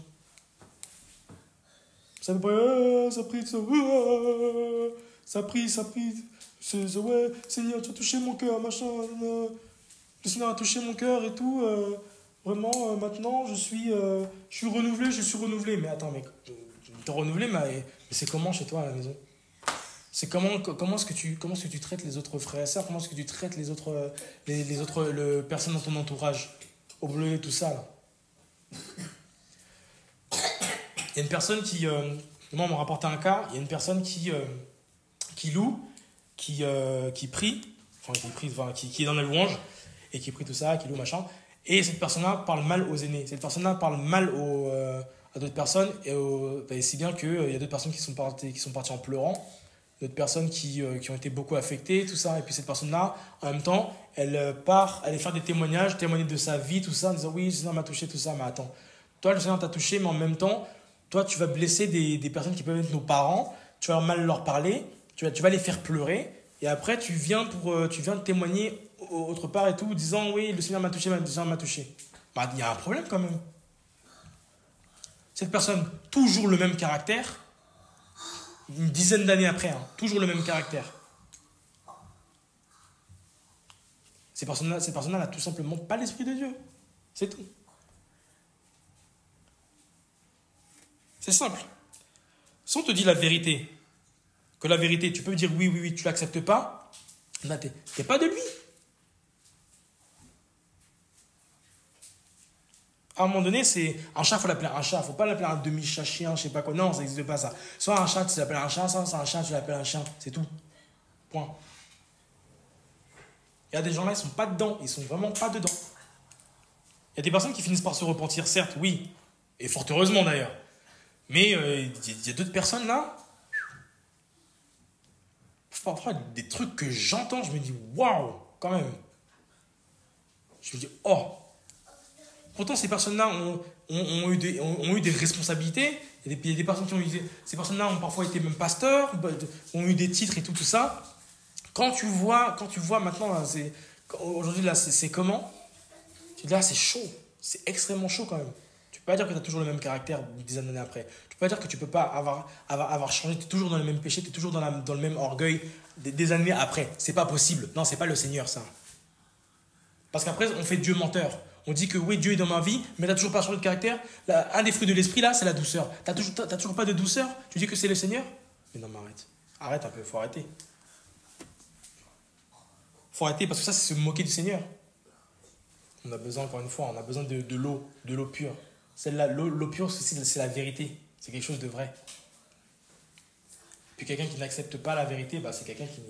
Ça prie, ça prie. Ouais, Seigneur, tu as touché mon cœur, machin. Le Seigneur a touché mon cœur et tout. Vraiment, maintenant, je suis renouvelé. Mais attends, mais t'es renouvelé, mais c'est comment chez toi à la maison? C'est comment est-ce que tu traites les autres frères et sœurs? Comment est-ce que tu traites les autres personnes dans ton entourage? Au bleu, tout ça, là. Il y a une personne qui... moi, on m'a rapporté un cas. Il y a une personne qui loue, qui prie, qui est dans la louange, et qui prie tout ça, qui loue, machin. Et cette personne-là parle mal aux aînés. Cette personne-là parle mal à d'autres personnes, et si bien qu'il y a d'autres personnes qui sont parties en pleurant, d'autres personnes qui ont été beaucoup affectées, tout ça. Et puis cette personne-là, en même temps, elle allait faire des témoigner de sa vie, tout ça, en disant oui, le Seigneur m'a touché, tout ça. Mais attends, toi, le Seigneur t'a touché, mais en même temps, toi, tu vas blesser des personnes qui peuvent être nos parents, tu vas mal leur parler, tu vas les faire pleurer, et après, tu viens témoigner autre part et tout, disant oui, le Seigneur m'a touché, le Seigneur m'a touché. Bah, il y a un problème quand même. Cette personne, toujours le même caractère, une dizaine d'années après, hein, toujours le même caractère. Ces personnes-là n'ont tout simplement pas l'Esprit de Dieu. C'est tout. C'est simple. Si on te dit la vérité, que la vérité, tu peux dire oui, tu l'acceptes pas, là, t'es pas de lui. À un moment donné, c'est un chat, il faut l'appeler un chat. Il ne faut pas l'appeler un demi-chat chien, je sais pas quoi. Non, ça n'existe pas ça. Soit un chat, tu l'appelles un chat, soit c'est un chat, tu l'appelles un chien. C'est tout. Point. Il y a des gens là, ils ne sont pas dedans. Ils ne sont vraiment pas dedans. Il y a des personnes qui finissent par se repentir, certes, oui. Et fort heureusement d'ailleurs. Mais il y a d'autres personnes là. Parfois, des trucs que j'entends, je me dis waouh, quand même. Je me dis oh. Pourtant, ces personnes-là ont eu des responsabilités. Il y a des personnes qui ont eu ces personnes-là ont parfois été même pasteurs, ont eu des titres et tout ça. Quand tu vois maintenant, aujourd'hui, là, c'est comment? Tu dis là, c'est chaud. C'est extrêmement chaud quand même. Tu peux pas dire que tu as toujours le même caractère des années après. Tu peux pas dire que tu peux pas avoir changé. Tu es toujours dans le même péché, tu es toujours dans le même orgueil des années après. C'est pas possible. Non, c'est pas le Seigneur, ça. Parce qu'après, on fait Dieu menteur. On dit que oui, Dieu est dans ma vie, mais tu n'as toujours pas changé de caractère. Un des fruits de l'esprit, là, c'est la douceur. Tu n'as toujours pas de douceur. Tu dis que c'est le Seigneur? Mais non, mais arrête. Arrête un peu, il faut arrêter. Il faut arrêter parce que ça, c'est se moquer du Seigneur. On a besoin, encore une fois, on a besoin de l'eau pure. Celle-là, l'eau pure, c'est la vérité. C'est quelque chose de vrai. Puis quelqu'un qui n'accepte pas la vérité, bah, c'est quelqu'un qui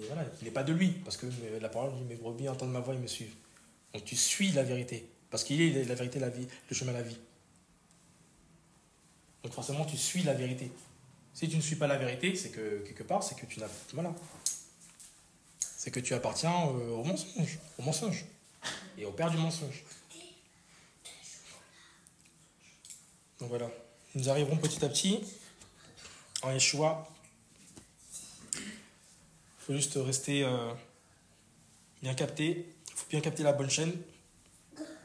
n'est pas de lui. Parce que la parole dit, mes brebis entendent ma voix et me suivent. Donc tu suis la vérité. Parce qu'il est la vérité, la vie, le chemin, la vie. Donc forcément, tu suis la vérité. Si tu ne suis pas la vérité, c'est que quelque part, c'est que tu n'as... Voilà. C'est que tu appartiens au mensonge. Au mensonge. Et au père du mensonge. Donc voilà. Nous arriverons petit à petit en Yeshua. Il faut juste rester bien capté. Il faut bien capter la bonne chaîne,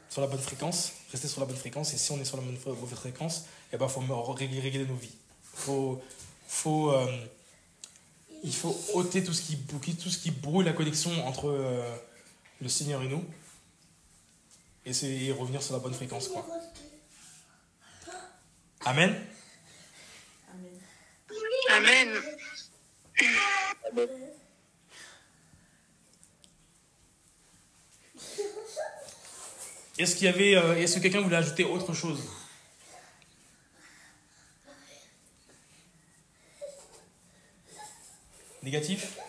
sur la bonne fréquence. Rester sur la bonne fréquence. Et si on est sur la bonne fréquence, eh ben, faut régler nos vies. Il faut ôter tout ce qui brouille la connexion entre le Seigneur et nous. Et revenir sur la bonne fréquence, quoi. Amen. Amen. Est-ce que quelqu'un voulait ajouter autre chose? Négatif?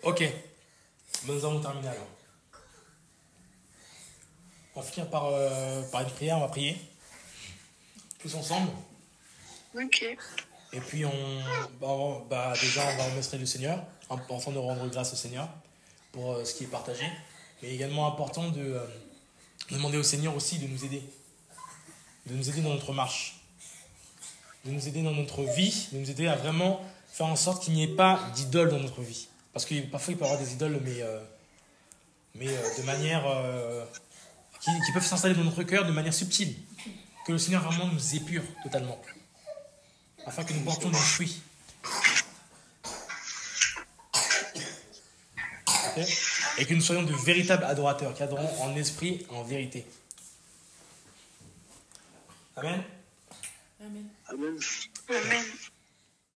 Ok. Nous allons terminer alors. On va finir par une prière, on va prier. Tous ensemble. Ok. Et puis déjà on va remercier le Seigneur, important de rendre grâce au Seigneur pour ce qui est partagé. Mais également important de demander au Seigneur aussi de nous aider. De nous aider dans notre marche. De nous aider dans notre vie, de nous aider à vraiment faire en sorte qu'il n'y ait pas d'idole dans notre vie. Parce que parfois il peut y avoir des idoles, mais de manière... qui peuvent s'installer dans notre cœur de manière subtile. Que le Seigneur vraiment nous épure totalement. Afin que nous portions des fruits. Okay? Et que nous soyons de véritables adorateurs, qui adorons en esprit et en vérité. Amen. Amen. Amen. Amen.